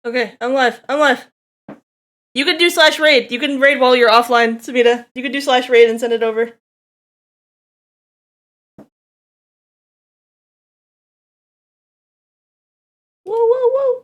Okay, I'm live. I'm live. You can do /raid. You can raid while you're offline, Samita. You can do /raid and send it over. Whoa, whoa, whoa.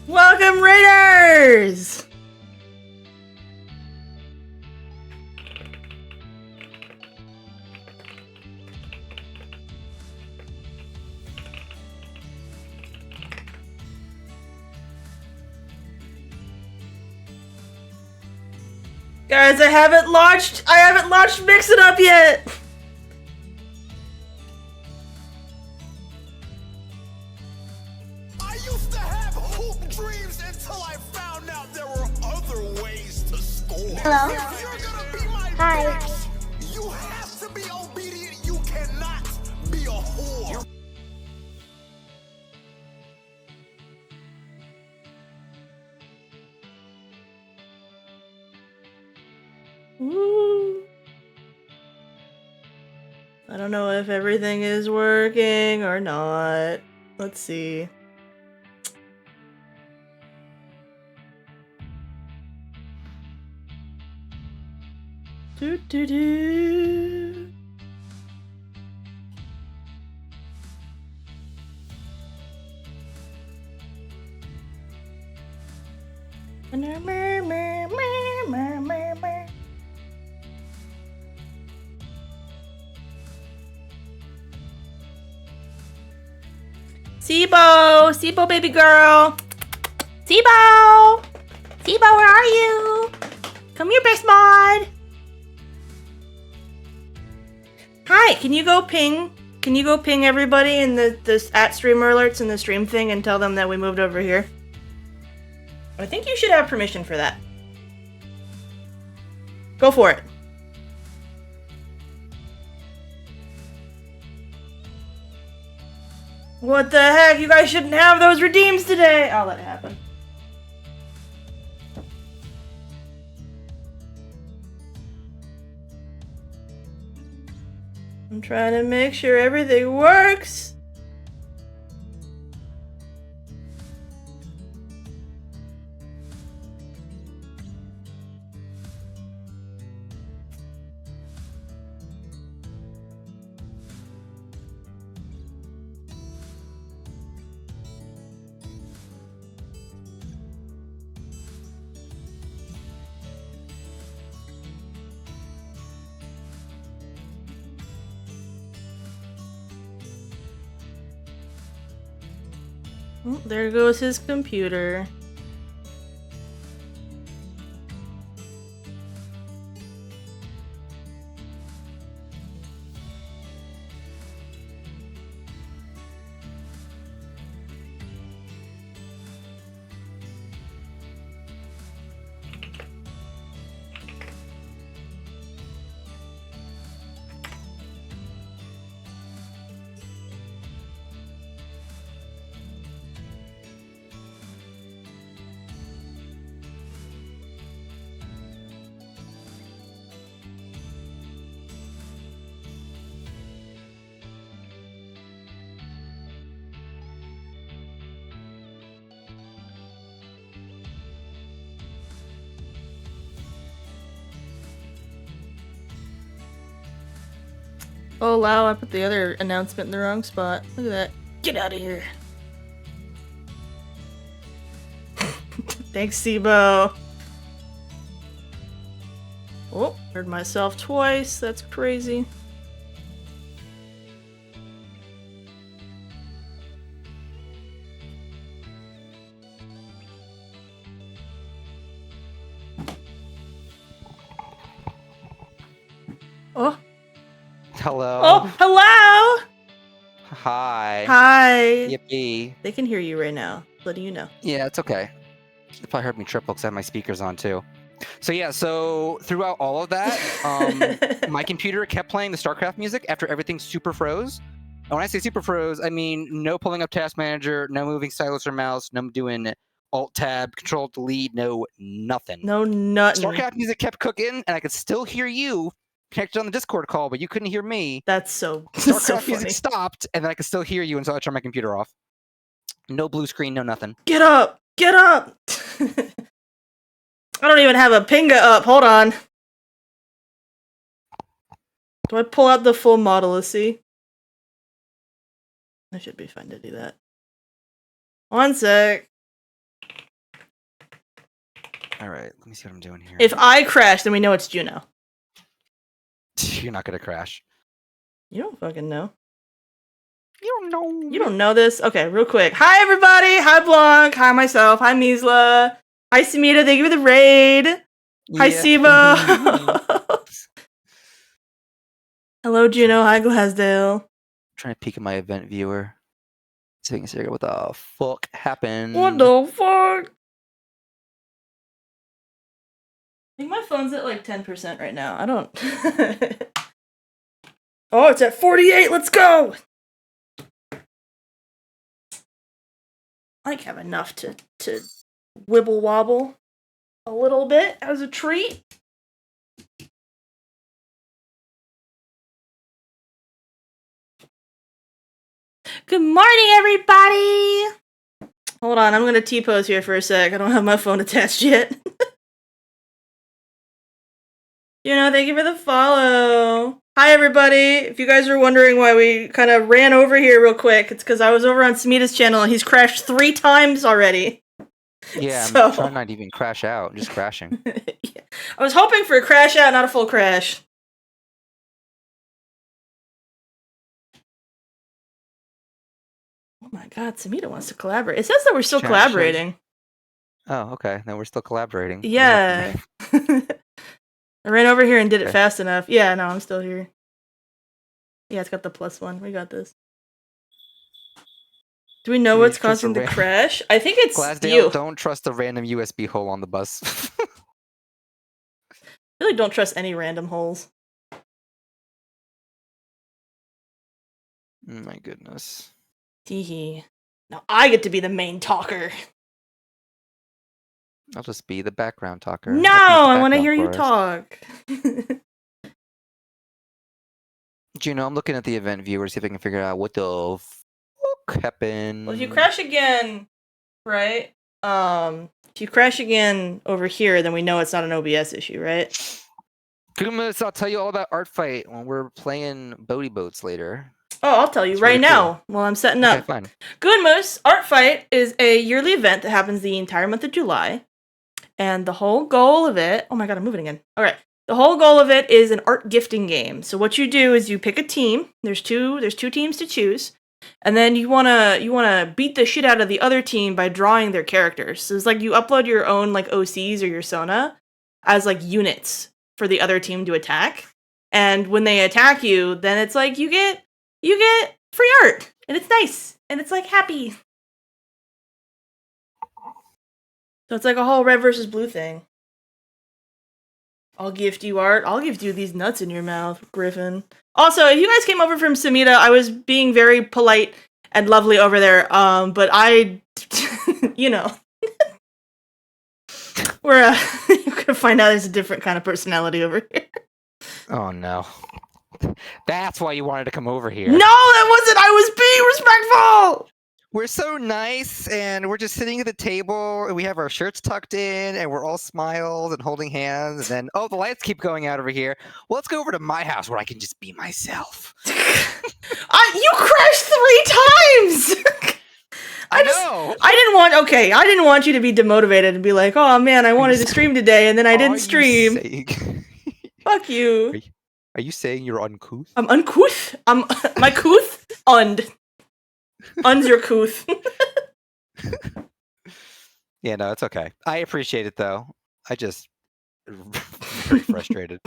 Welcome, raiders! Guys, I haven't launched Mix It Up yet! I used to have hoop dreams until I found out there were other ways to score. Hello. If you're gonna be my Hi. bitch, you have to be obedient. You cannot be a whore. Woo. I don't know if everything is working or not. Let's see. Do do do. Sibo, baby girl. Sibo, where are you? Come here, best mod. Hi, can you go ping everybody in the at streamer alerts in the stream thing and tell them that we moved over here? I think you should have permission for that. Go for it. What the heck? You guys shouldn't have those redeems today! I'll let it happen. I'm trying to make sure everything works. Oh, there goes his computer. Oh wow, I put the other announcement in the wrong spot. Look at that. Get out of here. Thanks, Sibo. Oh, heard myself twice. That's crazy. Oh. Hello. Oh, hello. Hi. Hi. Yippee. They can hear you right now. Letting you know. Yeah, it's okay. You probably heard me triple because I have my speakers on too. So yeah, so throughout all of that, my computer kept playing the StarCraft music after everything super froze. And when I say super froze, I mean no pulling up Task Manager, no moving stylus or mouse, no doing Alt Tab, Control Delete, no nothing. No nothing. StarCraft music kept cooking, and I could still hear you connected on the Discord call, but you couldn't hear me. That's so StarCraft so funny. music stopped, and then I could still hear you, and so I turned my computer off. No blue screen, no nothing. Get up! Get up! I don't even have a pinga up. Hold on. Do I pull out the full model to see? I should be fine to do that. One sec. Alright, let me see what I'm doing here. If I crash, then we know it's Juno. You're not gonna crash. You don't fucking know. You don't know. You don't know this? Okay, real quick. Hi, everybody! Hi, Blanc! Hi, myself! Hi, Misla! Hi, Samita! Thank you for the raid! Hi, Sibo! Hello, Juno! Hi, Glasdale! Trying to peek at my event viewer. So we can see what the fuck happened. What the fuck? I think my phone's at like 10% right now. I don't... Oh, it's at 48! Let's go! I like have enough to wibble wobble a little bit as a treat. Good morning, everybody! Hold on, I'm gonna T-pose here for a sec. I don't have my phone attached yet. You know, thank you for the follow. Hi, everybody. If you guys are wondering why we kind of ran over here real quick, it's because I was over on Samita's channel and he's crashed 3 times already. Yeah, So... I'm trying not to even crash out. I'm just crashing. Yeah. I was hoping for a crash out, not a full crash. Oh my god, Samita wants to collaborate. It says that we're still collaborating. Oh, okay. Then we're still collaborating. Yeah. I ran over here and did it fast enough. Yeah, no, I'm still here. Yeah, it's got the +1. We got this. Do we know what's causing the crash? I think it's Glasdale, you. Don't trust a random USB hole on the bus. I really don't trust any random holes. My goodness. Teehee. Now I get to be the main talker. I'll just be the background talker. No, I want to hear you talk. Juno, I'm looking at the event viewer to see if I can figure out what the fuck happened. Well, if you crash again, right? If you crash again over here, then we know it's not an OBS issue, right? Kumas, I'll tell you all about Artfight when we're playing Bodie Boats later. Oh, I'll tell you It's right really now while I'm setting up. Okay, fine. Goonmoose Artfight is a yearly event that happens the entire month of July. And the whole goal of it... Oh my god, I'm moving again. Alright. The whole goal of it is an art gifting game. So what you do is you pick a team. There's two teams to choose. And then you wanna beat the shit out of the other team by drawing their characters. So it's like you upload your own like OCs or your Sona as like units for the other team to attack. And when they attack you, then it's like you get free art. And it's nice. And it's like happy. So it's like a whole red versus blue thing. I'll gift you art. I'll gift you these nuts in your mouth, Griffin. Also, if you guys came over from Samita, I was being very polite and lovely over there. But I, you know, you're gonna find out there's a different kind of personality over here. Oh no. That's why you wanted to come over here. No, that wasn't. I was being respectful. We're so nice, and we're just sitting at the table, and we have our shirts tucked in, and we're all smiles and holding hands, and then, oh, the lights keep going out over here. Well, let's go over to my house where I can just be myself. You crashed 3 times! I know. I didn't want you to be demotivated and be like, oh man, I wanted to stream today and then I didn't stream. Fuck you. Are you saying you're uncouth? I'm uncouth. I'm my couth und. Un's your couth. Yeah, no, it's okay. I appreciate it though. I just very frustrated.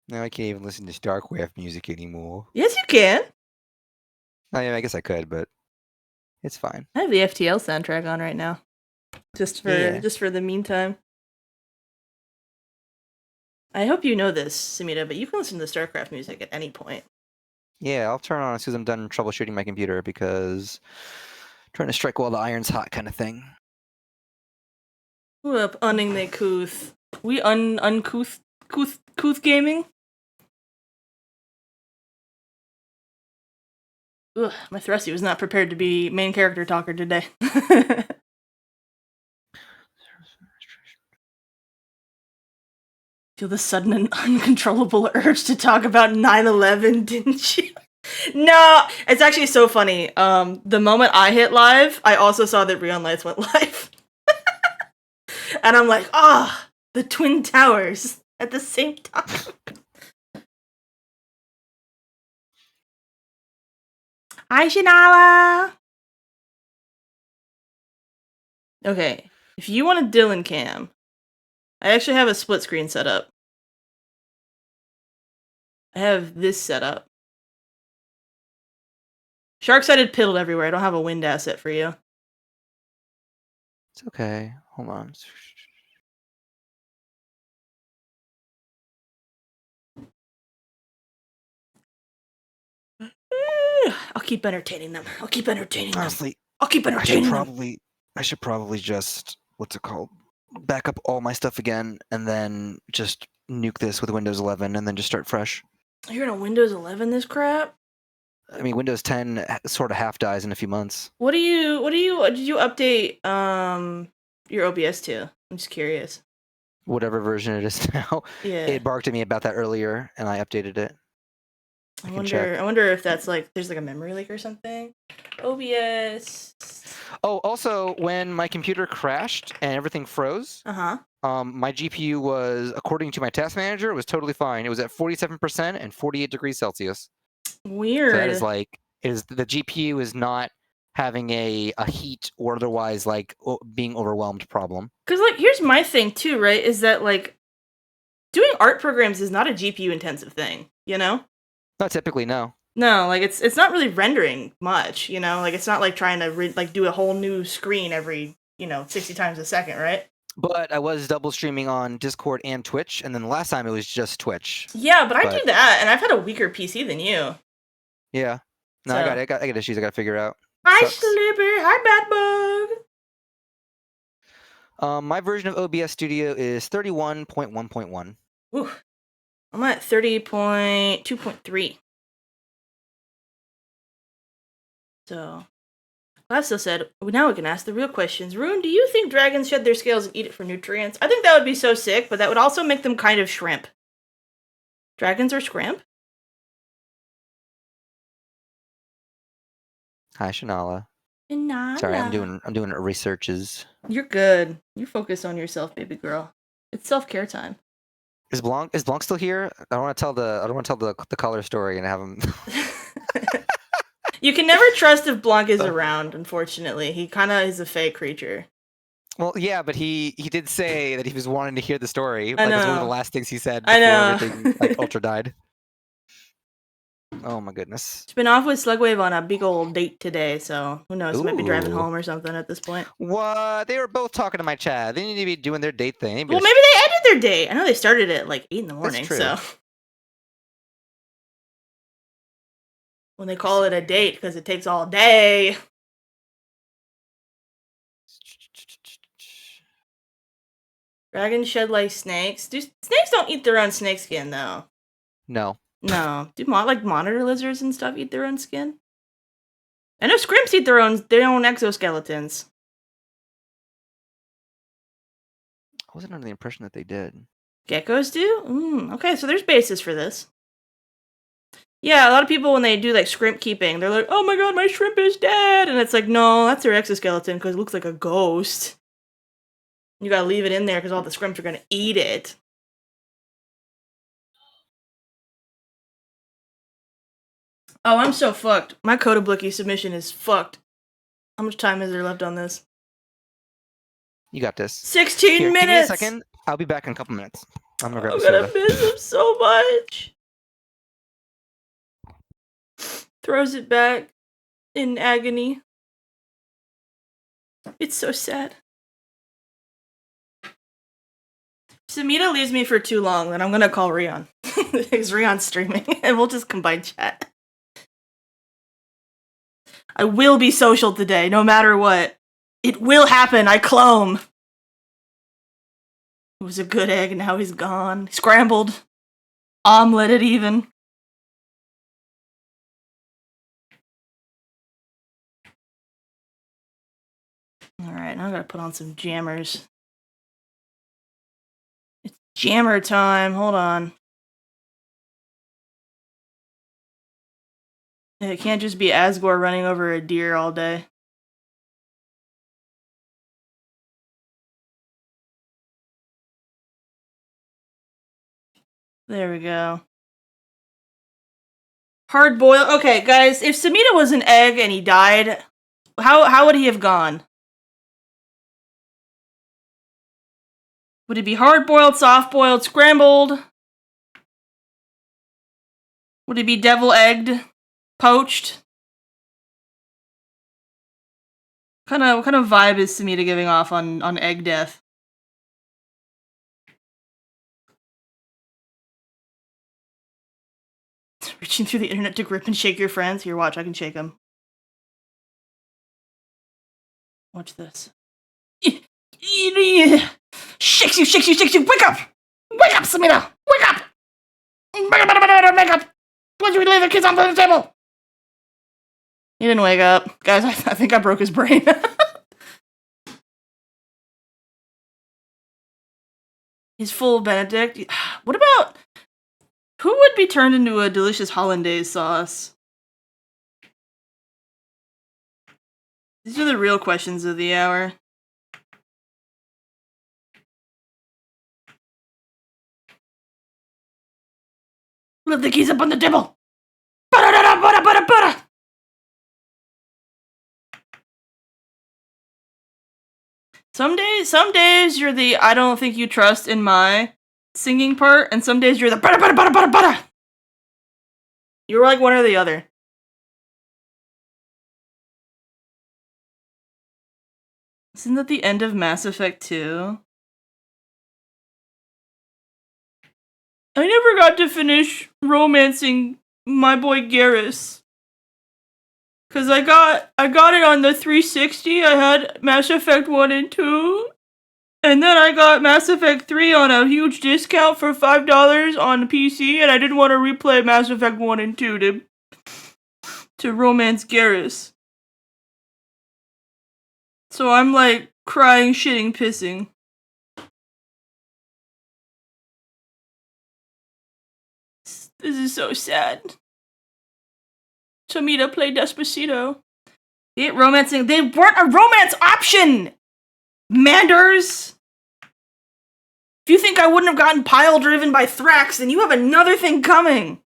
Now I can't even listen to Starcraft music anymore. Yes, you can. I guess I could, but it's fine. I have the FTL soundtrack on right now, just for the meantime. I hope you know this, Samita, but you can listen to the StarCraft music at any point. Yeah, I'll turn on as soon as I'm done troubleshooting my computer because trying to strike while the iron's hot kind of thing. Who up unning they couth? We uncouth gaming? Ugh, my Thrusty was not prepared to be main character talker today. Feel the sudden and uncontrollable urge to talk about 9/11, didn't you? No, it's actually so funny. The moment I hit live, I also saw that Rion Lights went live. And I'm like, the Twin Towers at the same time. Hi, Shanala! Okay, if you want a Dylan cam, I actually have a split screen set up. I have this set up. Shark-sided piddled everywhere. I don't have a wind asset for you. It's okay. Hold on. I'll keep entertaining them. Honestly, I'll keep entertaining them. I should probably just back up all my stuff again, and then just nuke this with Windows 11, and then just start fresh. You're gonna Windows 11 this crap? I mean, Windows 10 sort of half dies in a few months. What did you update your OBS to? I'm just curious. Whatever version it is now. Yeah. It barked at me about that earlier, and I updated it. I wonder if that's like there's like a memory leak or something. OBS. Oh, also, when my computer crashed and everything froze, my GPU was, according to my task manager, was totally fine. It was at 47% and 48 degrees Celsius. Weird. So that is like, the GPU is not having a heat or otherwise like being overwhelmed problem. Because like here's my thing too, right? Is that like doing art programs is not a GPU intensive thing, you know? Not typically, no. No, like it's not really rendering much, you know? Like it's not like trying to do a whole new screen every, 60 times a second, right? But I was double streaming on Discord and Twitch, and then the last time it was just Twitch. Yeah, but I do that, and I've had a weaker PC than you. Yeah. No, So. I got issues I got to figure out. Hi, Sucks. Sleepy. Hi, Batbug. My version of OBS Studio is 31.1.1. Ooh. I'm at 30.2.3. So, Glasto said, now we can ask the real questions. Rune, do you think dragons shed their scales and eat it for nutrients? I think that would be so sick, but that would also make them kind of shrimp. Dragons are shrimp? Hi, Shanala. Shanala. Sorry, I'm doing researches. You're good. You focus on yourself, baby girl. It's self-care time. Is Blanc still here? I don't want to tell the color story and have him. You can never trust if Blanc is around, unfortunately. He kind of is a fake creature. Well, yeah, but he did say that he was wanting to hear the story. I know. That's one of the last things he said I before know. everything Ultra died. Oh my goodness. It's been off with Slugwave on a big old date today, so who knows? He might be driving Ooh. home or something at this point. What? They were both talking to my chat. They need to be doing their date thing. Well, maybe they ended their date. I know they started at like 8 in the morning, true. so. When they call it a date, because it takes all day. Dragons shed like snakes. Snakes don't eat their own snake skin, though. No. No. Do monitor lizards and stuff eat their own skin? I know scrimps eat their own exoskeletons. I wasn't under the impression that they did. Geckos do? Okay, so there's basis for this. Yeah, a lot of people when they do like shrimp keeping, they're like, "Oh my god, my shrimp is dead," and it's like, no, that's their exoskeleton because it looks like a ghost. You gotta leave it in there because all the shrimps are gonna eat it. Oh, I'm so fucked. My Kotobuki submission is fucked. How much time is there left on this? You got this. 16 Here, minutes! give me a second. I'll be back in a couple minutes. I'm gonna grab I'm a gonna soda. miss him so much. Throws it back in agony. It's so sad. If Samita leaves me for too long, then I'm gonna call Rion. Because Rion's streaming, and we'll just combine chat. I will be social today, no matter what. It will happen, I clone. It was a good egg, and now he's gone. Scrambled. Omeleted, even. Alright, now I gotta put on some jammers. It's jammer time, hold on. It can't just be Asgore running over a deer all day. There we go. Hard boil. Okay, guys, if Samita was an egg and he died, how would he have gone? Would it be hard boiled, soft boiled, scrambled? Would it be devil egged, poached? What kind of vibe is Samita giving off on egg death? Reaching through the internet to grip and shake your friends. Here, watch, I can shake them. Watch this. Shakes you, shakes you, shakes you. Wake up! Wake up, Samita! Wake up! Wake up! Why'd you leave the kids on the table? He didn't wake up. Guys, I think I broke his brain. He's full of Benedict. What about... Who would be turned into a delicious hollandaise sauce? These are the real questions of the hour. Leave the keys up on the table! Some days you're the I don't think you trust in my singing part, and some days you're the You're like one or the other. Isn't that the end of Mass Effect 2? I never got to finish romancing my boy Garrus. Cause I got it on the 360. I had Mass Effect 1 and 2. And then I got Mass Effect 3 on a huge discount for $5 on PC, and I didn't want to replay Mass Effect 1 and 2 to romance Garrus. So I'm like crying, shitting, pissing. This is so sad. Tomita played Despacito. They romancing. They weren't a romance option! Manders! If you think I wouldn't have gotten pile driven by Thrax, then you have another thing coming.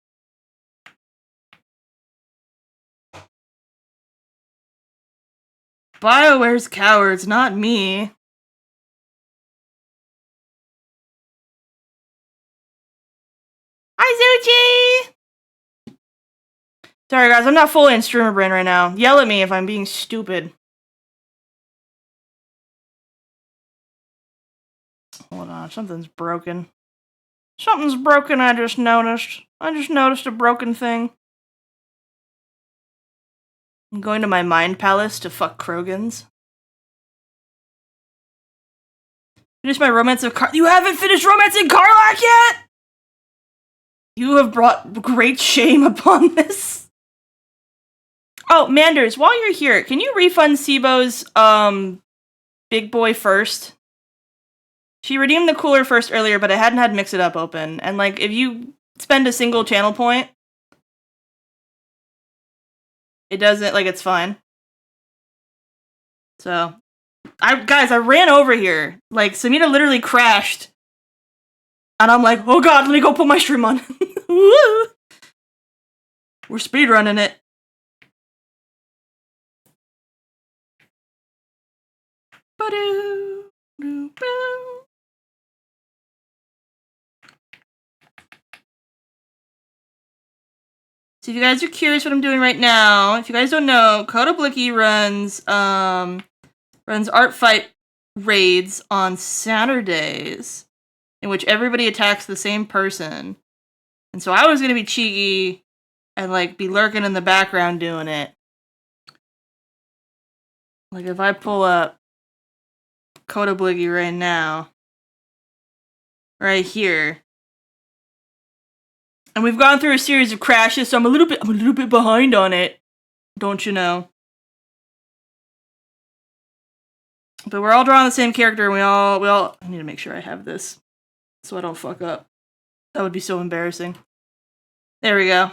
BioWare's cowards, not me. Hi, Zuchi! Sorry, guys, I'm not fully in streamer brain right now. Yell at me if I'm being stupid. Hold on, something's broken. Something's broken, I just noticed. I just noticed a broken thing. I'm going to my mind palace to fuck Krogans. Finish my romance of You haven't finished romancing Karlach yet?! You have brought great shame upon this. Oh, Manders, while you're here, can you refund Sibo's, big boy first? She redeemed the cooler first earlier, but I hadn't had Mix It Up open. And, like, if you spend a single channel point, It doesn't, like, it's fine. So, guys, I ran over here. Like, Samita literally crashed. And I'm like, oh god, let me go put my stream on. We're speedrunning it. So if you guys are curious what I'm doing right now, if you guys don't know, Kotoblicky runs artfight raids on Saturdays, in which everybody attacks the same person. And so I was gonna be cheeky and like be lurking in the background doing it. Like if I pull up Kotoblicky right now, right here, and we've gone through a series of crashes, so I'm a little bit behind on it, don't you know? But we're all drawing the same character, and we all. I need to make sure I have this, so I don't fuck up. That would be so embarrassing. There we go.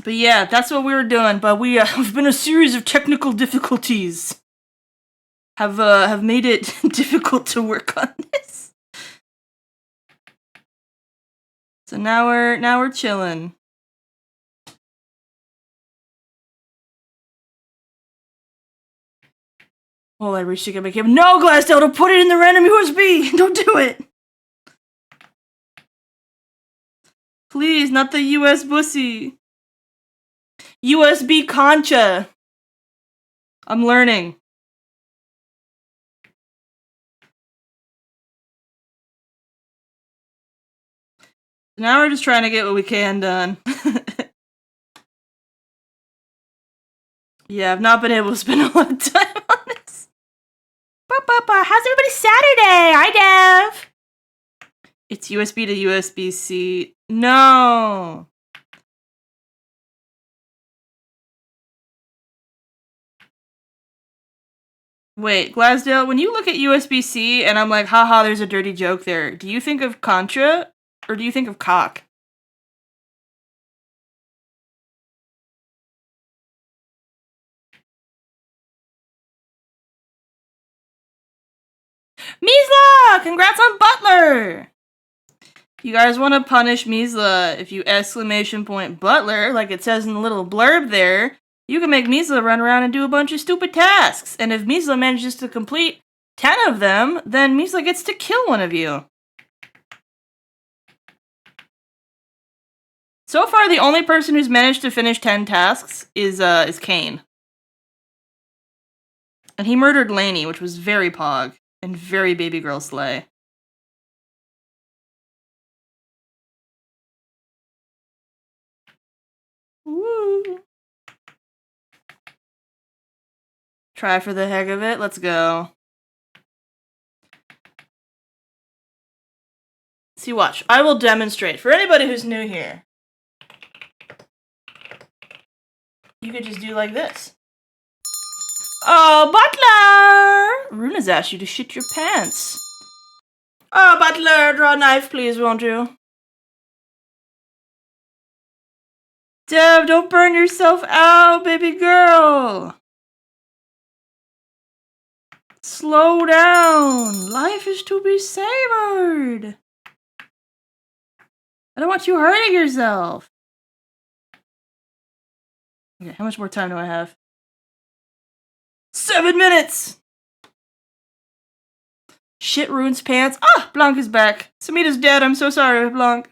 But yeah, that's what we were doing. But we have been a series of technical difficulties. Have made it difficult to work on this. So now we're chilling. Oh, I reached to get my cable. No, Glassdale, don't put it in the random USB. Don't do it. Please, not the US bussy. USB concha. I'm learning. Now we're just trying to get what we can done. Yeah, I've not been able to spend a lot of time on this. How's everybody's Saturday? Hi, Dev. It's USB to USB-C. No. Wait, Glasdale, when you look at USB-C and I'm like, haha, there's a dirty joke there, do you think of Contra or do you think of cock? Measla! Congrats on Butler! You guys want to punish Measla if you exclamation point Butler, like it says in the little blurb there, you can make Measla run around and do a bunch of stupid tasks. And if Measla manages to complete 10 of them, then Measla gets to kill one of you. So far, the only person who's managed to finish 10 tasks is Kane. And he murdered Lainey, which was very pog and very baby girl slay. Woo. Try for the heck of it. Let's go. See, watch. I will demonstrate. For anybody who's new here, you could just do like this. Oh, Butler! Runa's asked you to shit your pants. Oh, Butler, draw a knife, please, won't you? Dev, don't burn yourself out, baby girl. Slow down. Life is to be savored. I don't want you hurting yourself. Okay, how much more time do I have? 7 minutes! Shit ruins pants. Ah! Blanc is back. Samita's dead. I'm so sorry, Blanc.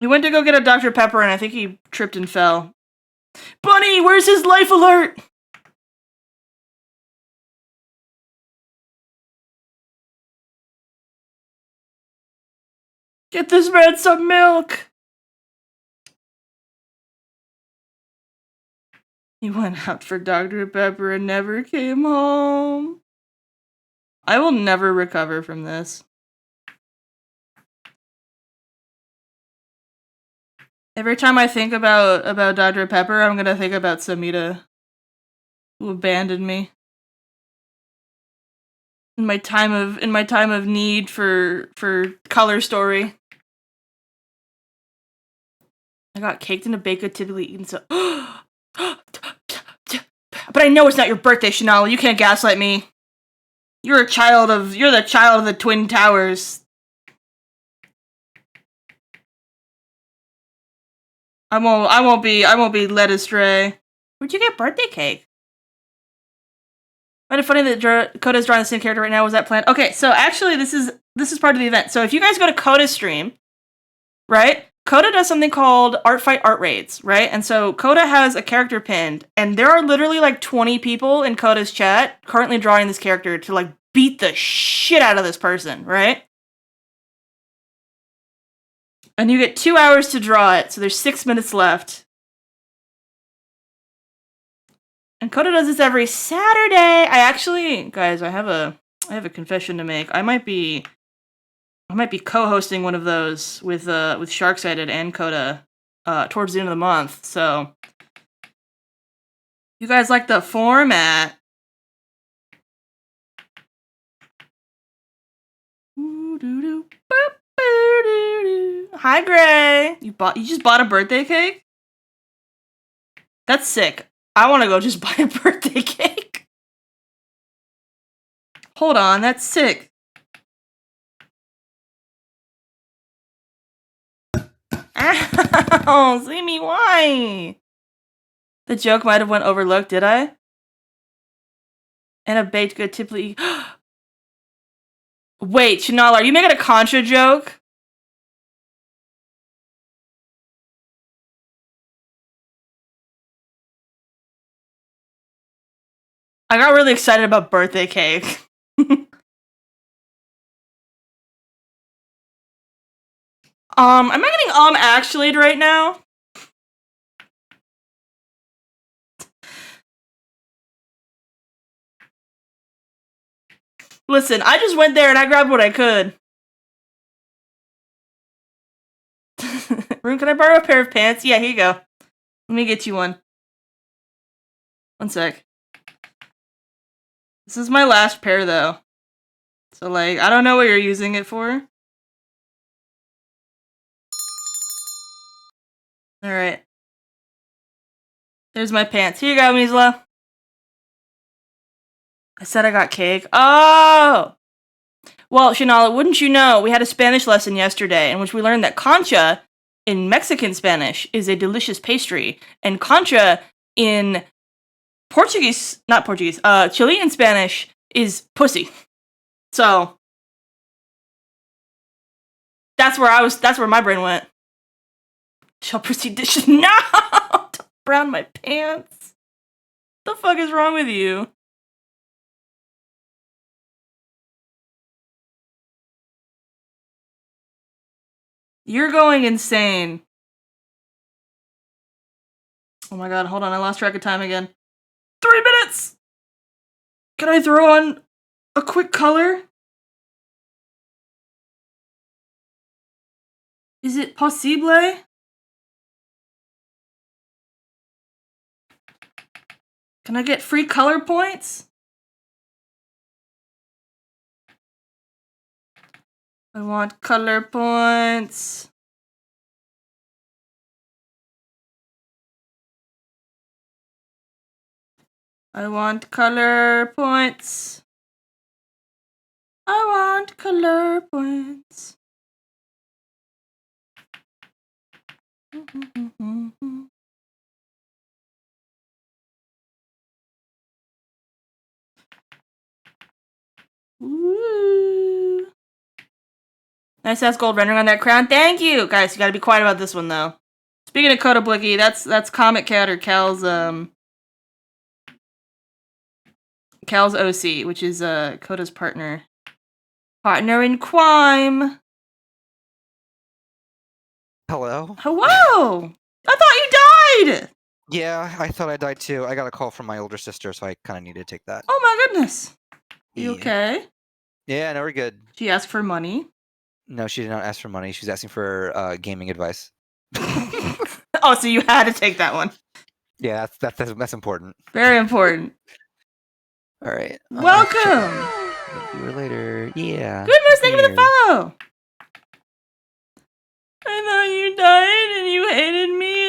He went to go get a Dr. Pepper and I think he tripped and fell. Bunny, where's his life alert? Get this man some milk. He went out for Dr. Pepper and never came home. I will never recover from this. Every time I think about Dr. Pepper, I'm gonna think about Samita, who abandoned me in my time of need for color story. I got caked in a baked good typically eaten so. But I know it's not your birthday, Chanel. You can't gaslight me. You're the child of the Twin Towers. I won't be led astray. Where'd you get birthday cake? But it's funny that Coda's drawing the same character right now. Was that planned? Okay, so actually this is part of the event. So if you guys go to Coda's stream, right? Coda does something called Artfight Art Raids, right? And so Coda has a character pinned, and there are literally like 20 people in Coda's chat currently drawing this character to like beat the shit out of this person, right? And you get 2 hours to draw it, so there's 6 minutes left. And Coda does this every Saturday. Guys, I have a confession to make. I might be co-hosting one of those with Sharksighted and Coda towards the end of the month. So you guys like the format? Hi, Gray. You just bought a birthday cake? That's sick. I want to go just buy a birthday cake. Hold on, that's sick. Ow, see me, why? The joke might have went overlooked, did I? And a baked good typically. Wait, Chanel, are you making a Contra joke? I got really excited about birthday cake. Am I getting actually right now? Listen, I just went there and I grabbed what I could. Rune, can I borrow a pair of pants? Yeah, here you go. Let me get you one. One sec. This is my last pair, though. So, like, I don't know what you're using it for. Alright. There's my pants. Here you go, Misla. I said I got cake. Oh! Well, Shanala, wouldn't you know, we had a Spanish lesson yesterday in which we learned that concha in Mexican Spanish is a delicious pastry, and concha in Chilean Spanish is pussy. So that's where my brain went. Shall proceed dishes. No! Don't brown my pants. What the fuck is wrong with you? You're going insane. Oh my god, hold on, I lost track of time again. 3 minutes! Can I throw on a quick color? Is it possible? Can I get free color points? I want color points. I want color points. I want color points. Ooh. Nice ass gold rendering on that crown. Thank you! Guys, you gotta be quiet about this one, though. Speaking of Coda Blicky, that's Comic Cat or Cal's OC, which is Coda's partner. Partner in crime. Hello? Hello! I thought you died! Yeah, I thought I died too. I got a call from my older sister, so I kind of needed to take that. Oh my goodness. You Yeah. okay? Yeah, no, we're good. She asked for money. No, she did not ask for money. She was asking for gaming advice. Oh, so you had to take that one. Yeah, that's important. Very important. All right. Welcome! See you later. Yeah. Goodness, thank you for the Cheers. follow! I thought you died and you hated me.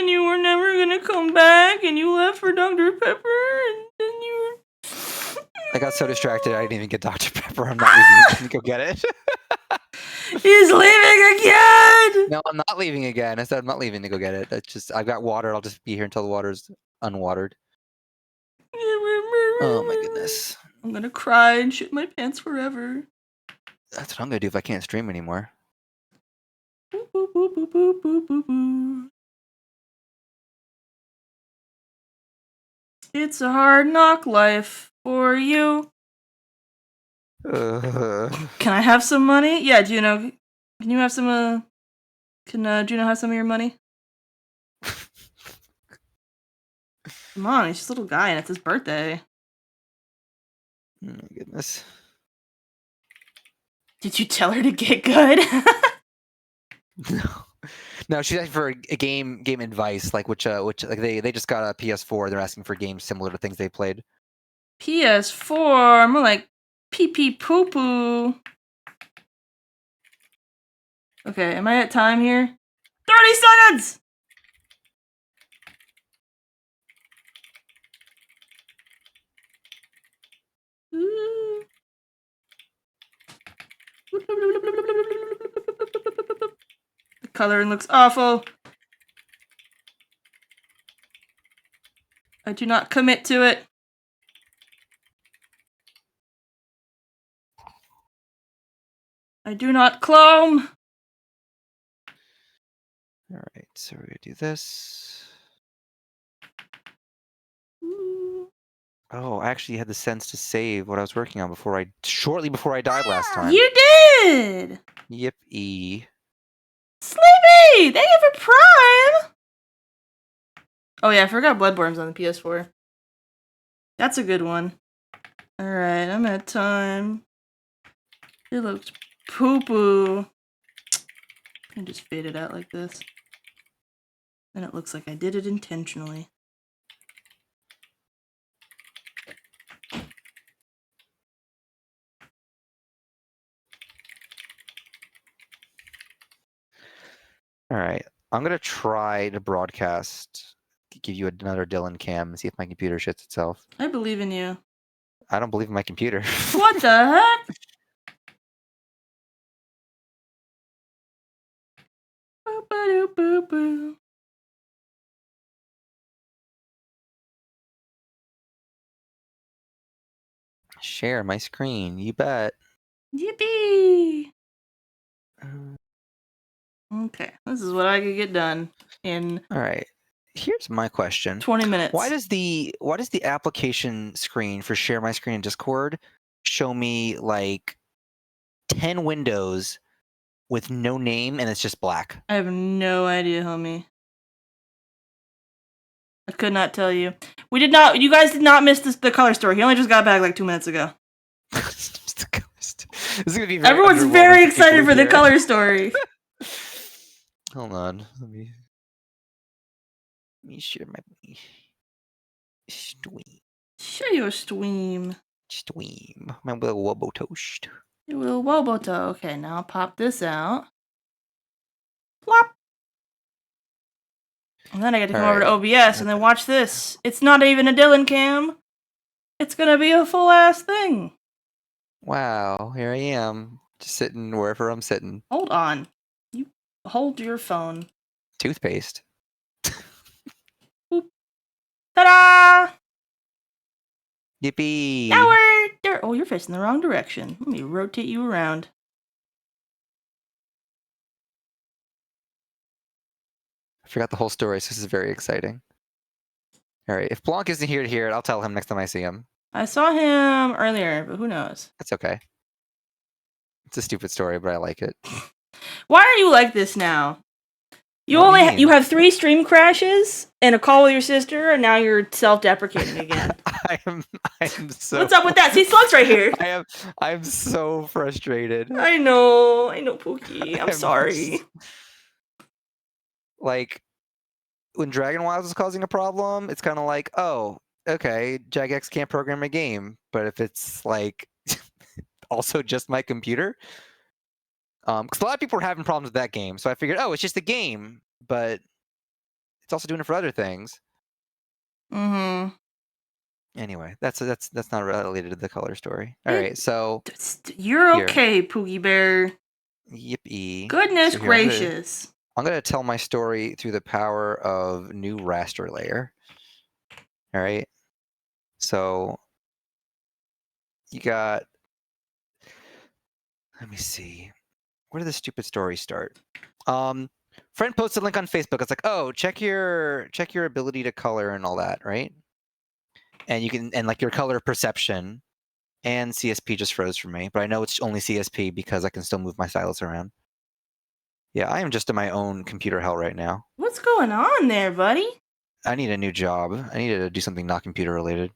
Dr. Pepper, and then you I got so distracted I didn't even get Dr. Pepper. I'm not leaving. I'm gonna go get it. He's leaving again! No, I'm not leaving again. I said I'm not leaving to go get it. That's just I've got water. I'll just be here until the water's unwatered. Oh my goodness. I'm gonna cry and shit my pants forever. That's what I'm gonna do if I can't stream anymore. Boop, boop, boop, boop, boop, boop, boop, boop. It's a hard knock life for you. Can I have some money? Yeah, Juno. Can you have some, can Juno have some of your money? Come on, he's just a little guy and it's his birthday. Oh my goodness. Did you tell her to get good? No. No, she's asking for a game advice, like which like they just got a PS4. They're asking for games similar to things they played. PS4, more like pee pee poo poo. Okay, am I at time here? 30 seconds! Ooh. The coloring looks awful. I do not commit to it. I do not clone. All right, so we're gonna do this. Ooh. Oh, I actually had the sense to save what I was working on shortly before I died last time. You did! Yippee. Sleepy! Thank you for Prime! Oh yeah, I forgot Bloodborne's on the PS4. That's a good one. Alright, I'm at time. It looks poo-poo. I can just fade it out like this. Then it looks like I did it intentionally. All right, I'm gonna try to broadcast, give you another Dylan cam, and see if my computer shits itself. I believe in you. I don't believe in my computer. What the heck? Boop-a-doop-boop-boo. Share my screen, you bet. Yippee! Okay, this is what I could get done in All right. Here's my question. 20 minutes. Why does the application screen for share my screen in Discord show me like 10 windows with no name and it's just black? I have no idea, homie. I could not tell you. You guys did not miss the color story. He only just got back like 2 minutes ago. This is gonna be very Everyone's underwhelming very for people excited to for the hear. color story. Hold on. Let me share my Share your stream. my little Wobo toast. Your little Woboto. Okay, now I'll pop this out. Plop. And then I get to come over to OBS and then watch this. It's not even a Dylan cam. It's gonna be a full ass thing. Wow, here I am, just sitting wherever I'm sitting. Hold on. You hold your phone. Toothpaste. Ta-da! Yippee! Now we're there. Oh, you're facing the wrong direction. Let me rotate you around. I forgot the whole story, so this is very exciting. All right, if Blanc isn't here to hear it, I'll tell him next time I see him. I saw him earlier, but who knows? That's okay. It's a stupid story, but I like it. Why are you like this now? You What do you only mean? you have 3 stream crashes and a call with your sister, and now you're self-deprecating again. I am so. What's up with that? See, Slug's right here. I'm so frustrated. I know, Pookie. I'm sorry. Like, when Dragon Wilds is causing a problem, it's kind of like, oh, okay, Jagex can't program a game. But if it's like also just my computer, because a lot of people were having problems with that game, so I figured, oh, it's just a game, but it's also doing it for other things. Mm-hmm. Anyway, that's not related to the color story. All It- right, so You're Here. okay, Poogie Bear. yippee. Goodness So here, gracious. I'm gonna tell my story through the power of new raster layer. All right. So you got. Let me see. Where did the stupid story start? Friend posted a link on Facebook. It's like, oh, check your ability to color and all that, right? And you can like your color perception. And CSP just froze for me, but I know it's only CSP because I can still move my stylus around. Yeah, I am just in my own computer hell right now. What's going on there, buddy? I need a new job. I need to do something not computer related.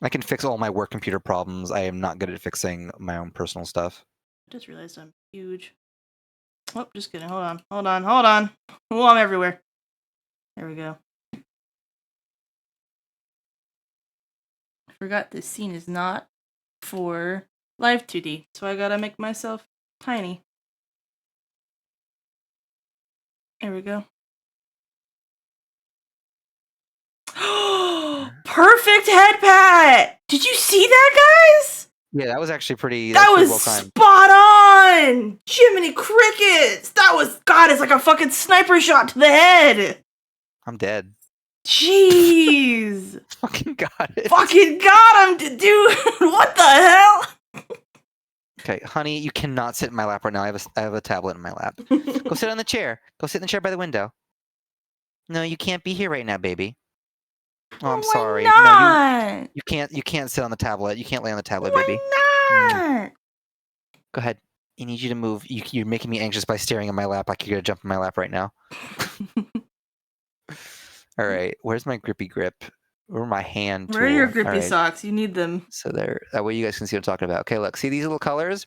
I can fix all my work computer problems. I am not good at fixing my own personal stuff. I just realized I'm huge. Oh, just kidding. Hold on. Oh, I'm everywhere. There we go. I forgot this scene is not for live 2D, so I gotta make myself tiny. There we go. Perfect head pat! Did you see that, guys? Yeah, that was actually pretty. That was well timed. spot on! Jiminy Crickets! That was, God, it's like a fucking sniper shot to the head! I'm dead. Jeez! Fucking got it. Fucking got him, dude! What the hell? Okay, honey, you cannot sit in my lap right now. I have a tablet in my lap. Go sit on the chair. Go sit in the chair by the window. No, you can't be here right now, baby. Oh, I'm Why sorry. not? No, you can't sit on the tablet. You can't lay on the tablet, Why baby. not? Go ahead. I need you to move. You're making me anxious by staring at my lap like you're gonna jump in my lap right now. All right, where's my grippy grip? Where my hand tool? Where are your grippy All right. socks? You need them. So there, that way you guys can see what I'm talking about. Okay, look, see these little colors?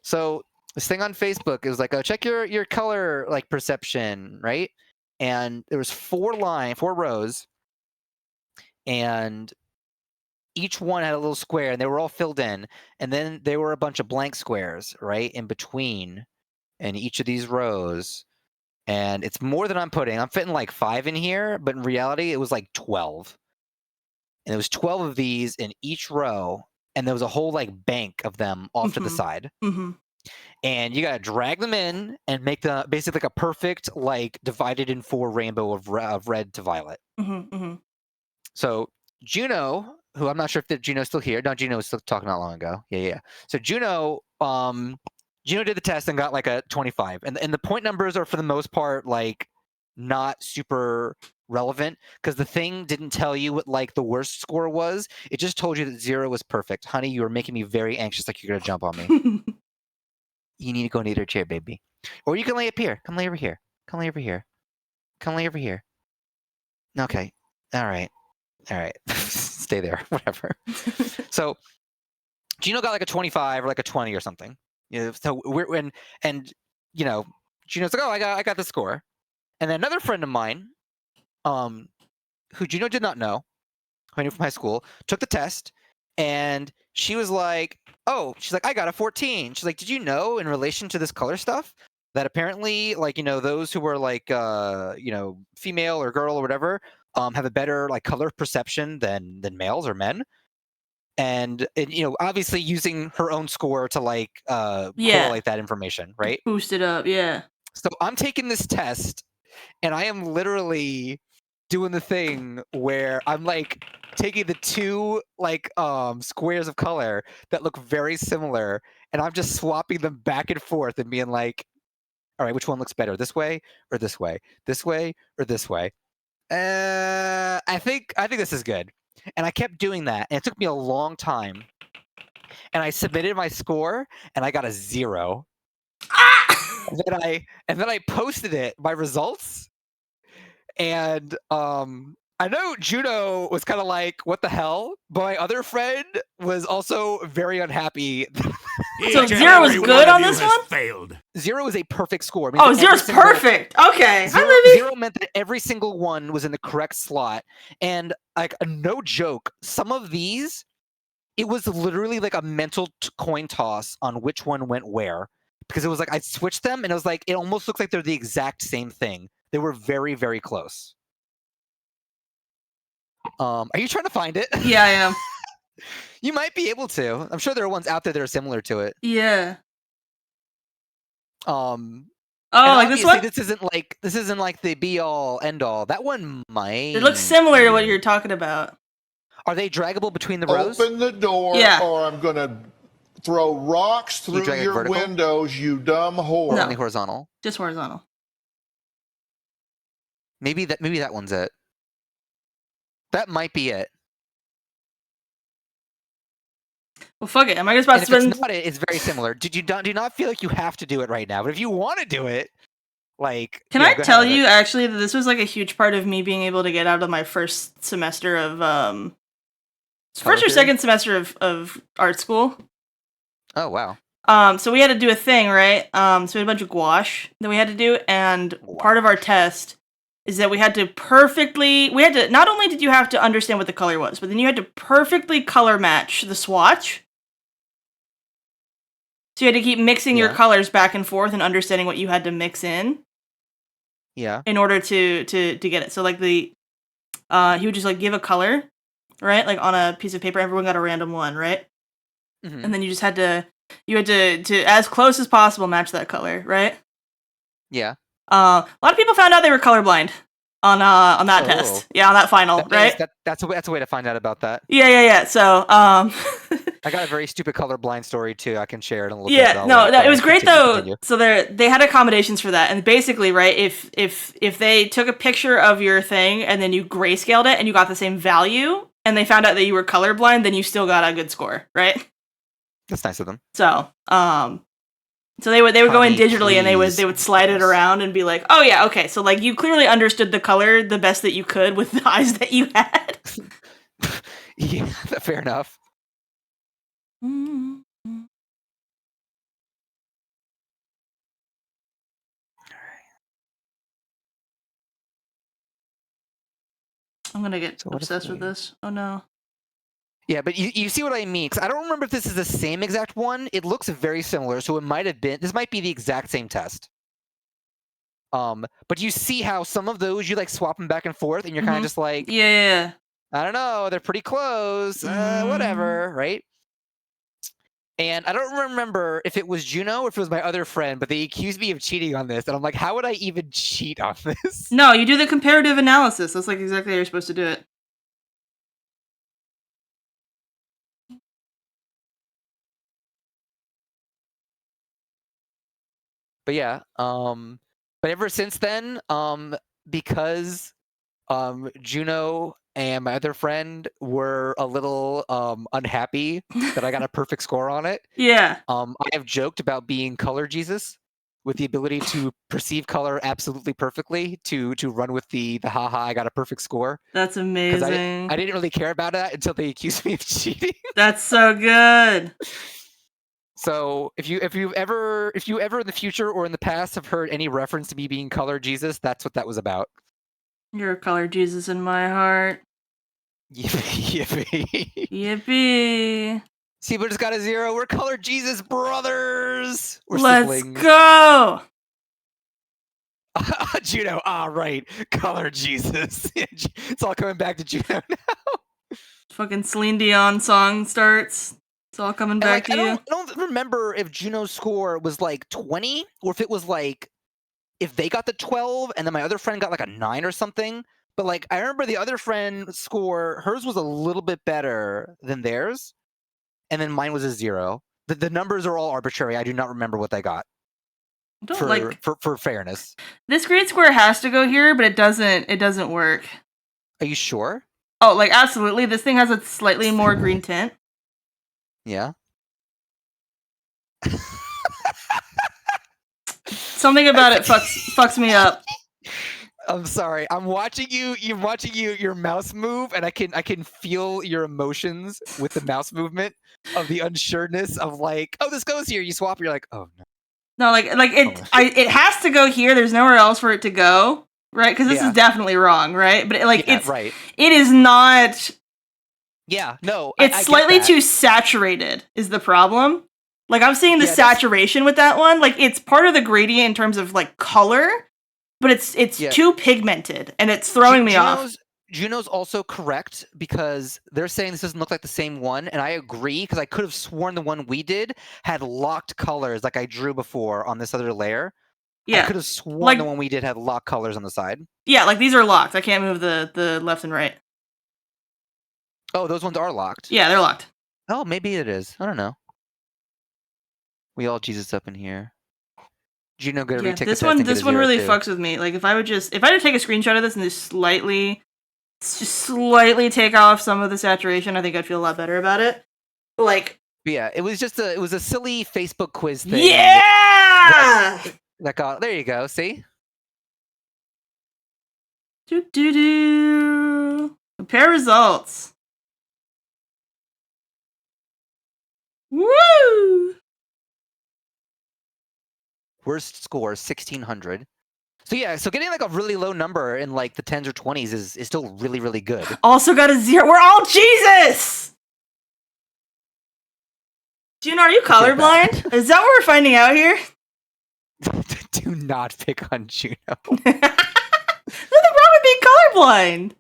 So this thing on Facebook is like, oh, check your color like perception, right? And there was 4 rows, and each one had a little square, and they were all filled in, and then there were a bunch of blank squares, right, in between, in each of these rows. And it's more than I'm putting. I'm fitting like 5 in here, but in reality, it was like 12. And there was 12 of these in each row, and there was a whole like bank of them off to the side. Mm-hmm. And you gotta drag them in and make the basically like a perfect like divided in 4 rainbow of red to violet. Mm-hmm. Mm-hmm. So Juno, who I'm not sure if Juno's still here. No, Juno was still talking not long ago. Yeah. So Juno did the test and got like a 25, and the point numbers are for the most part like not super relevant because the thing didn't tell you what like the worst score was. It just told you that 0 was perfect. Honey, you are making me very anxious, like you're gonna jump on me. You need to go into your chair, baby, or you can lay up here. Come lay over here. Come lay over here. Come lay over here. Okay. All right. Stay there. Whatever. So Gino got like a 25 or like a 20 or something. You know, so we're and you know, Gino's like, oh, I got the score. And then another friend of mine, who Gino did not know, who I knew from high school, took the test, and she was like, oh, she's like, I got a 14. She's like, did you know in relation to this color stuff that apparently, like, you know, those who were like, you know, female or girl or whatever, have a better like color perception than males or men. And you know, obviously using her own score to like correlate that information, right? Boost it up, yeah. So I'm taking this test, and I am literally doing the thing where I'm like taking the 2 like squares of color that look very similar, and I'm just swapping them back and forth and being like, all right, which one looks better, this way or this way, this way or this way? I think this is good. And I kept doing that, and it took me a long time. And I submitted my score, and I got a 0. And then I posted it, my results. And I know Juno was kind of like, what the hell? But my other friend was also very unhappy. So 0 was good on this one? Failed. 0 is a perfect score. Oh, 0's perfect. Okay. 0 meant that every single one was in the correct slot. And like, no joke, some of these, it was literally like a mental coin toss on which one went where. Because it was like I switched them, and it was like it almost looks like they're the exact same thing. They were very, very close. Are you trying to find it? Yeah, I am. You might be able to. I'm sure there are ones out there that are similar to it. Yeah. Oh, like this obviously one? this isn't like the be all end all. That one might. It looks similar to what you're talking about. Are they draggable between the rows? Open the door, Yeah. or I'm gonna throw rocks Can you through drag it your vertical? windows, you dumb whore. Or No. only horizontal? Just horizontal. Maybe that one's it. That might be it. Well, fuck it. Am I just about And to if spend? it's not it, it's very similar. Do not feel like you have to do it right now. But if you want to do it, like, Can yeah, I go ahead tell with it. you actually that this was like a huge part of me being able to get out of my first semester of Color first or theory? second semester of art school. Oh wow. So we had to do a thing, right? So we had a bunch of gouache that we had to do, and part of our test is that we had to not only did you have to understand what the color was, but then you had to perfectly color match the swatch. So you had to keep mixing your Yeah. colors back and forth and understanding what you had to mix in Yeah. in order to get it. So like he would just like give a color, right? Like on a piece of paper, everyone got a random one, right? Mhm. And then you had to as close as possible match that color, right? Yeah. A lot of people found out they were colorblind on that Oh. test. Yeah, on that final, right? That's a way to find out about that. Yeah. So I got a very stupid colorblind story too. I can share it in a little bit. yeah, but no, I'll it was great continue. though. So they had accommodations for that, and basically, right, if they took a picture of your thing and then you grayscaled it and you got the same value, and they found out that you were colorblind, then you still got a good score, right? That's nice of them. So so they would go in Honey, digitally and they please. would slide it around and be like, oh yeah, okay, so like you clearly understood the color the best that you could with the eyes that you had. Yeah, fair enough. I'm gonna get So what if obsessed with we- this. Oh no. Yeah, but you see what I mean? 'Cause I don't remember if this is the same exact one. It looks very similar, so it might have been. This might be the exact same test. But you see how some of those you like swap them back and forth, and you're kind of just like, Yeah. I don't know, they're pretty close. Whatever, right? And I don't remember if it was Juno or if it was my other friend, but they accused me of cheating on this, and I'm like, how would I even cheat on this? No, you do the comparative analysis. That's like exactly how you're supposed to do it. But yeah, but ever since then, because Juno and my other friend were a little unhappy that I got a perfect score on it. Yeah. I have joked about being color Jesus, with the ability to perceive color absolutely perfectly, to run with the haha I got a perfect score. That's Because amazing. I didn't really care about that until they accused me of cheating. That's so good. So if you ever in the future or in the past have heard any reference to me being color Jesus, that's what that was about. You're a color Jesus in my heart. Yippee. Yippee. See, but it's got a 0. We're color Jesus brothers. We're Let's siblings. go. Juno. Right. Color Jesus. It's all coming back to Juno now. Fucking Celine Dion song starts. It's all coming back to you. I don't remember if Juno's score was like 20 or if it was like if they got the 12 and then my other friend got like a 9 or something. But like I remember the other friend's score, hers was a little bit better than theirs, and then mine was a 0. The numbers are all arbitrary. I do not remember what they got. For fairness. This grade square has to go here, but it doesn't work. Are you sure? Oh, like absolutely. This thing has a slightly more green tint. Yeah. Something about it fucks me up. I'm sorry. I'm watching you. You're watching your mouse move, and I can feel your emotions with the mouse movement of the unsureness of like, oh, this goes here. You swap. You're like, oh no. No, like it has to go here. There's nowhere else for it to go, right? Because this is definitely wrong, right? But it's right. It is not. Yeah. No. It's I slightly get that. too saturated. Is the problem? Like I'm seeing the Yeah, saturation with that one. Like it's part of the gradient in terms of like color, but it's too pigmented and it's throwing me off. Juno's also correct because they're saying this doesn't look like the same one, and I agree because I could have sworn the one we did had locked colors like I drew before on this other layer. I Yeah. could have sworn Like- the one we did had locked colors on the side. Yeah, like these are locked. I can't move the left and right. Oh, those ones are locked. Yeah, they're locked. Oh, maybe it is. I don't know. We all Jesus up in here. Juno, go Yeah, retake this the test one and get this a one zero, really too. fucks with me. Like if I had to take a screenshot of this and just slightly take off some of the saturation, I think I'd feel a lot better about it. Like, Yeah, it was a silly Facebook quiz thing. yeah. That got there. You go. See. Compare results. Woo! Worst score 1600. So yeah, so getting like a really low number in like the 10s or 20s is still really, really good. Also got a 0. We're all Jesus! Juno, are you colorblind? Is that what we're finding out here? Do not pick on Juno. Nothing wrong with being colorblind.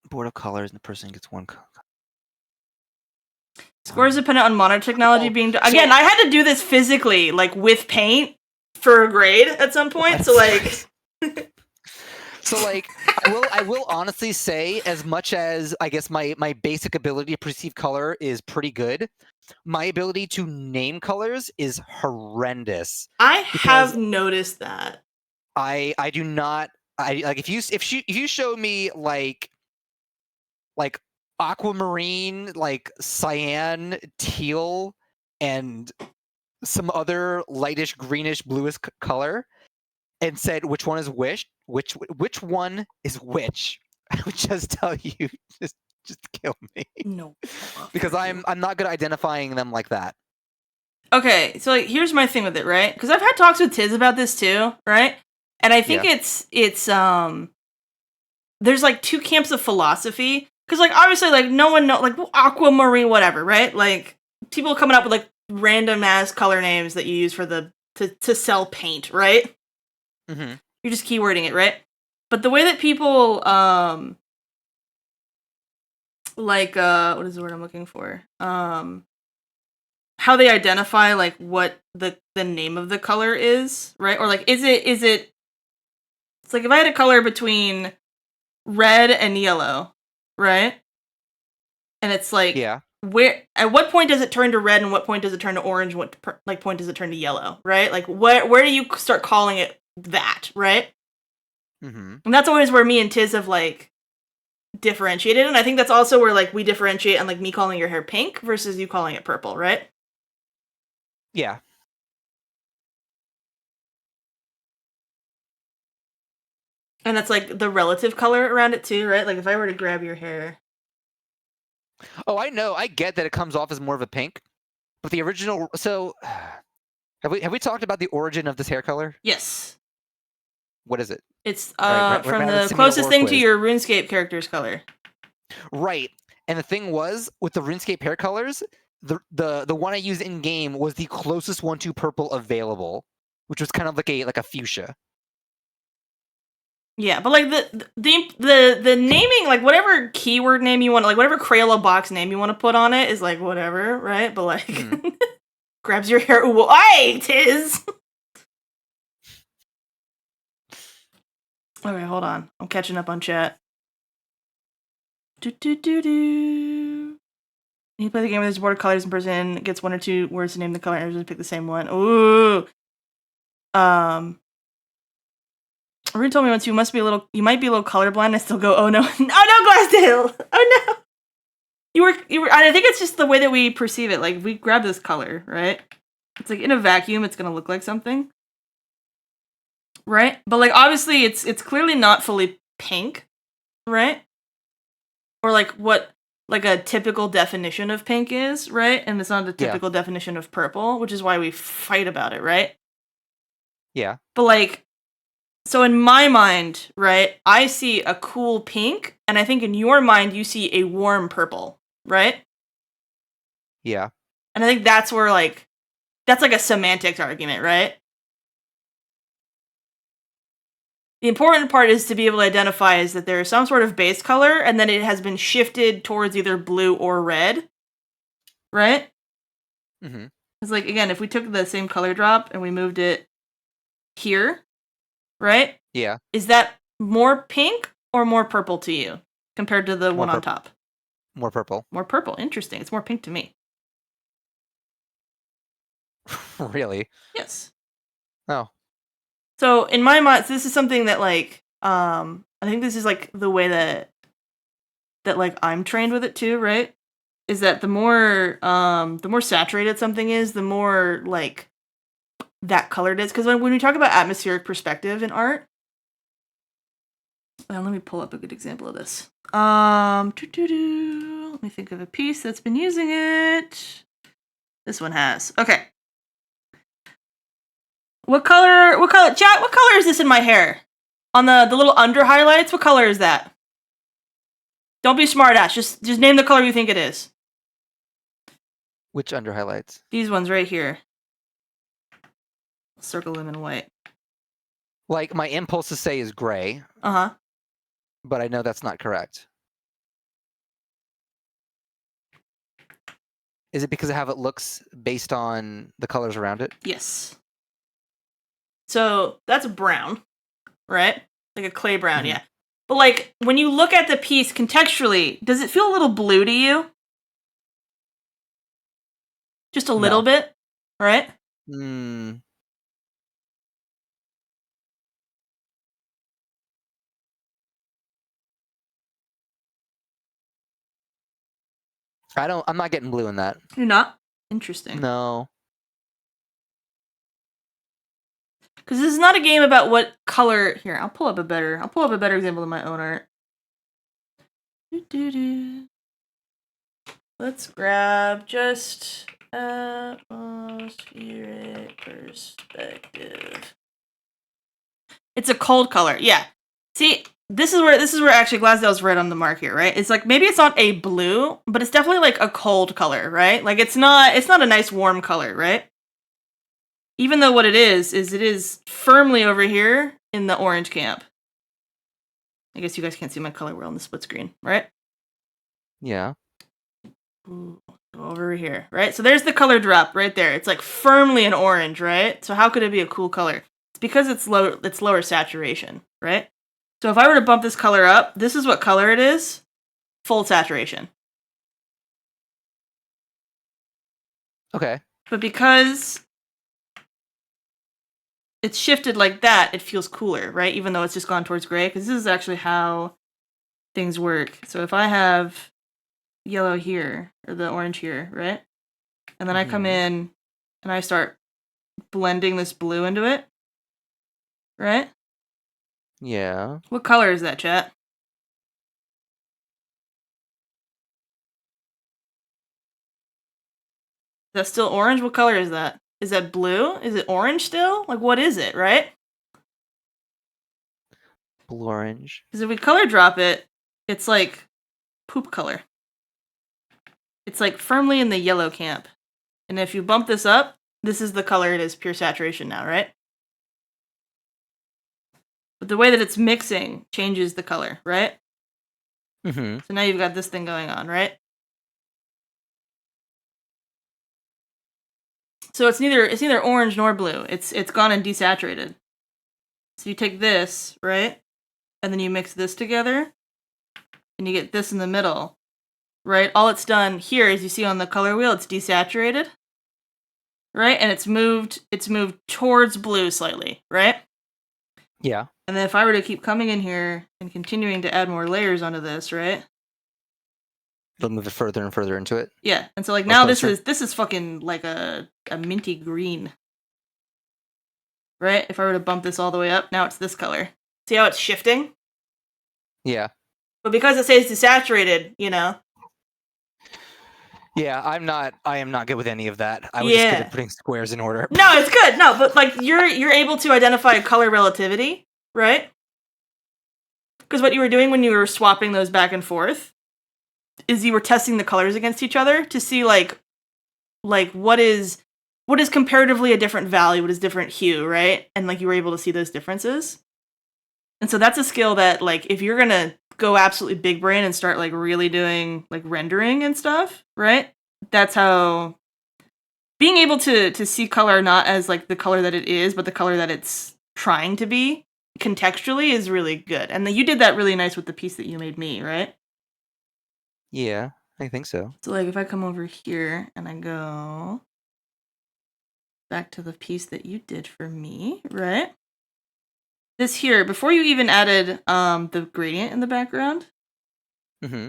Board of colors and the person gets one. Scores dependent on monitor technology being... Again, I had to do this physically, like, with paint for a grade at some point, so, like... So, like, I will honestly say, as much as, I guess, my basic ability to perceive color is pretty good, my ability to name colors is horrendous. I have noticed that. I do not... like, if you show me, like aquamarine, like cyan, teal, and some other lightish greenish bluish color, and said which one is which one is which, I would just tell you just kill me. No. Because I'm not good at identifying them like that. Okay, so like here's my thing with it, right? Because I've had talks with Tiz about this too, right? And I think it's there's like two camps of philosophy. Because, like, obviously, like, no one knows, like, aquamarine, whatever, right? Like, people coming up with, like, random-ass color names that you use for to sell paint, right? Mm-hmm. You're just keywording it, right? But the way that people, what is the word I'm looking for? How they identify, like, what the name of the color is, right? Or, like, is it, it's like, if I had a color between red and yellow, right? And it's like, yeah, where at what point does it turn to red and what point does it turn to orange? What point does it turn to yellow? Right? Like where do you start calling it that? Right? Mm-hmm. And that's always where me and Tiz have like differentiated, and I think that's also where like we differentiate on like me calling your hair pink versus you calling it purple. Right? Yeah. And that's like the relative color around it too, right? Like if I were to grab your hair. Oh, I know. I get that it comes off as more of a pink, but the original. So, have we talked about the origin of this hair color? Yes. What is it? It's Right, from the the closest thing to quiz. your RuneScape character's color. Right. And the thing was, with the RuneScape hair colors, the one I used in game was the closest one to purple available, which was kind of like a fuchsia. Yeah, but like the naming, like whatever keyword name you want, like whatever Crayola box name you want to put on it is like whatever, right? But like grabs your hair. Why, Tiz? Okay, hold on. I'm catching up on chat. You play the game with his board of colors in person, gets one or two words to name the color, and just pick the same one. Ooh. Rudy told me once you might be a little colorblind. I still go, oh no, oh no, Glassdale, oh no. You were. I think it's just the way that we perceive it. Like we grab this color, right? It's like in a vacuum, it's gonna look like something, right? But like obviously, it's clearly not fully pink, right? Or like what like a typical definition of pink is, right? And it's not a typical definition of purple, which is why we fight about it, right? Yeah. But like. So in my mind, right, I see a cool pink, and I think in your mind you see a warm purple, right? Yeah. And I think that's where, like, that's like a semantics argument, right? The important part is to be able to identify is that there is some sort of base color, and then it has been shifted towards either blue or red, right? Mm-hmm. It's like, again, if we took the same color drop and we moved it here, right? Yeah. Is that more pink or more purple to you compared to the More one on purple. top? More purple. More purple. Interesting. It's more pink to me. Really? Yes. Oh. So in my mind, this is something that like I think this is like the way that like I'm trained with it too, right? Is that the more saturated something is, the more like that colored is. Because when we talk about atmospheric perspective in art, let me pull up a good example of this. Let me think of a piece that's been using it. This one has. Okay. What color, chat, what color is this in my hair? On the little under highlights, what color is that? Don't be smartass, just name the color you think it is. Which under highlights? These ones right here. Circle them in white. Like, my impulse to say is gray, Uh-huh. but I know that's not correct. Is it because of how it looks based on the colors around it? Yes. So that's brown, right? Like a clay brown, Mhm. yeah. But like when you look at the piece contextually, does it feel a little blue to you? Just a little bit, right? Hmm. I'm not getting blue in that. You're not? Interesting. No. Because this is not a game about what color. Here, I'll pull up a better example of my own art. Let's grab just atmospheric perspective. It's a cold color. Yeah. See, this is where actually Glasdale's right on the mark here, right? It's like maybe it's not a blue, but it's definitely like a cold color, right? Like it's not a nice warm color, right? Even though what it is firmly over here in the orange camp. I guess you guys can't see my color wheel on the split screen, right? Yeah. Ooh, over here, right? So there's the color drop right there. It's like firmly an orange, right? So how could it be a cool color? It's because it's lower saturation, right? So if I were to bump this color up, this is what color it is. Full saturation. Okay. But because it's shifted like that, it feels cooler, right? Even though it's just gone towards gray, because this is actually how things work. So if I have yellow here, or the orange here, right? And then I come in and I start blending this blue into it, right? Yeah. What color is that, chat? Is that still orange? What color is that? Is that blue? Is it orange still? Like, what is it, right? Blue orange. Because if we color drop it, it's like poop color. It's like firmly in the yellow camp. And if you bump this up, this is the color it is, pure saturation now, right? But the way that it's mixing changes the color, right? Mm-hmm. So now you've got this thing going on, right? So it's neither orange nor blue. It's gone and desaturated. So you take this, right? And then you mix this together, and you get this in the middle, right? All it's done here is you see on the color wheel, it's desaturated, right? And it's moved towards blue slightly, right? Yeah. And then if I were to keep coming in here and continuing to add more layers onto this, right? It'll move it further and further into it. Yeah. And so like Or now closer. this is fucking like a minty green. Right? If I were to bump this all the way up, now it's this color. See how it's shifting? Yeah. But because it stays desaturated, you know. Yeah, I am not good with any of that. I was just good at putting squares in order. No, it's good. No, but like you're able to identify color relativity, right? Because what you were doing when you were swapping those back and forth is you were testing the colors against each other to see like what is comparatively a different value, what is different hue, right? And like you were able to see those differences. And so that's a skill that, like, if you're gonna go absolutely big brain and start like really doing like rendering and stuff, right? That's how being able to see color not as like the color that it is, but the color that it's trying to be contextually is really good. And then you did that really nice with the piece that you made me, right? Yeah, I think so. So like if I come over here and I go back to the piece that you did for me, right? This here, before you even added the gradient in the background, Mm-hmm.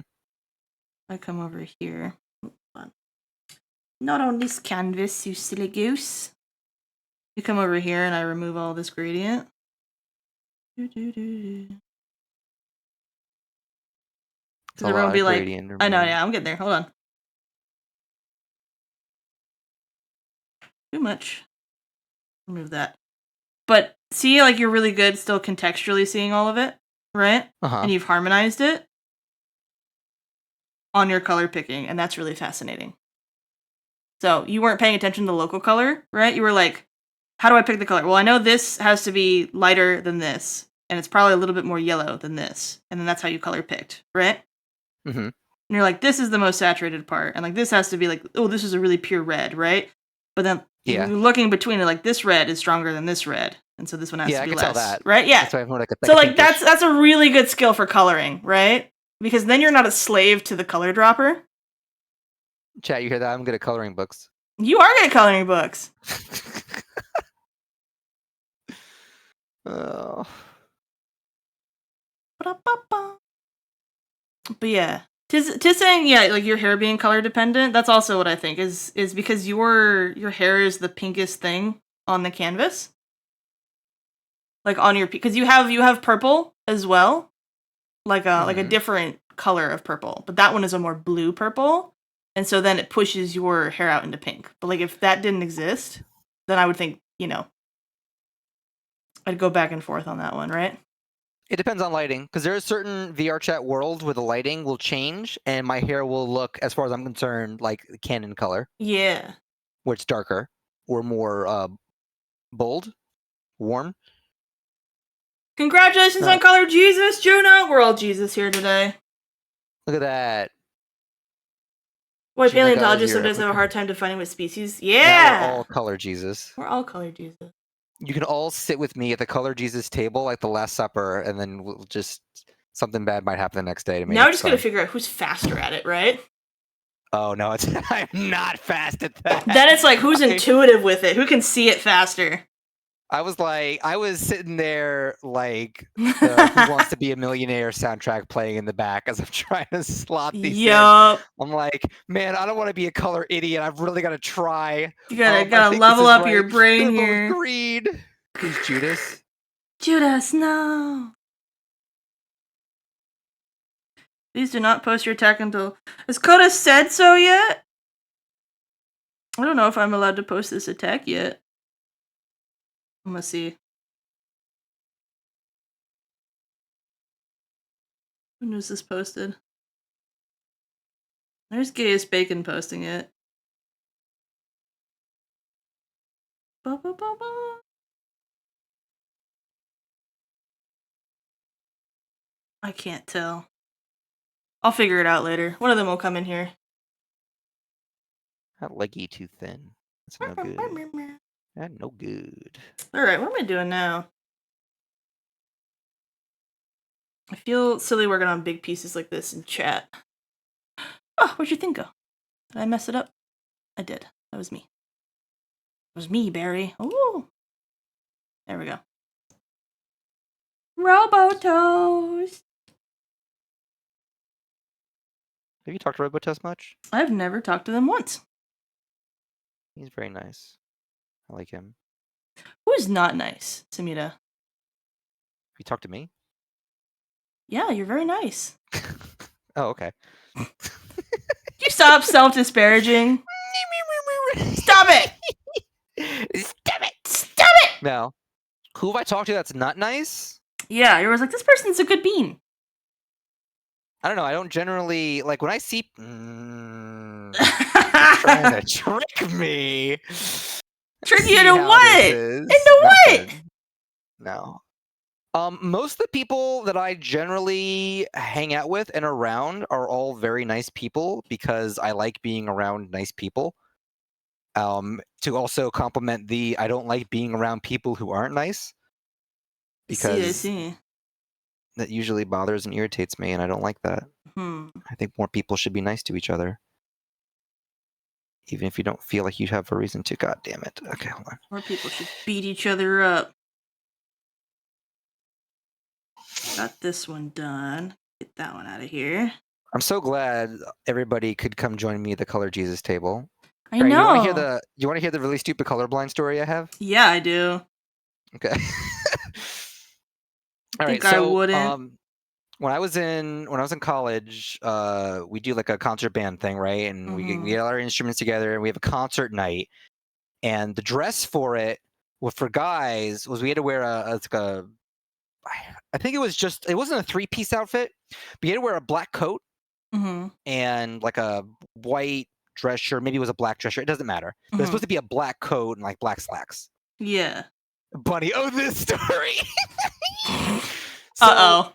I come over here. Hold on. Not on this canvas, you silly goose. You come over here and I remove all this gradient. Because everyone will be like, I know, yeah, I'm getting there. Hold on. Too much. Remove that. But see, like you're really good still contextually seeing all of it, right? Uh-huh. And you've harmonized it on your color picking, and that's really fascinating. So you weren't paying attention to the local color, right? You were like, how do I pick the color? Well, I know this has to be lighter than this, and it's probably a little bit more yellow than this. And then that's how you color picked, right? Mm-hmm. And you're like, this is the most saturated part. And like, this has to be like, oh, this is a really pure red, right? But then Yeah. looking between it, like this red is stronger than this red. And so this one has Yeah, to I be can less, tell that. right? Yeah. That's why I'm like a So like that's a really good skill for coloring, right? Because then you're not a slave to the color dropper. Chat, you hear that? I'm good at coloring books. You are good at coloring books. Oh. But yeah, tis saying yeah, like your hair being color dependent. That's also what I think is because your hair is the pinkest thing on the canvas. Like on your because you have purple as well, like a different color of purple, but that one is a more blue purple, and so then it pushes your hair out into pink. But like if that didn't exist, then I would think I'd go back and forth on that one, right? It depends on lighting, because there are certain VR chat worlds where the lighting will change, and my hair will look, as far as I'm concerned, like Canon color, Yeah. where it's darker or more bold, warm. Congratulations on Color Jesus, Juno! We're all Jesus here today. Look at that. Boy, Gina paleontologists Gallagher. sometimes have a hard time defining what species. Now Yeah! we're all color Jesus. We're all Color Jesus. You can all sit with me at the color Jesus table, like the Last Supper, and then we'll just something bad might happen the next day to me. Now we're just gonna figure out who's faster at it, right? Oh no, I'm not fast at that. Then it's like who's intuitive with it, who can see it faster. I was sitting there like the Who Wants to Be a Millionaire soundtrack playing in the back as I'm trying to slot these in. I'm like, man, I don't want to be a color idiot. I've really got to try. You gotta level up your brain here. Green. Who's Judas? Judas, no. Please do not post your attack until... Has Coda said so yet? I don't know if I'm allowed to post this attack yet. I'm gonna see. When was this posted? There's Gayest Bacon posting it. Ba, ba, ba, ba. I can't tell. I'll figure it out later. One of them will come in here. That leggy too thin. That's no good. That no good. Alright, what am I doing now? I feel silly working on big pieces like this in chat. Oh, where'd your thing go? Did I mess it up? I did. That was me. It was me, Barry. Ooh. There we go. Robotoast. Have you talked to Robotoast much? I've never talked to them once. He's very nice. I like him. Who's not nice, Samita? You talked to me? Yeah, you're very nice. Oh, okay. You stop self-disparaging. Stop it! Stop it! Stop it! Now, who have I talked to that's not nice? Yeah, you was like, this person's a good bean. I don't know. I don't generally like when I see. Trying to trick me. Trick you into what? Into what? No. Most of the people that I generally hang out with and around are all very nice people because I like being around nice people. To also complement the I don't like being around people who aren't nice I because see. that usually bothers and irritates me, and I don't like that. I think more people should be nice to each other, even if you don't feel like you have a reason to. God damn it. Okay, hold on. More people should beat each other up. Got this one done. Get that one out of here. I'm so glad everybody could come join me at the Color Jesus table. I All right, know. you want to hear the really stupid colorblind story I have? Yeah, I do. Okay. All Think right, I so wouldn't. when I was in college, we do like a concert band thing, right? And we Mhm. get all our instruments together, and we have a concert night. And the dress for it, well, for guys, was we had to wear I think it wasn't a 3-piece outfit, but you had to wear a black coat Mhm. and like a white dress shirt. Maybe it was a black dress shirt. It doesn't matter. But it's Mhm. supposed to be a black coat and like black slacks. Yeah. Bunny, oh, this story. Uh-oh.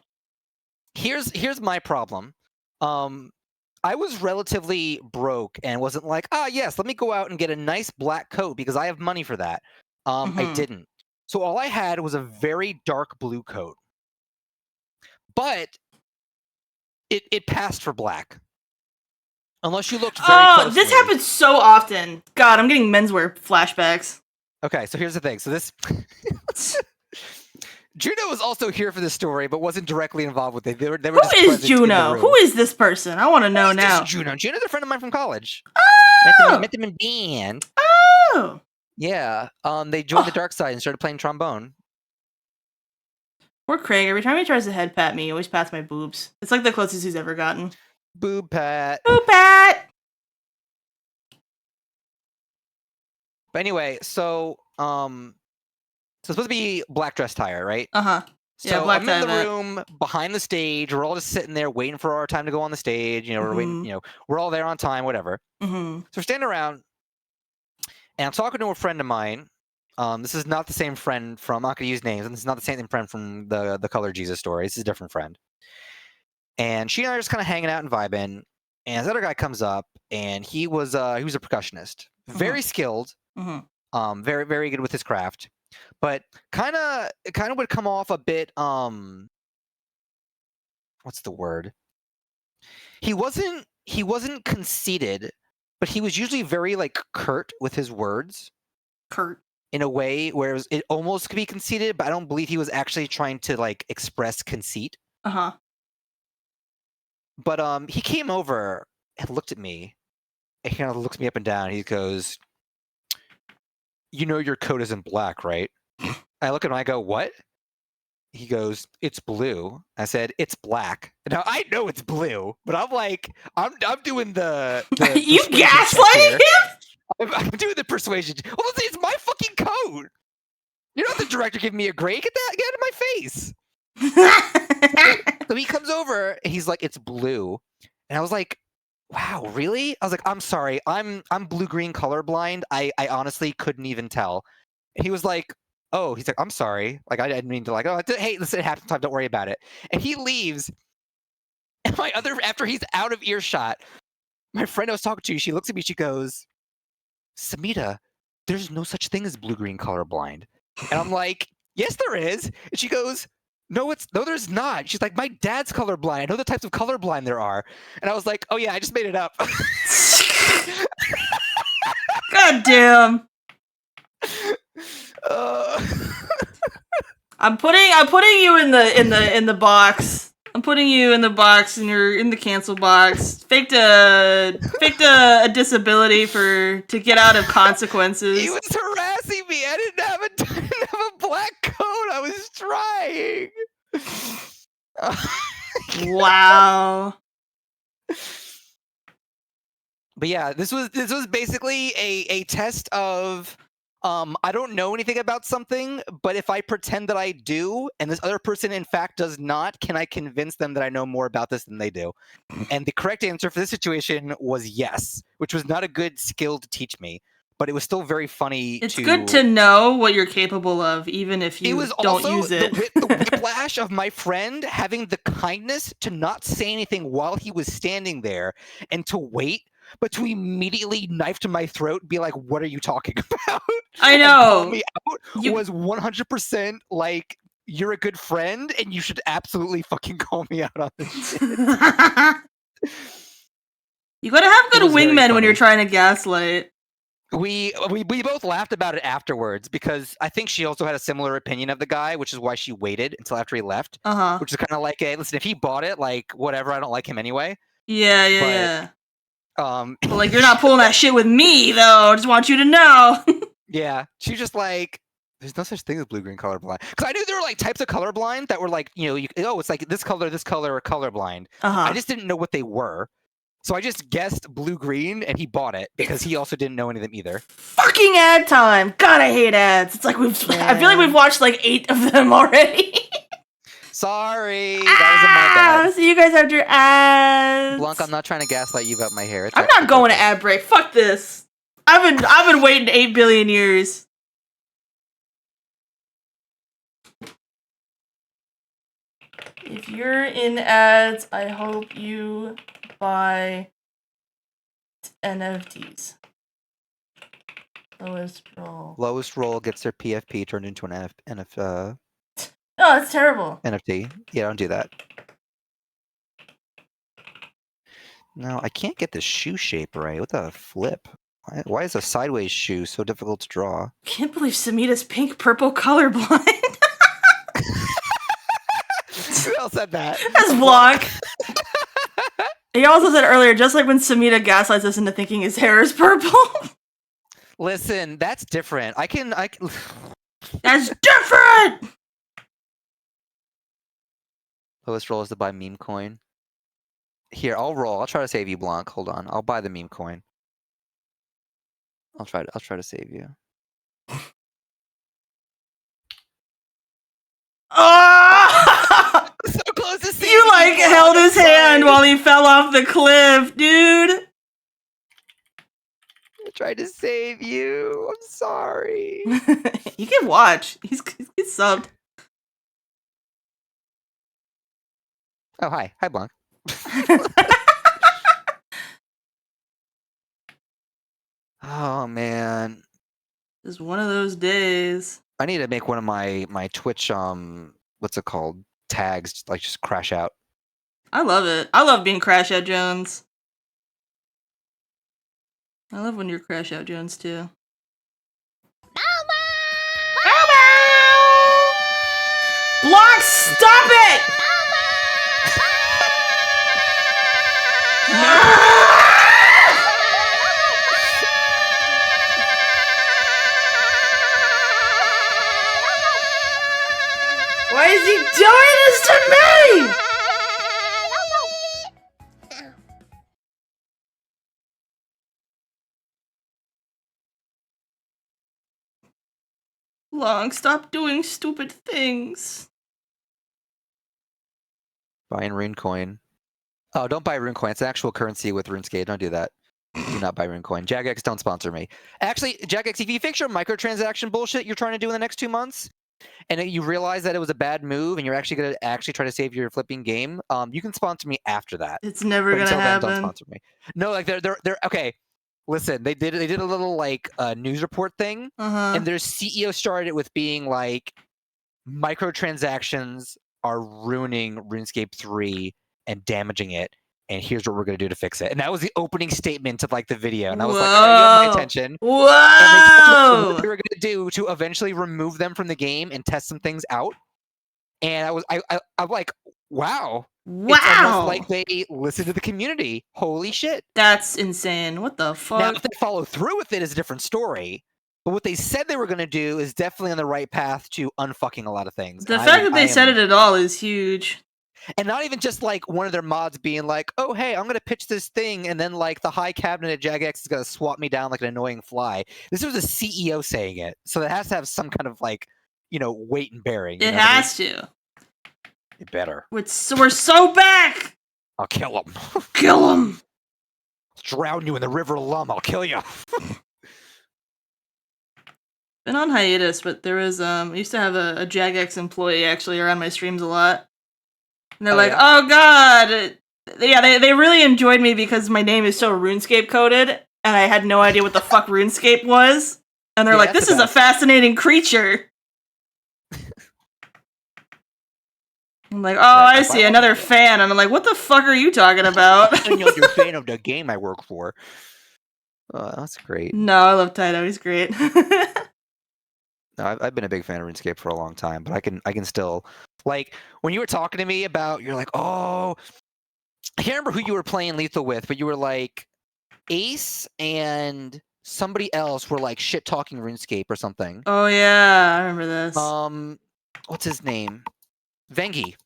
Here's my problem. I was relatively broke and wasn't like, yes, let me go out and get a nice black coat because I have money for that. I Mhm. didn't. So all I had was a very dark blue coat. But it passed for black. Unless you looked very closely. This happens so often. God, I'm getting menswear flashbacks. Okay, so here's the thing. So this Juno was also here for this story, but wasn't directly involved with it. They were Who just is present in the Juno? room. Who is this person? I want to know Who is this now. Juno? Juno's a friend of mine from college. Oh! Met them in band. Oh! Yeah. They joined the dark side and started playing trombone. Poor Craig. Every time he tries to head pat me, he always pats my boobs. It's like the closest he's ever gotten. Boob pat. Boob pat! But anyway, so it's supposed to be black dress tire, right? Uh-huh. So Yeah, black I'm in the tie room behind the stage. We're all just sitting there waiting for our time to go on the stage. You know, we're waiting. You know, we're all there on time, whatever. Mm-hmm. So we're standing around, and I'm talking to a friend of mine. This is not the same friend from. I'm not going to use names, and this is not the same friend from the Color Jesus story. This is a different friend. And she and I are just kind of hanging out and vibing. And this other guy comes up, and he was a percussionist, very skilled, very very good with his craft, but kind of would come off a bit what's the word? He wasn't conceited, but he was usually very like curt with his words. Curt. In a way where it almost could be conceited, but I don't believe he was actually trying to like express conceit. Uh-huh. But he came over and looked at me, and he kind of looks me up and down. He goes, "You know your coat isn't black, right?" I look at him, I go, "What?" He goes, "It's blue." I said, "It's black." Now I know it's blue, but I'm like, I'm doing the you gaslighting him? I'm doing the persuasion. Well, it's my fucking coat. You're not the director giving me a grade. Get out of my face. So he comes over and he's like, "It's blue," and I was like, "Wow, really?" I was like, "I'm sorry, I'm blue-green colorblind. I honestly couldn't even tell." And he was like, "Oh," he's like, "I'm sorry. Like I didn't mean to like. Oh, hey, listen, it happens. Don't worry about it." And he leaves. And after he's out of earshot, my friend I was talking to, she looks at me, she goes, "Samita, there's no such thing as blue-green colorblind." And I'm like, "Yes, there is." And she goes, No, there's not. She's like, "My dad's colorblind. I know the types of colorblind there are." And I was like, "Oh yeah, I just made it up." God damn. I'm putting you in the box. I'm putting you in the box, and you're in the cancel box. Faked a disability to get out of consequences. He was harassing me. I didn't have a black coat. I was trying. Wow. But yeah, this was basically a test of I don't know anything about something, but if I pretend that I do, and this other person in fact does not, can I convince them that I know more about this than they do? And the correct answer for this situation was yes, which was not a good skill to teach me, but it was still very funny. It's good to know what you're capable of, even if you don't use it. The whiplash of my friend having the kindness to not say anything while he was standing there and to wait, but to immediately knife to my throat and be like, what are you talking about? I And call know. me out was 100% like, you're a good friend and you should absolutely fucking call me out on this shit. You gotta have good was very wingmen when funny. you're trying to gaslight. We both laughed about it afterwards because I think she also had a similar opinion of the guy, which is why she waited until after he left. Uh-huh. Which is kind of like, hey, listen, if he bought it, like whatever, I don't like him anyway. Yeah, But, yeah. But like, you're not pulling that shit with me, though. I just want you to know. Yeah, she's just like, there's no such thing as blue-green colorblind. Because I knew there were like types of colorblind that were like, it's like this color, or colorblind. Uh-huh. I just didn't know what they were. So I just guessed blue-green, and he bought it because he also didn't know any of them either. Fucking ad time! God, I hate ads. It's like I feel like we've watched like 8 of them already. Sorry, that was my bad. So you guys have your ads. Blanc, I'm not trying to gaslight you about my hair. I'm not going to ad break. Fuck this. I've been waiting 8 billion years. If you're in ads, I hope you buy NFTs. Lowest roll. Lowest roll gets their PFP turned into an No, that's terrible. NFT. Yeah, don't do that. No, I can't get the shoe shape right. What the flip? Why is a sideways shoe so difficult to draw? Can't believe Samita's pink-purple colorblind. Who else said that? That's Blanc. He also said earlier, just like when Samita gaslights us into thinking his hair is purple. Listen, that's different. I can. That's different! Lowest roll is to buy meme coin. Here, I'll roll. I'll try to save you, Blanc. Hold on. I'll buy the meme coin. I'll try to save you. Oh! So close to saving You like Blanc, held his I'm hand sorry. while he fell off the cliff, dude. I tried to save you. I'm sorry. You can watch. He's subbed. Oh, hi. Hi, Blanc. Oh, man. It's one of those days. I need to make one of my Twitch, what's it called? Tags, like just crash out. I love it. I love being Crash Out Jones. I love when you're Crash Out Jones, too. Blanc, stop it! Why is he doing this to me? Long, stop doing stupid things. Buying rune coin. Oh, don't buy rune coin. It's an actual currency with RuneScape. Don't do that. Do not buy rune coin. Jagex, don't sponsor me. Actually, Jagex, if you fix your microtransaction bullshit you're trying to do in the next 2 months, and you realize that it was a bad move, and you're actually going to try to save your flipping game, you can sponsor me after that. It's never But gonna until then, happen. don't sponsor me. No, like they're okay. Listen, they did a little like news report thing, and their CEO started it with being like, microtransactions are ruining RuneScape 3 and damaging it, and here's what we're gonna do to fix it. And that was the opening statement of like the video, and I was like, oh, you have my attention. Whoa! And they told me what they were gonna do to eventually remove them from the game and test some things out. And I'm like, wow. Wow! It's almost like they listen to the community. Holy shit. That's insane. What the fuck? Now, if they follow through with it is a different story. But what they said they were going to do is definitely on the right path to unfucking a lot of things. The fact that they said it at all is huge. And not even just like one of their mods being like, oh, hey, I'm going to pitch this thing. And then like the high cabinet at Jagex is going to swat me down like an annoying fly. This was a CEO saying it. So it has to have some kind of like, weight and bearing. It has to. It better. We're so back! I'll kill him. Kill him! Drown you in the river Lum. I'll kill you. Been on hiatus, but there was I used to have a Jagex employee actually around my streams a lot. And they're like, yeah? "Oh god." They really enjoyed me because my name is so RuneScape coded and I had no idea what the fuck RuneScape was. And they're Yeah, like, that's "This is a fascinating creature." I'm like, "Oh, Right, I if I see, wanted another to- fan." And I'm like, "What the fuck are you talking about?" And you're a fan of the game I work for. Oh, that's great. No, I love Taito. He's great. No, I've been a big fan of RuneScape for a long time, but I can still like when you were talking to me about you're like, oh, I can't remember who you were playing Lethal with, but you were like Ace and somebody else were like shit talking RuneScape or something. Oh yeah, I remember this. What's his name? Vengi.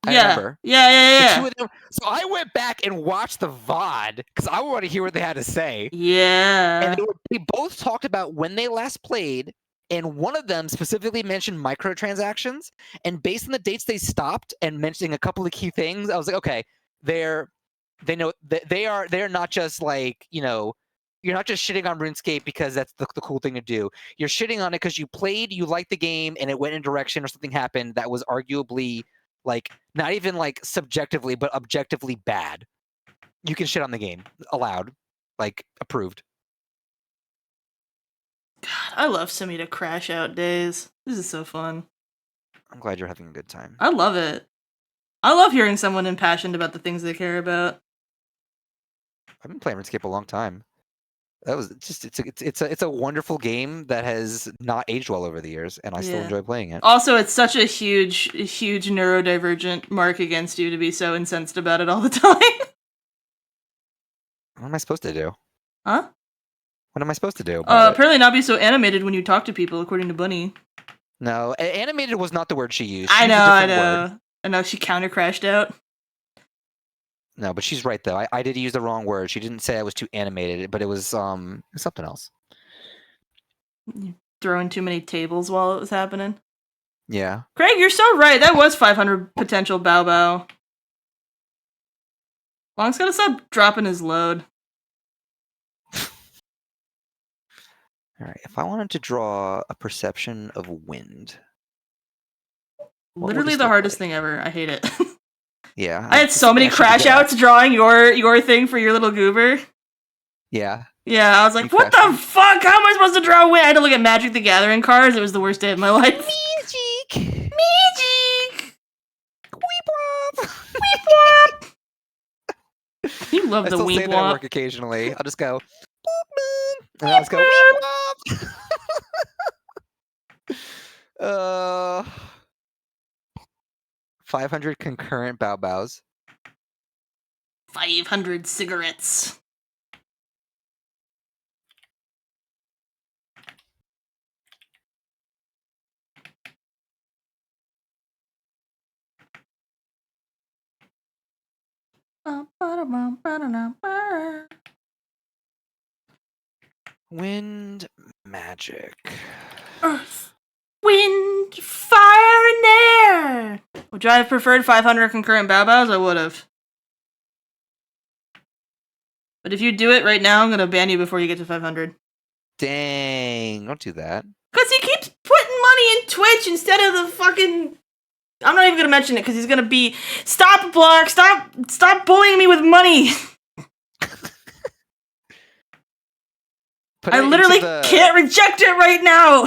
I Yeah. remember. Yeah, yeah, The yeah. two of them. So I went back and watched the VOD because I wanted to hear what they had to say. Yeah. And they both talked about when they last played, and one of them specifically mentioned microtransactions. And based on the dates they stopped and mentioning a couple of key things, I was like, okay, they know they're not just like, you know, you're not just shitting on RuneScape because that's the cool thing to do. You're shitting on it because you played, you liked the game, and it went in a direction or something happened that was arguably like not even like subjectively, but objectively bad. You can shit on the game, allowed, like approved. God, I love Samita Crash Out days. This is so fun. I'm glad you're having a good time. I love it. I love hearing someone impassioned about the things they care about. I've been playing RuneScape a long time. That was just it's a wonderful game that has not aged well over the years, and I still Yeah. enjoy playing it. Also, it's such a huge neurodivergent mark against you to be so incensed about it all the time. What am I supposed to do? Huh? What am I supposed to do? about it? Apparently not be so animated when you talk to people, according to Bunny. No, animated was not the word she used. I She used know, a I different know. word. I know, she counter crashed out. No, but she's right though. I did use the wrong word. She didn't say I was too animated, but it was something else. Throwing too many tables while it was happening. Yeah. Craig, you're so right. That was 500 potential Bao Bao. Long's gotta stop dropping his load. All right. If I wanted to draw a perception of wind, what would Literally this the look hardest like? thing ever. I hate it. Yeah. I had so many crash outs drawing your thing for your little goober. Yeah. Yeah, I was like, You what crashed the fuck? How am I supposed to draw wind? I had to look at Magic the Gathering cards. It was the worst day of my life. Magic. Magic! Weep wop. Weep wop! You love I the still say weep that at wop. work occasionally. I'll just go, and I'll just go, weep wop. 500 concurrent bow bows. 500 cigarettes. Wind magic. Earth, wind, fire, and air. Would I have preferred 500 concurrent Bao Baos? I would have. But if you do it right now, I'm gonna ban you before you get to 500. Dang, don't do that. Cause he keeps putting money in Twitch instead of the fucking. I'm not even gonna mention it because he's gonna be. Stop, Block! Stop bullying me with money! I literally can't reject it right now.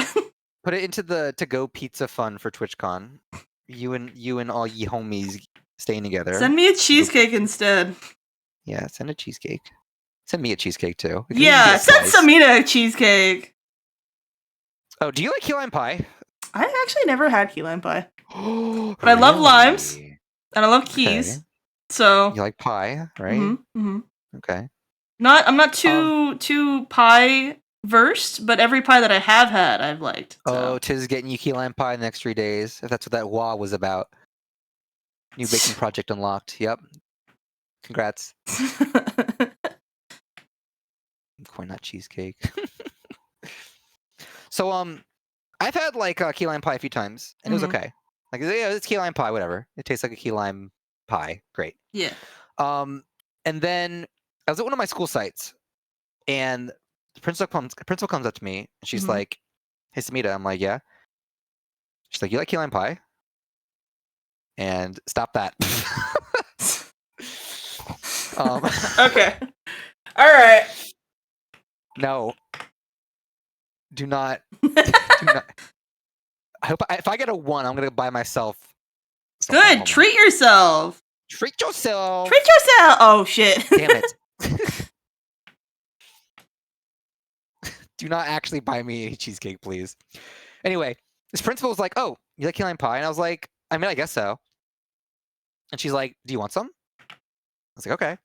Put it into the to-go pizza fund for TwitchCon. You and all ye homies staying together. Send me a cheesecake instead. Yeah, send a cheesecake. Send me a cheesecake too. Yeah, send Samita a cheesecake. Oh, do you like key lime pie? I actually never had key lime pie. But I love limes. And I love keys. Okay. So You like pie, right? mm-hmm. Okay. I'm not too pie versed, but every pie that I have had I've liked. So. Oh, Tiz getting you key lime pie the next 3 days. If that's what that wawa was about. New baking project unlocked. Yep. Congrats. Corn nut cheesecake. So I've had like key lime pie a few times, and it was okay. Like, yeah, it's key lime pie, whatever. It tastes like a key lime pie. Great. Yeah. And then I was at one of my school sites, and the principal comes up to me, and she's like, hey, Samita. I'm like, yeah. She's like, you like key lime pie? And stop that. Okay. All right. No. Do not. Do not. I hope if I get a 1, I'm gonna buy myself. something. Good. Hold on. Treat yourself. Treat yourself. Treat yourself. Oh shit. Damn it. Do not actually buy me a cheesecake, please. Anyway, this principal was like, "Oh, you like key lime pie?" And I was like, "I mean, I guess so." And she's like, "Do you want some?" I was like, "Okay."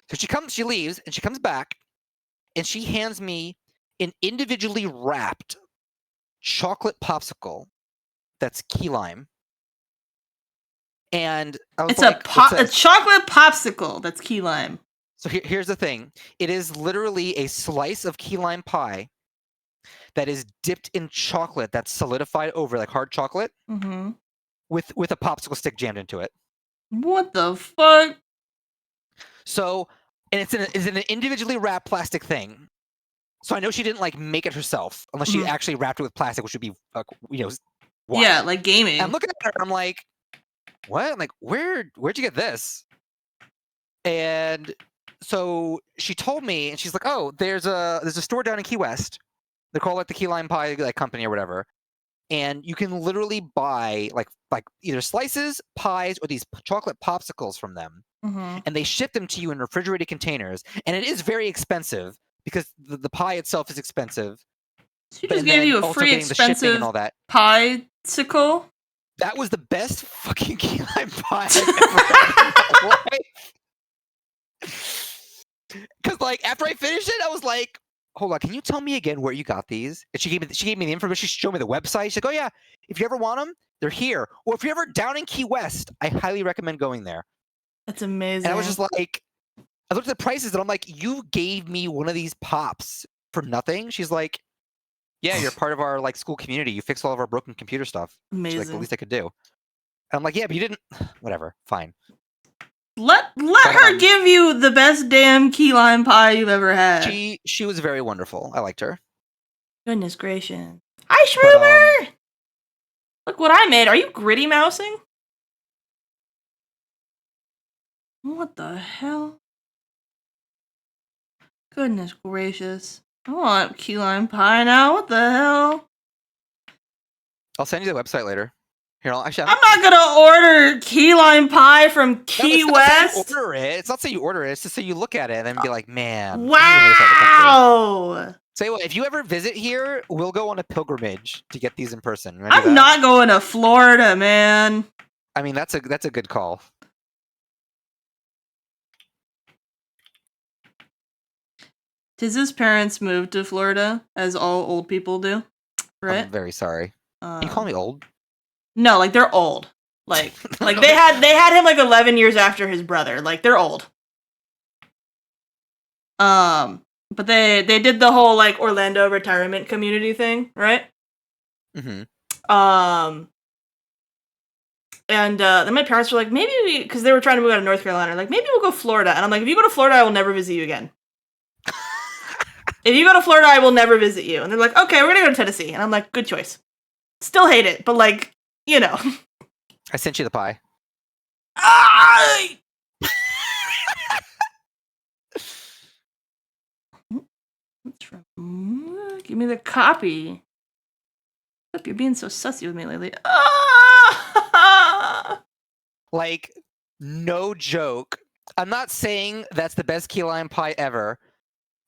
So she leaves, and she comes back, and she hands me an individually wrapped chocolate popsicle that's key lime. And I was It's like, a chocolate popsicle that's key lime. So here's the thing. It is literally a slice of key lime pie that is dipped in chocolate that's solidified over, like hard chocolate, Mm-hmm. with a popsicle stick jammed into it. What the fuck? So, and it's in an individually wrapped plastic thing. So I know she didn't like make it herself, unless she actually wrapped it with plastic, which would be, wild. Yeah, like gaming. I'm looking at her, I'm like, what? I'm like, where'd you get this? And so she told me, and she's like, oh, there's a store down in Key West. They call it the Key Lime Pie company or whatever. And you can literally buy like either slices, pies, or these chocolate popsicles from them. Mm-hmm. And they ship them to you in refrigerated containers. And it is very expensive because the pie itself is expensive. She just gave you a free expensive and all that. pie-sicle? That was the best fucking key lime pie I've ever had in my life. Because like after I finished it, I was like, hold on, can you tell me again where you got these? And she gave me the information. She showed me the website. She's like, oh yeah, if you ever want them, they're here. Or if you're ever down in Key West, I highly recommend going there. That's amazing. And I was just like, I looked at the prices and I'm like, you gave me one of these pops for nothing? She's like, yeah, you're part of our like school community. You fix all of our broken computer stuff. Amazing. She's like, the least I could do. And I'm like, yeah, but you didn't. Whatever, fine. Let her give you the best damn key lime pie you've ever had. She was very wonderful. I liked her. Goodness gracious. Hi, Shroomer! Look what I made. Are you gritty mousing? What the hell? Goodness gracious. I want key lime pie now. What the hell? I'll send you the website later. Here, I'm not gonna order key lime pie from Key West. Order it. It's not say you order it. It's just say you look at it and then be like, man. Wow. Say what? If you ever visit here, we'll go on a pilgrimage to get these in person. I'm not going to Florida, man. I mean, that's a good call. Tiz's parents moved to Florida, as all old people do, right? I'm very sorry. You call me old? No, like they're old. Like they had him like 11 years after his brother. Like they're old. But they did the whole like Orlando retirement community thing, right? Mm-hmm. And then my parents were like, maybe because they were trying to move out of North Carolina, like maybe we'll go Florida. And I'm like, if you go to Florida, I will never visit you again. If you go to Florida, I will never visit you. And they're like, okay, we're gonna go to Tennessee. And I'm like, good choice. Still hate it, but like, you know. I sent you the pie. Give me the copy. You're being so sussy with me lately. Like, no joke. I'm not saying that's the best key lime pie ever.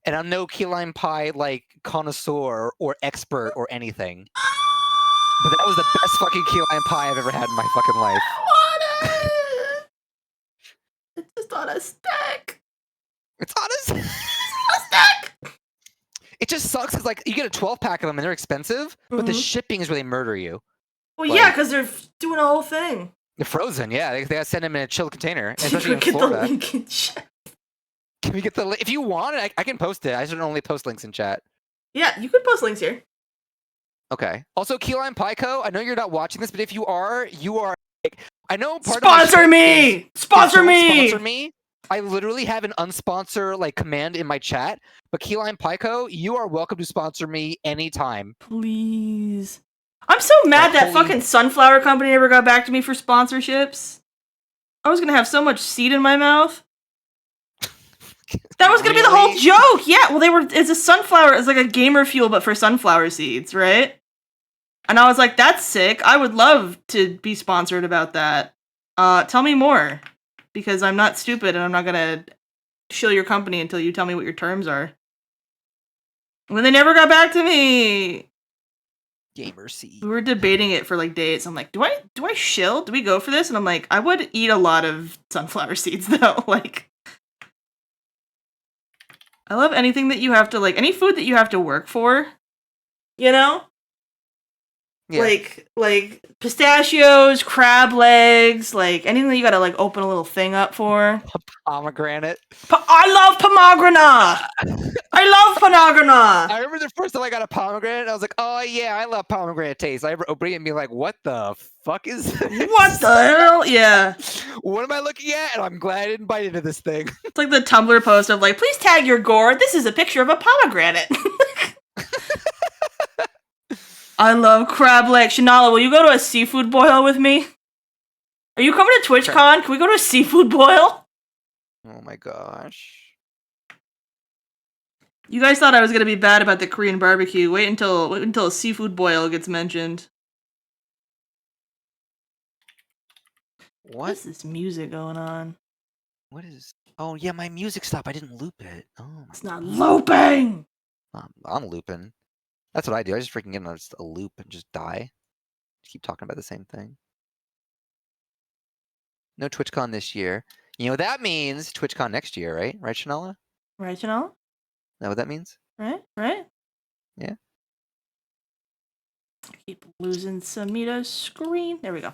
And I'm no key lime pie, like, connoisseur or expert or anything. But that was the best fucking key lime pie I've ever had in my fucking life. I want it! It's just on a stick. It's on a stick! It just sucks because, like, you get a 12-pack of them and they're expensive, but the shipping is where they murder you. Well, like, yeah, because they're doing a whole thing. They're frozen, yeah. They gotta send them in a chilled container, especially in Florida. The link in chat. Can we get the link? If you want it, I can post it. I should only post links in chat. Yeah, you could post links here. Okay. Also, Key Lime Pie Co., I know you're not watching this, but if you are, I know part Sponsor of me! Sponsor me! Sponsor me. I literally have an unsponsor like command in my chat. But Key Lime Pico, you are welcome to sponsor me anytime. Please. I'm so mad Like, that holy- fucking Sunflower Company never got back to me for sponsorships. I was gonna have so much seed in my mouth. That was gonna be the whole Really? joke. Yeah, well, it's a sunflower. It's like a gamer fuel, but for sunflower seeds, right? And I was like, that's sick. I would love to be sponsored about that. Tell me more, because I'm not stupid and I'm not gonna shill your company until you tell me what your terms are. When they never got back to me. Gamer seed. We were debating it for like days. I'm like, do I shill? Do we go for this? And I'm like, I would eat a lot of sunflower seeds though. Like, I love anything that you have to like, any food that you have to work for. You know, Yeah. like pistachios, crab legs, like anything that you gotta like open a little thing up for. Pomegranate. I love pomegranate. I love pomegranate. I remember the first time I got a pomegranate, I was like, oh yeah, I love pomegranate taste. I remember opening it and being like, what the fuck is this? What the hell? Yeah. What am I looking at? And I'm glad I didn't bite into this thing. It's like the Tumblr post of like, please tag your gore. This is a picture of a pomegranate. I love crab leg. Shanala, will you go to a seafood boil with me? Are you coming to TwitchCon? Can we go to a seafood boil? Oh my gosh. You guys thought I was gonna be bad about the Korean barbecue. Wait until a seafood boil gets mentioned. What is this music going on? What is? Oh yeah, my music stopped. I didn't loop it. Oh, It's not looping. I'm looping. That's what I do. I just freaking get on a loop and just die. Just keep talking about the same thing. No TwitchCon this year. You know what that means? TwitchCon next year, right? Right, Shanala? Right, Shanala? Is that what that means? Right? Yeah. Keep losing Samita's screen. There we go.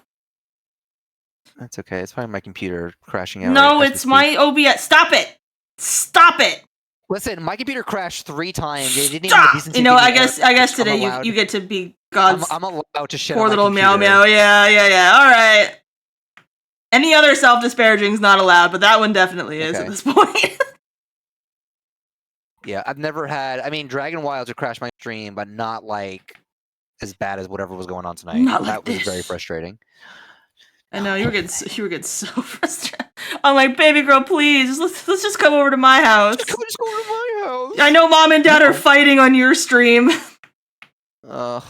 That's okay. It's probably my computer crashing out. No, right as it's we my speak. OBS. Stop it! Stop it! Listen, my computer crashed 3 times. They didn't even Stop! have decency You to know, give me I an guess error. today I'm allowed- you get to be God's I'm allowed to shit poor on my little meow computer. meow. Yeah. All right. Any other self-disparaging is not allowed, but that one definitely is at Okay. this point. Yeah, I've never had. I mean, Dragon Wilds would crash my stream, but not like as bad as whatever was going on tonight. Not like that was this. very frustrating. I know you were getting so frustrated. I'm like, baby girl, please, let's just come over to my house. Just go to my house. I know mom and dad are fighting on your stream. Ugh.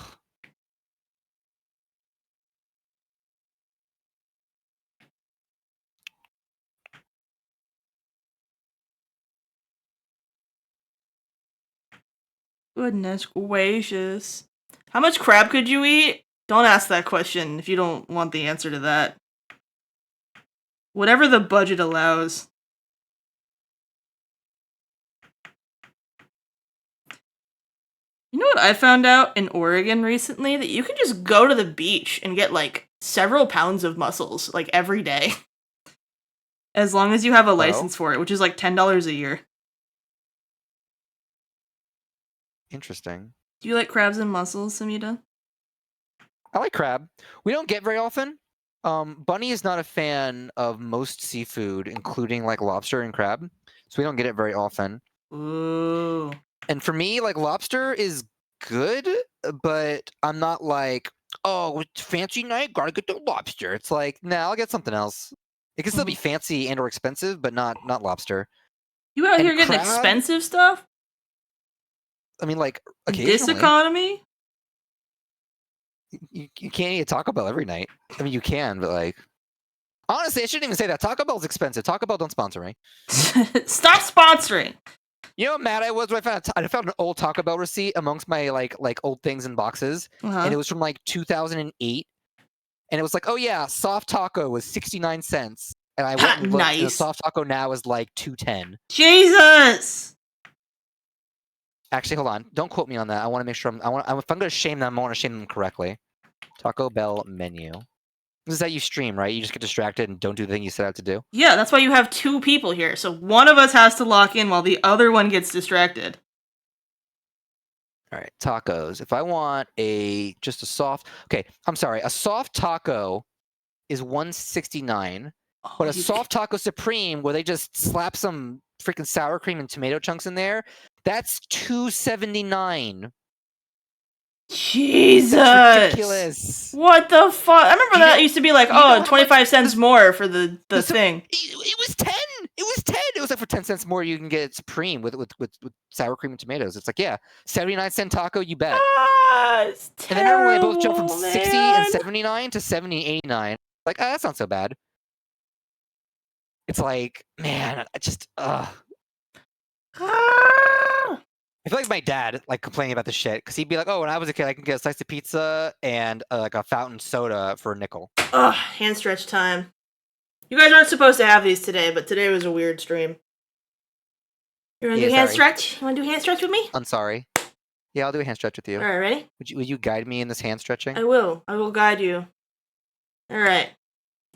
Goodness gracious. How much crab could you eat? Don't ask that question if you don't want the answer to that. Whatever the budget allows. You know what I found out in Oregon recently? That you can just go to the beach and get like several pounds of mussels like every day. As long as you have a license for it, which is like $10 a year. Interesting. Do you like crabs and mussels, Samita? I like crab. We don't get very often. Bunny is not a fan of most seafood, including like lobster and crab, so we don't get it very often. Ooh. And for me, like lobster is good, but I'm not like, oh, it's fancy night, gotta get the lobster. It's like, nah, I'll get something else. It can still be fancy and or expensive, but not lobster. You out And here getting crab? expensive stuff? I mean, like In occasionally. this economy? You can't eat a Taco Bell every night. I mean, you can, but like, honestly, I shouldn't even say that. Taco Bell's expensive. Taco Bell don't sponsor me. Stop sponsoring. You know how mad I was when I found an old Taco Bell receipt amongst my like old things in boxes, and it was from like 2008, and it was like, oh yeah, soft taco was 69 cents, and I went and looked, and a Nice. soft taco now is like 210. Jesus. Actually, hold on, don't quote me on that. I want to make sure if I'm going to shame them, I want to shame them correctly. Taco Bell menu. This is how you stream, right? You just get distracted and don't do the thing you set out to do. Yeah, that's why you have 2 people here. So one of us has to lock in while the other one gets distracted. All right, tacos. If I want just a soft, okay, I'm sorry, a soft taco is $169. But a soft taco supreme where they just slap some freaking sour cream and tomato chunks in there, that's $2.79. Jesus. That's ridiculous. What the fuck? I remember that used to be like, how 25 cents more for the thing. It was 10. It was 10. It was like for 10 cents more you can get supreme with sour cream and tomatoes. It's like, yeah, 79-cent taco, you bet. It's terrible, and then remember when they both jumped from 60 and man. 79 to 70, 89. Like, that's not so bad. It's like, man, I just I feel like my dad like complaining about this shit because he'd be like, "Oh, when I was a kid, I can get a slice of pizza and like a fountain soda for a nickel." Ugh, hand stretch time. You guys aren't supposed to have these today, but today was a weird stream. You want to do hand stretch? You want to do hand stretch with me? I'm sorry. Yeah, I'll do a hand stretch with you. All right, ready? Would you guide me in this hand stretching? I will. I will guide you. All right.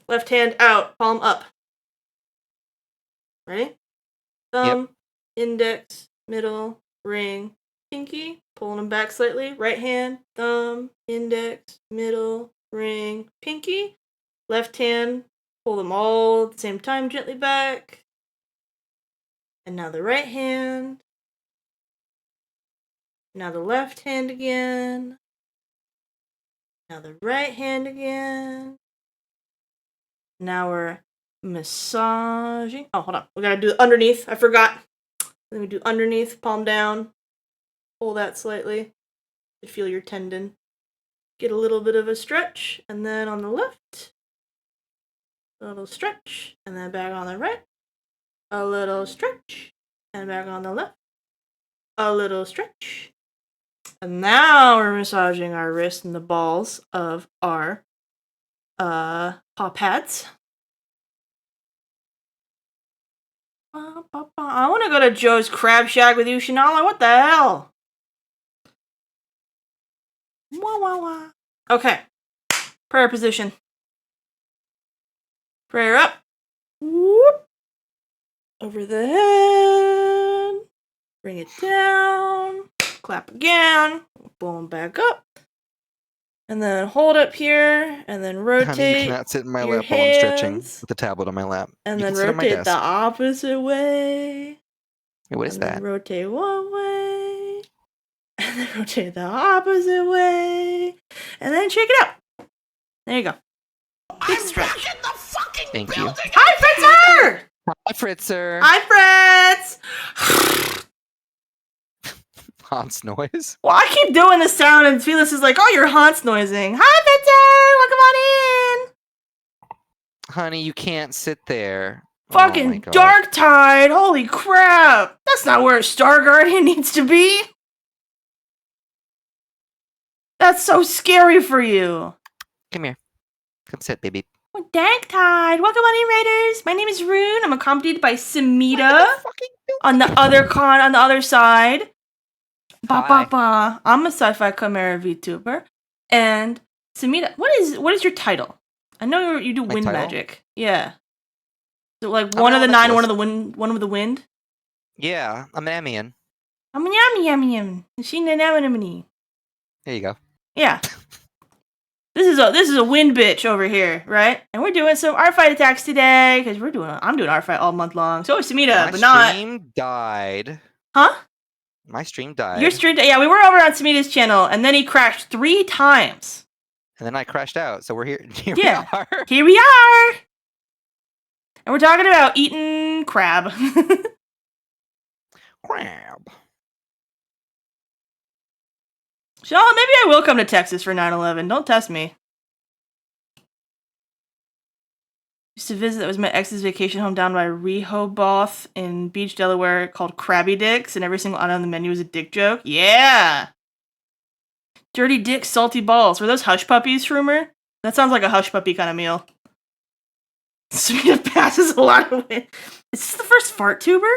Left hand out, palm up. Ready? Thumb, index, middle, ring, pinky. Pulling them back slightly. Right hand, thumb, index, middle, ring, pinky. Left hand, pull them all at the same time, gently back. And now the right hand. Now the left hand again. Now the right hand again. Now we're massaging. Oh, hold on. We gotta do underneath. I forgot. Let me do underneath, palm down. Pull that slightly. You feel your tendon. Get a little bit of a stretch. And then on the left, a little stretch. And then back on the right. A little stretch. And back on the left. A little stretch. And now we're massaging our wrists and the balls of our paw pads. I want to go to Joe's Crab Shack with you, Shanala. What the hell? Wah, wah, wah. Okay. Prayer position. Prayer up. Whoop. Over the head. Bring it down. Clap again. Pull them back up. And then hold up here. And then rotate. Honey, you cannot sit in my lap while I'm stretching with the tablet on my lap. And you then can sit on my rotate desk. the opposite way. Hey, what is and that? Then rotate one way. And then rotate the opposite way. And then shake it up. There you go. Big I'm stretch. back in the fucking Thank you. building. Hi, Fritzer! Hi, Fritzer. Hi, Fritz! Hans noise. Well, I keep doing this sound, and Felix is like, "Oh, you're Hans noising." Hi, Fritzer! Welcome on in. Honey, you can't sit there. Fucking Oh my God. Dark Tide! Holy crap! That's not where a Star Guardian needs to be. That's so scary for you. Come here. Come sit, baby. Oh, Dark Tide! Welcome on in, Raiders. My name is Rune. I'm accompanied by Samita on the other side. Ba ba ba. I'm a sci-fi chimera VTuber, and Samita, what is your title? I know you do wind title? magic. Yeah. So like one of the nine, one of the wind, one of the wind. Yeah, I'm an Amian. I'm a yum. There you go. Yeah. This is a wind bitch over here, right? And we're doing some artfight attacks today because I'm doing artfight all month long. So is Samita, but not. My stream died. Huh? My stream died. Your stream? Yeah, we were over on Samita's channel, and then he crashed 3 times. And then I crashed out, so we're here. Here Yeah. we are. Here we are. And we're talking about eating crab. Crab. Sean, maybe I will come to Texas for 9/11. Don't test me. Used to visit. That was my ex's vacation home down by Rehoboth in Beach, Delaware, called Krabby Dicks, and every single item on the menu was a dick joke. Yeah. Dirty dick, salty balls. Were those hush puppies, Shroomer? That sounds like a hush puppy kind of meal. Samita passes a lot of wind. Is this the first fart tuber?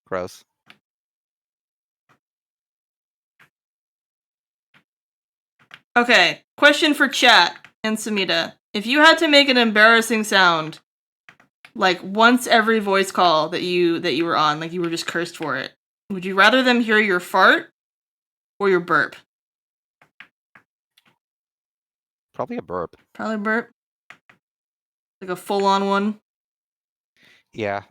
Gross. Okay, question for chat and Samita. If you had to make an embarrassing sound, like once every voice call that you were on, like you were just cursed for it, would you rather them hear your fart or your burp? Probably a burp. Probably burp. Like a full-on one. Yeah.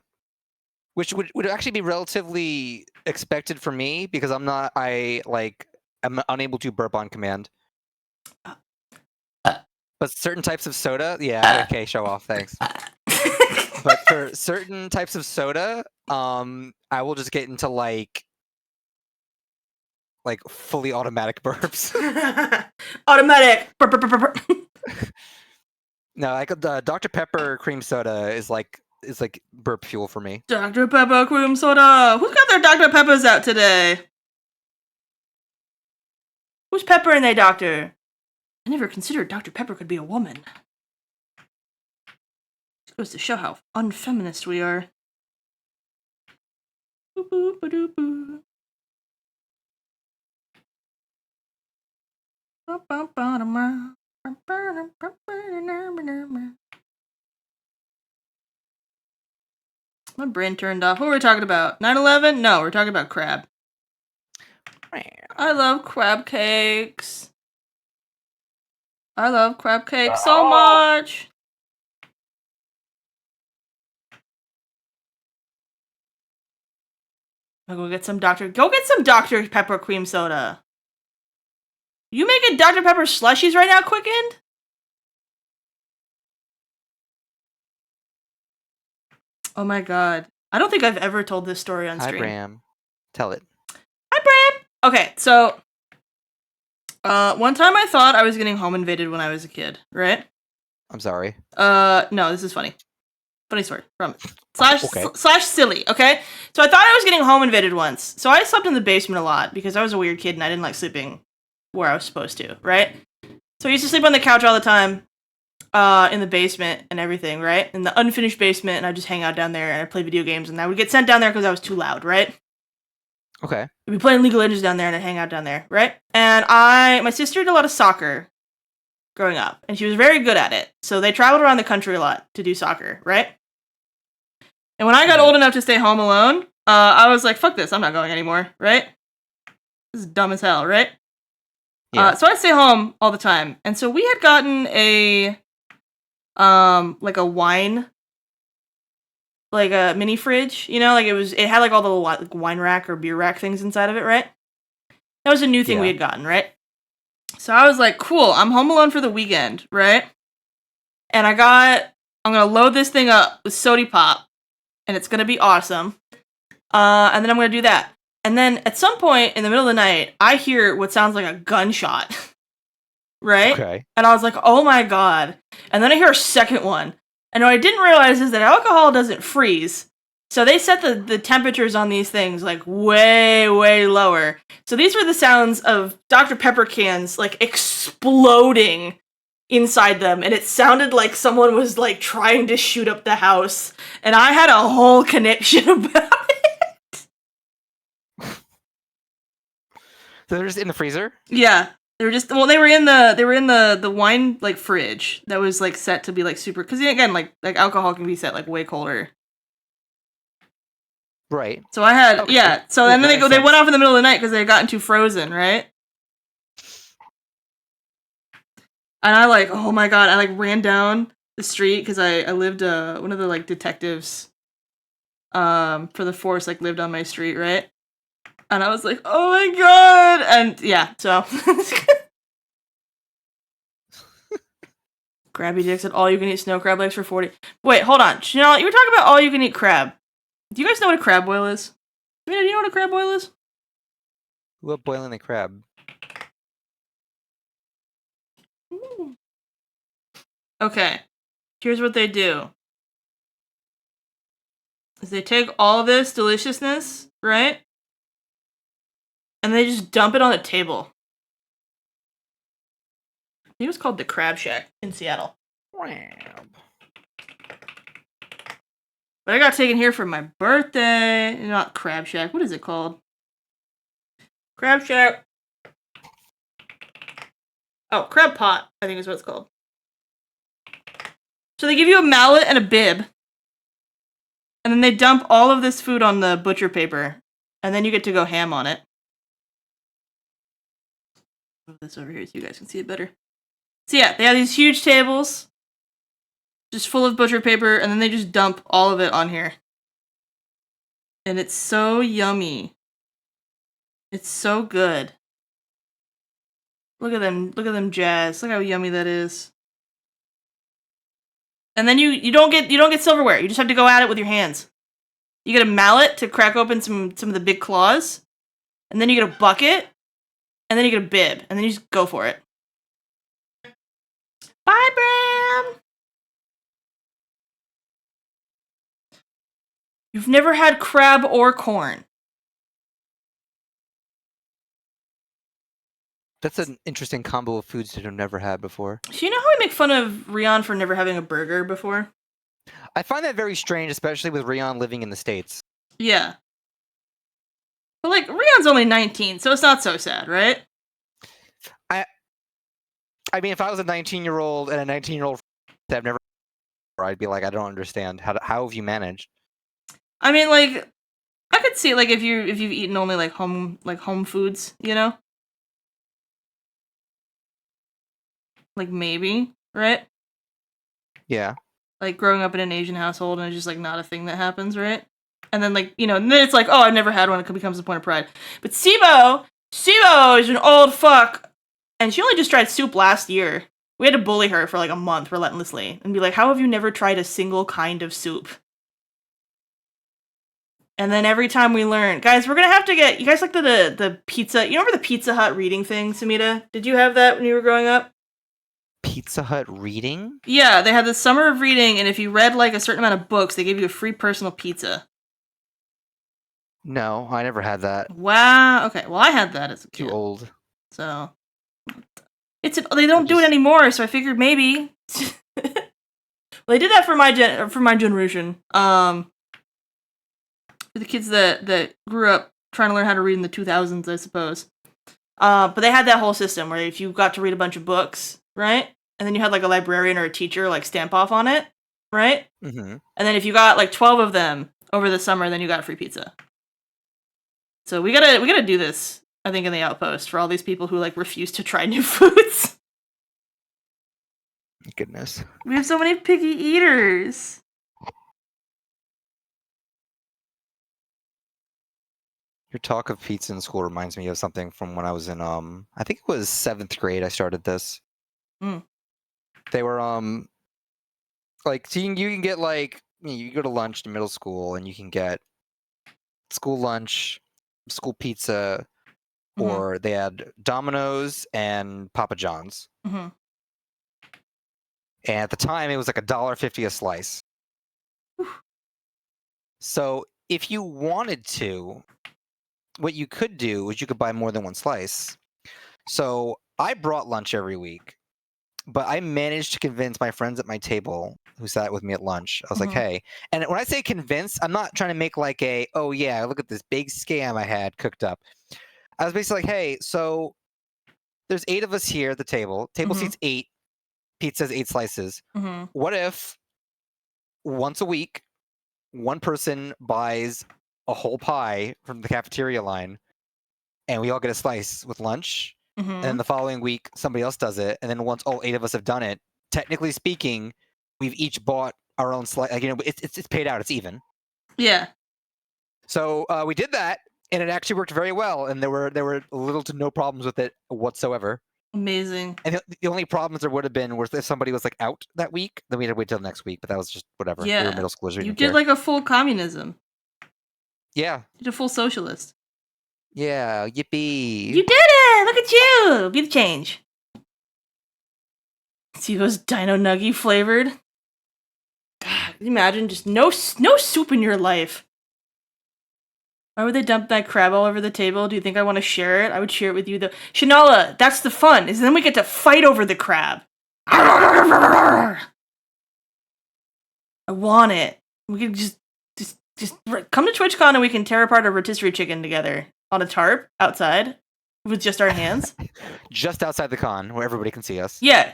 Which would actually be relatively expected for me because I'm unable to burp on command. But certain types of soda, yeah, okay, show off, thanks. But for certain types of soda, I will just get into like fully automatic burps. Automatic. Burp, burp, burp, burp. No, like the Dr. Pepper cream soda is like burp fuel for me. Dr. Pepper cream soda. Who's got their Dr. Peppers out today? Who's Pepper in there, Doctor? I never considered Dr. Pepper could be a woman. This goes to show how unfeminist we are. Boop, boop, ba-doop, boo. My brain turned off. What were we talking about? 9/11? No, we're talking about crab. I love crab cakes. I love crab cakes so much. I'll go get some Dr. Pepper cream soda. You making Dr. Pepper slushies right now, Quickened? Oh my god. I don't think I've ever told this story on Hi, stream. Bram. Tell it. Hi, Bram! Okay, so... one time I thought I was getting home invaded when I was a kid, right? I'm sorry. No, this is funny. Funny story. Promise. Okay. Slash silly, okay? So I thought I was getting home invaded once. So I slept in the basement a lot because I was a weird kid and I didn't like sleeping where I was supposed to, right? So I used to sleep on the couch all the time, in the basement and everything, right? In the unfinished basement, and I'd just hang out down there and I'd play video games, and I would get sent down there because I was too loud, right? Okay. I'd be playing League of Legends down there and I'd hang out down there, right? And my sister did a lot of soccer growing up, and she was very good at it. So they traveled around the country a lot to do soccer, right? And when I got old enough to stay home alone, I was like, fuck this, I'm not going anymore, right? This is dumb as hell, right? Yeah. So I'd stay home all the time. And so we had gotten a wine, like a mini fridge, you know, like it had like all the like wine rack or beer rack things inside of it, right? That was a new thing we had gotten, right? So I was like, cool, I'm home alone for the weekend, right? And I'm gonna load this thing up with Sody Pop, and it's gonna be awesome. And then I'm gonna do that. And then at some point in the middle of the night, I hear what sounds like a gunshot. Right? Okay. And I was like, oh my god. And then I hear a second one. And what I didn't realize is that alcohol doesn't freeze. So they set the temperatures on these things like way, way lower. So these were the sounds of Dr. Pepper cans like exploding inside them. And it sounded like someone was like trying to shoot up the house. And I had a whole conniption about it. So they're just in the freezer? Yeah. They were in the wine like fridge that was like set to be like super, because again like alcohol can be set like way colder. Right. So I had So then they went off in the middle of the night because they had gotten too frozen, right? And I like, oh my god, I like ran down the street because I lived one of the like detectives for the force like lived on my street, right? And I was like, oh my god! And yeah, so. Krabby Dick said all you can eat snow crab legs for 40. Wait, hold on. Chanel, you were talking about all you can eat crab. Do you guys know what a crab boil is? Do you know what a crab boil is? What boiling the crab? Ooh. Okay. Here's what they do. Is they take all this deliciousness, right? And they just dump it on the table. I think it was called the Crab Shack in Seattle. Crab. But I got taken here for my birthday. Not Crab Shack. What is it called? Crab Shack. Oh, Crab Pot, I think is what it's called. So they give you a mallet and a bib. And then they dump all of this food on the butcher paper. And then you get to go ham on it. Move this over here so you guys can see it better. So yeah, they have these huge tables. just full of butcher paper, and then they just dump all of it on here. And it's so yummy. It's so good. Look at them jazz. Look how yummy that is. And then you don't get silverware. You just have to go at it with your hands. You get a mallet to crack open some of the big claws, and then you get a bucket, and then you get a bib, and then you just go for it. Bye, Bram! You've never had crab or corn. That's an interesting combo of foods that I've never had before. So you know how we make fun of Rian for never having a burger before? I find that very strange, especially with Rion living in the States. Yeah. But, like, Rian's only 19, so it's not so sad, right? I mean, if I was a 19-year-old and a 19-year-old that I've never, I'd be like, I don't understand. How have you managed? I mean, like, I could see, like, if you've eaten only, like, home foods, you know? Like, maybe, right? Yeah. Like, growing up in an Asian household and it's just, like, not a thing that happens, right? And then, like, you know, and then it's like, oh, I've never had one. It becomes a point of pride. But SIBO is an old fuck. And she only just tried soup last year. We had to bully her for, like, a month relentlessly. And be like, how have you never tried a single kind of soup? And then every time we learn... Guys, we're gonna have to get... You guys like the pizza... You remember the Pizza Hut reading thing, Samita? Did you have that when you were growing up? Pizza Hut reading? Yeah, they had the summer of reading, and if you read, like, a certain amount of books, they gave you a free personal pizza. No, I never had that. Wow. Okay, well, I had that as a kid. Too old. So... They don't do it anymore, so I figured maybe... Well, they did that for my generation. For the kids that grew up trying to learn how to read in the 2000s, I suppose. But they had that whole system where if you got to read a bunch of books, right? And then you had like a librarian or a teacher like stamp off on it, right? Mm-hmm. And then if you got like 12 of them over the summer, then you got a free pizza. So we gotta do this, I think, in the outpost for all these people who like refuse to try new foods. Goodness. We have so many picky eaters. Your talk of pizza in school reminds me of something from when I was in I think it was 7th grade I started this. Mm. They were like, so you can get like, you go to lunch in middle school and you can get school lunch, school pizza, Mm-hmm. or they had Domino's and Papa John's. Mm-hmm. And at the time it was like $1.50 a slice. Whew. So if you wanted to, what you could do is you could buy more than one slice. So I brought lunch every week, but I managed to convince my friends at my table who sat with me at lunch. I was like, hey, and when I say convince, I'm not trying to make like a, oh yeah, look at this big scam I had cooked up. I was basically like, hey, so there's 8 of us here at the table. Table seats 8, pizza's 8 slices. What if once a week, one person buys a whole pie from the cafeteria line and we all get a slice with lunch? And then the following week, somebody else does it. And then once all 8 of us have done it, technically speaking, we've each bought our own slice. Like, you know, it's paid out. It's even. Yeah. So we did that, and it actually worked very well. And there were little to no problems with it whatsoever. Amazing. And the only problems there would have been was if somebody was like out that week, then we had to wait till next week. But that was just whatever. Yeah. We were middle schoolers. You did like a full communism. Yeah. You did a full socialist. Yeah, yippee. You did it! Look at you! Be the change. See those Dino Nuggy flavored? God, can you imagine just no soup in your life? Why would they dump that crab all over the table? Do you think I want to share it? I would share it with you though. Shanala, that's the fun, is then we get to fight over the crab. I want it. We can just come to TwitchCon and we can tear apart a rotisserie chicken together. On a tarp outside with just our hands. Just outside the con where everybody can see us. Yeah.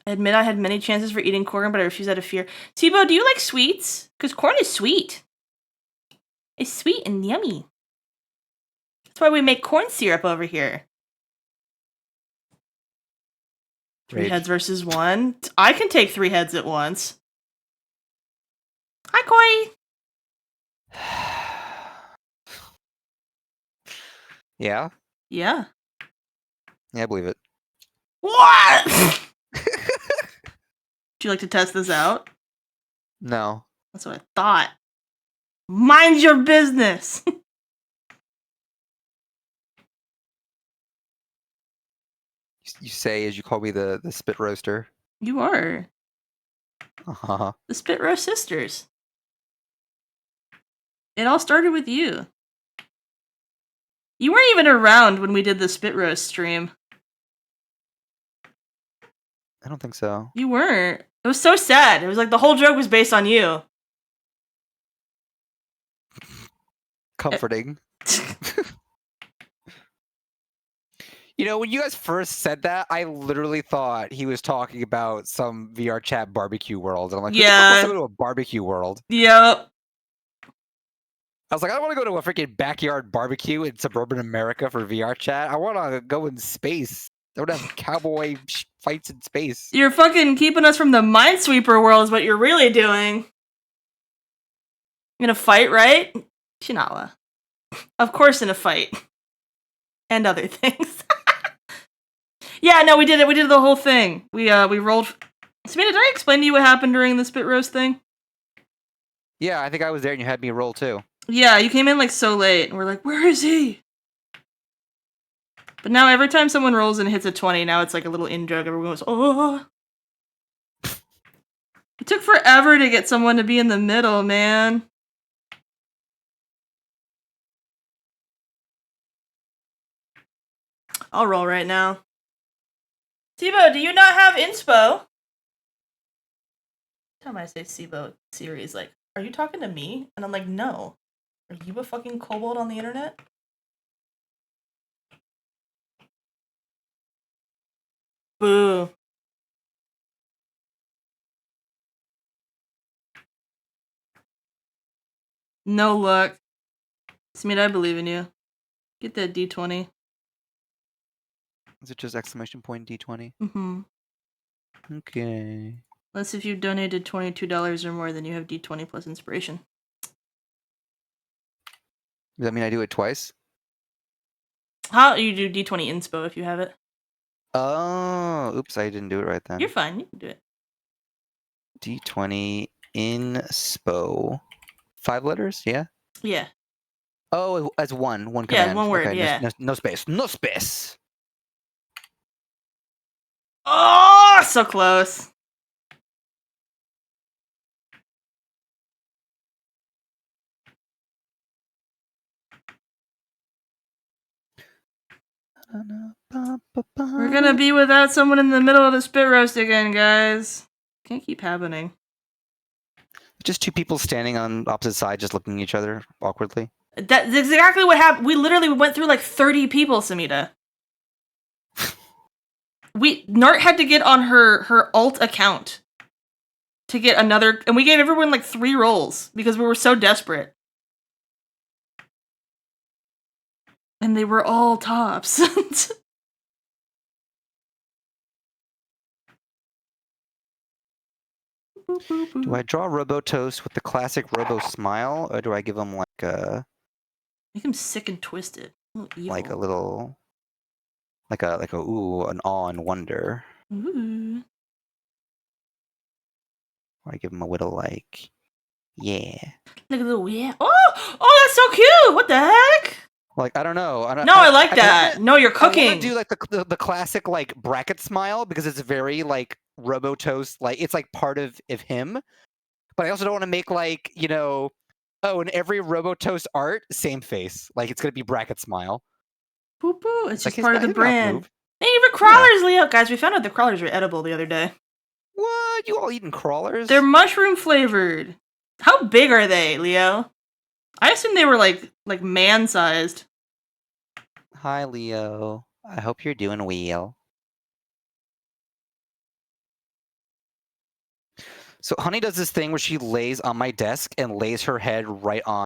I admit I had many chances for eating corn, but I refused out of fear. Sibo, do you like sweets? Because corn is sweet. It's sweet and yummy. That's why we make corn syrup over here. Three Rage. heads versus one. I can take 3 heads at once. Hi, Koi. Yeah? Yeah. Yeah, I believe it. What? Would you like to test this out? No. That's what I thought. Mind your business. You say as you call me the spit roaster. You are. Uh-huh. The Spit Roast Sisters. It all started with you. You weren't even around when we did the Spit Roast stream. I don't think so. You weren't. It was so sad. It was like the whole joke was based on you. Comforting. You know, when you guys first said that, I literally thought he was talking about some VR chat barbecue world. And I'm like, who the fuck wants to go to a barbecue world? Yep. I was like, I don't want to go to a freaking backyard barbecue in suburban America for VR chat. I want to go in space. I want to have cowboy fights in space. You're fucking keeping us from the Minesweeper world is what you're really doing. In a fight, right? Shinawa. Of course in a fight. And other things. Yeah, no, we did it. We did the whole thing. We rolled. Samina, did I explain to you what happened during the spit roast thing? Yeah, I think I was there and you had me roll too. Yeah, you came in like so late, and we're like, where is he? But now every time someone rolls and hits a 20, now it's like a little in-joke. Everyone goes, oh. It took forever to get someone to be in the middle, man. I'll roll right now. Sibo, do you not have inspo? Every time I say Sibo, Siri's like, are you talking to me? And I'm like, no. Are you a fucking kobold on the internet? Boo. No luck. Smith, I believe in you. Get that D20. Is it just exclamation point D20? Mm-hmm. Okay. Unless if you've donated $22 or more, then you have D20 plus inspiration. Does that mean I do it twice? How you do D20 inspo if you have it? Oh, oops, I didn't do it right then. You're fine. You can do it. D20 inspo. 5 letters? Yeah? Yeah. Oh, as one command. Yeah, one word, Okay, yeah. No space. No space. Oh, so close. We're gonna be without someone in the middle of the spit roast again, guys. Can't keep happening. Just 2 people standing on opposite sides, just looking at each other awkwardly. That's exactly what happened. We literally went through like 30 people, Samita. Nart had to get on her alt account to get another, and we gave everyone like 3 rolls because we were so desperate. And they were all tops. Do I draw Robotoast with the classic Robo smile, or do I give him like a Make him sick and twisted. like a little like a ooh, an awe and wonder? Ooh. Or I give him a little like yeah. Like a little yeah. Oh, that's so cute. What the heck? Like I don't know. No, I like that. No, you're I want cooking. to do like the classic like bracket smile because it's very like Robotoast, like it's like part of him. But I also don't want to make like, you know, oh, in every Robotoast art, same face. Like it's gonna be bracket smile. Poo poo. It's Like, just part of the his mouth brand. moved. Hey, even crawlers, Leo. Guys, we found out the crawlers were edible the other day. What? You all eating crawlers? They're mushroom flavored. How big are they, Leo? I assume they were like man sized. Hi, Leo. I hope you're doing well. So Honey does this thing where she lays on my desk and lays her head right on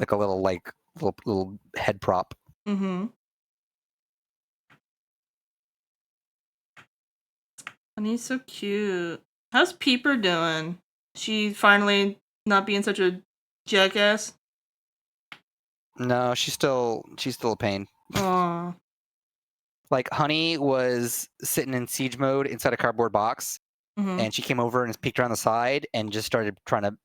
like a little little head prop. Mm-hmm. Honey's so cute. How's Peeper doing? She finally not being such a jackass? No, she's still a pain. Aw. Like, Honey was sitting in siege mode inside a cardboard box, Mhm. and she came over and peeked around the side and just started trying to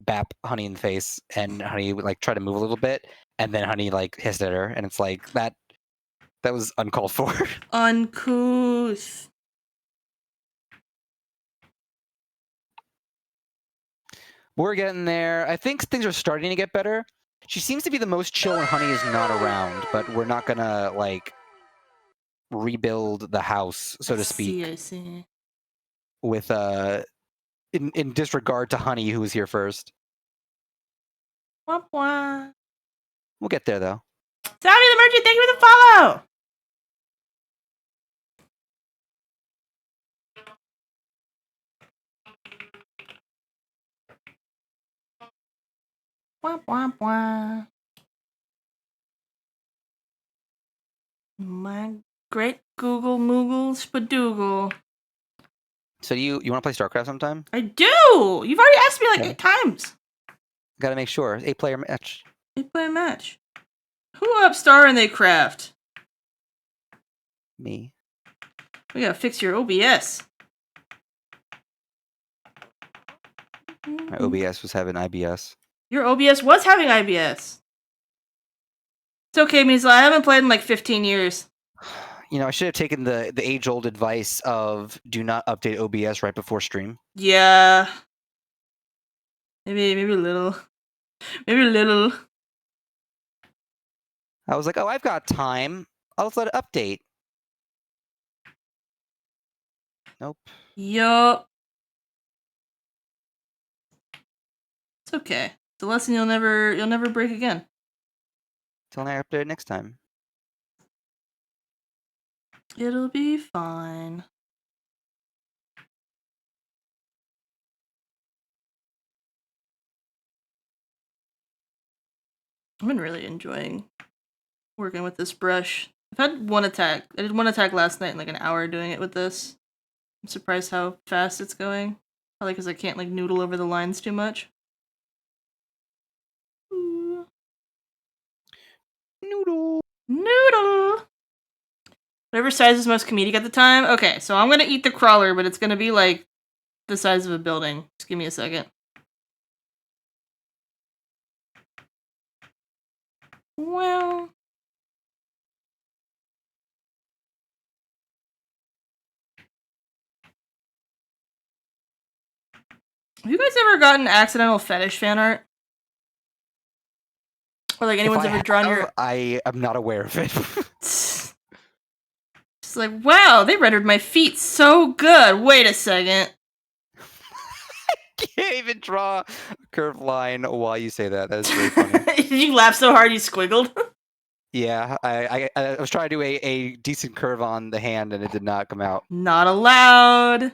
bap Honey in the face, and Honey would like try to move a little bit, and then Honey like hissed at her, and it's like that was uncalled for. Uncouth. We're getting there. I think things are starting to get better. She seems to be the most chill when Honey is not around, but we're not gonna like rebuild the house, so to speak, I see. with in disregard to Honey, who was here first. Wah, wah. We'll get there though. Savvy the Merchant, thank you for the follow! Wah, wah, wah. My great Google Moogle Spadoogle. So you want to play StarCraft sometime? I do! You've already asked me like 8 times. Gotta make sure. 8-player match. 8-player match. Who upstar in they craft? Me. We gotta fix your OBS. My OBS was having IBS. Your OBS was having IBS. It's okay, Measle. I haven't played in like 15 years. You know, I should have taken the age-old advice of do not update OBS right before stream. Yeah. Maybe a little. Maybe a little. I was like, oh, I've got time. I'll just let it update. Nope. Yup. It's okay. It's a lesson you'll never break again. Till I update it next time. It'll be fine. I've been really enjoying working with this brush. I've had one attack. I did one attack last night in like an hour doing it with this. I'm surprised how fast it's going. Probably because I can't like noodle over the lines too much. Ooh. Noodle. Noodle! Whatever size is most comedic at the time. Okay, so I'm gonna eat the crawler, but it's gonna be like the size of a building. Just give me a second. Well... Have you guys ever gotten accidental fetish fan art? Or like anyone's ever drawn your... I am not aware of it. It's like, wow, they rendered my feet so good. Wait a second. Can't even draw a curved line while you say that. That is very funny. You laughed so hard you squiggled. Yeah, I was trying to do a decent curve on the hand and it did not come out. Not allowed.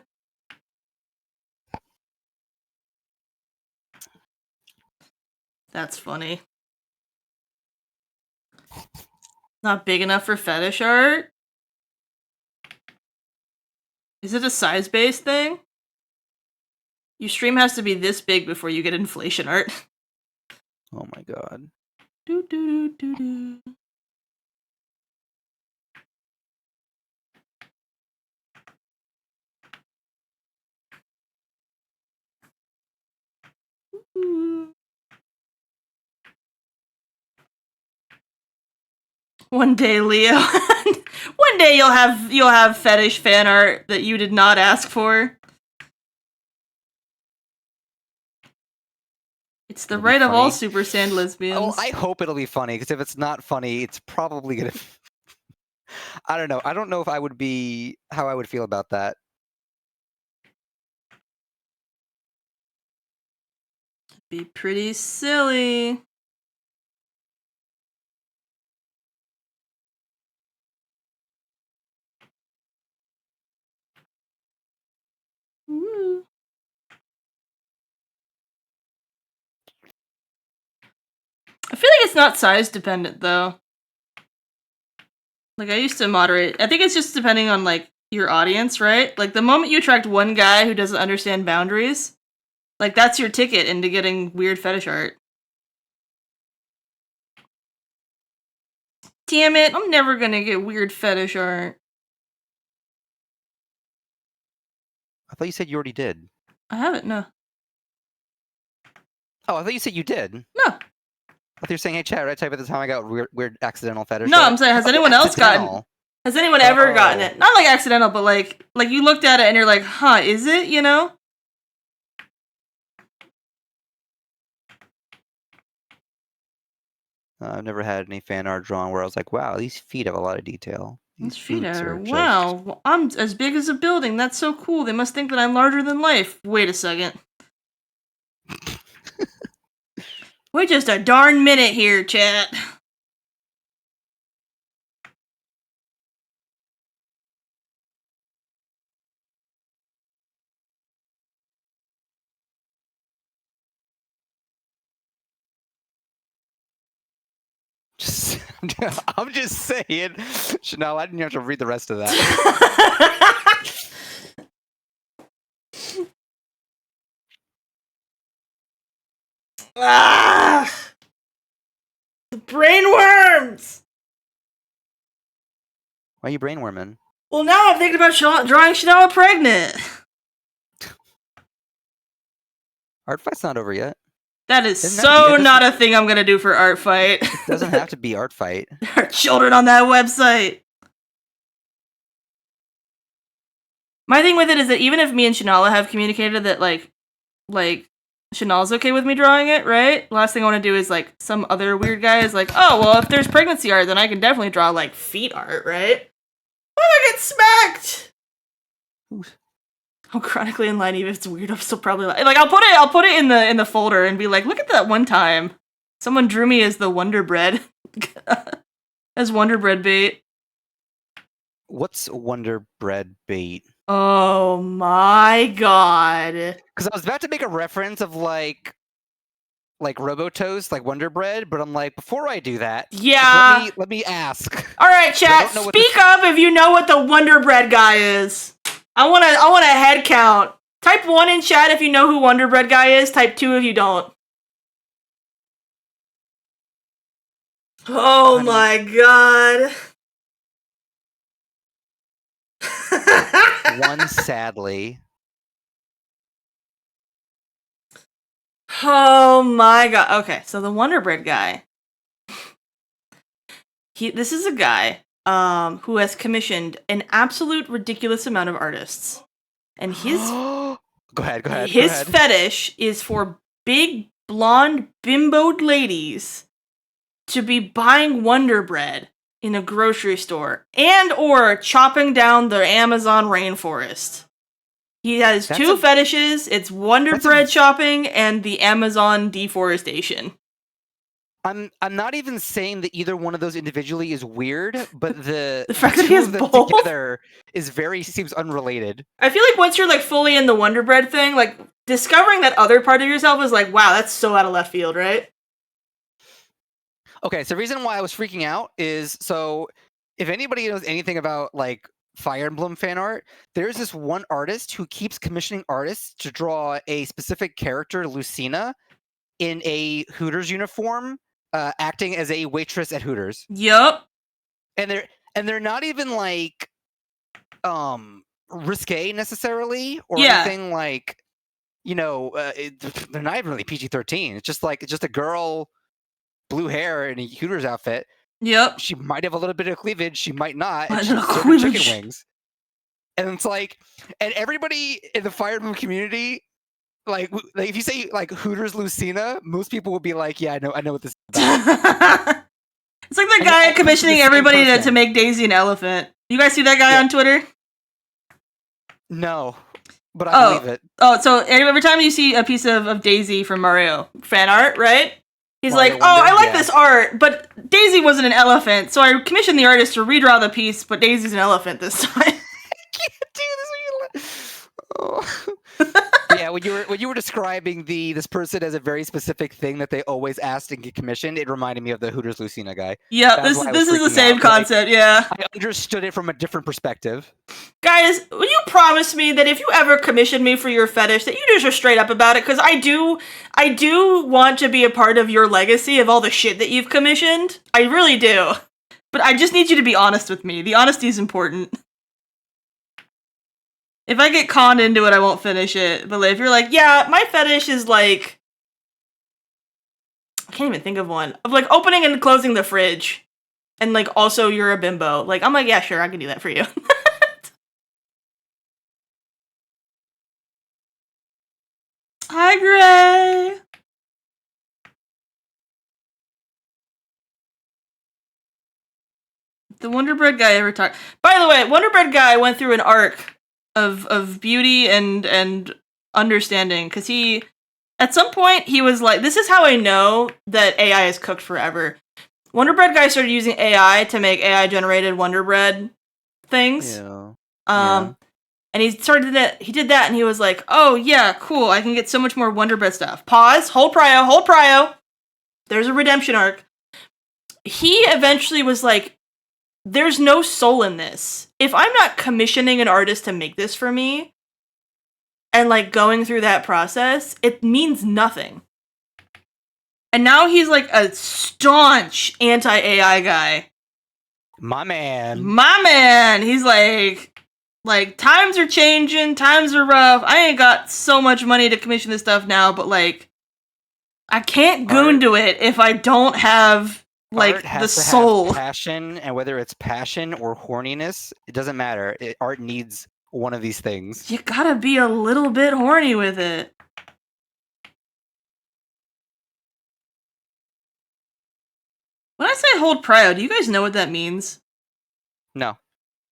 That's funny. Not big enough for fetish art? Is it a size-based thing? Your stream has to be this big before you get inflation art. Oh my god. Do do do do do. Ooh. One day, Leo. One day you'll have fetish fan art that you did not ask for. It's the right of all Super Saiyan lesbians. Oh, I hope it'll be funny, because if it's not funny, it's probably gonna... I don't know. I don't know if I would be... how I would feel about that. Be pretty silly. Ooh. I feel like it's not size dependent though. Like I used to moderate. I think it's just depending on like your audience, right? Like the moment you attract one guy who doesn't understand boundaries, like that's your ticket into getting weird fetish art. Damn it, I'm never gonna get weird fetish art. I thought you said you already did. I haven't, no. Oh, I thought you said you did. No. I thought you were saying, hey, chat, right? Type at the time I got weird accidental fetish. No, art. I'm saying, has anyone else gotten... Has anyone ever gotten it? Not like accidental, but like you looked at it and you're like, huh, is it, you know? I've never had any fan art drawn where I was like, wow, these feet have a lot of detail. These feet boots are, just- wow, well, I'm as big as a building. That's so cool. They must think that I'm larger than life. Wait a second. Wait just a darn minute here, chat. I'm just saying. Chanel, I didn't have to read the rest of that. Ah! The brainworms! Why are you brainworming? Well, now I'm thinking about drawing Chanel pregnant. Artfight's not over yet. That is Isn't so that- not a thing I'm gonna do for Art Fight. It doesn't have to be Artfight. There are children on that website. My thing with it is that even if me and Shanala have communicated that like Chanel's okay with me drawing it, right? Last thing I want to do is like some other weird guy is like, oh well, if there's pregnancy art, then I can definitely draw like feet art, right? Why did I get smacked? I'm chronically in line, even if it's weird. I'm still probably like I'll put it in the folder and be like, look at that one time someone drew me as the Wonder Bread, as Wonder Bread bait. What's Wonder Bread bait? Oh my god! Because I was about to make a reference of like Robotoast, like Wonder Bread, but I'm like, before I do that, Yeah. let me ask. All right, chat. don't know what Speak up if you know what the Wonder Bread guy is. I want a head count. Type 1 in chat if you know who Wonder Bread guy is. Type 2 if you don't. Oh my god. One, sadly. Oh my god. Okay, so the Wonder Bread guy. This is a guy who has commissioned an absolute ridiculous amount of artists. And his Go ahead. his fetish is for big blonde bimboed ladies to be buying Wonder Bread in a grocery store and or chopping down the Amazon rainforest. He has two fetishes. It's Wonder Bread chopping and the Amazon deforestation. I'm not even saying that either one of those individually is weird, but the fact that he two has of them both together seems unrelated. I feel like once you're like fully in the Wonder Bread thing, like discovering that other part of yourself is like, wow, that's so out of left field, right? Okay, so the reason why I was freaking out is, so if anybody knows anything about like Fire Emblem fan art, there's this one artist who keeps commissioning artists to draw a specific character, Lucina, in a Hooters uniform, acting as a waitress at Hooters. Yup. And they're not even like risque necessarily or anything like, you know, they're not even really PG-13. It's just a girl, blue hair in a Hooters outfit. Yep. She might have a little bit of cleavage, she might not. And Little she's serving cleavage. chicken wings. And it's like, and everybody in the Fire Emblem community, like if you say like Hooters Lucina, most people will be like, yeah, I know what this is about. It's like the And guy all commissioning the same everybody to person. make Daisy an elephant. You guys see that guy on Twitter? No, but I believe it. Oh, so every time you see a piece of Daisy from Mario fan art, right? He's Mario like, Wonder, I like yeah. this art, but Daisy wasn't an elephant, so I commissioned the artist to redraw the piece, but Daisy's an elephant this time. Yeah, when you were describing this person as a very specific thing that they always asked and get commissioned, it reminded me of the Hooters Lucina guy. Yeah, That's why I was this is the freaking same out, but, like, concept, yeah. I understood it from a different perspective. Guys, will you promise me that if you ever commission me for your fetish, that you just are straight up about it? Because I do want to be a part of your legacy of all the shit that you've commissioned. I really do. But I just need you to be honest with me. The honesty is important. If I get conned into it, I won't finish it. But if you're like, yeah, my fetish is like... I can't even think of one. Of like opening and closing the fridge. And like also you're a bimbo. Like, I'm like, yeah, sure, I can do that for you. Hi, Gray! The Wonder Bread guy ever talked... By the way, Wonder Bread guy went through an arc of beauty and understanding. Because he... At some point, he was like, this is how I know that AI is cooked forever. Wonder Bread guy started using AI to make AI-generated Wonder Bread things. Yeah. And he started that. He did that, and he was like, "Oh yeah, cool! I can get so much more Wonder Bread stuff." Pause. Hold prio. There's a redemption arc. He eventually was like, "There's no soul in this. If I'm not commissioning an artist to make this for me, and like going through that process, it means nothing." And now he's like a staunch anti-AI guy. My man. He's like, times are changing, times are rough. I ain't got so much money to commission this stuff now, but like, I can't goon to it if I don't have like the soul. Passion, and whether it's passion or horniness, it doesn't matter. Art needs one of these things. You gotta be a little bit horny with it. When I say hold prio, do you guys know what that means? No.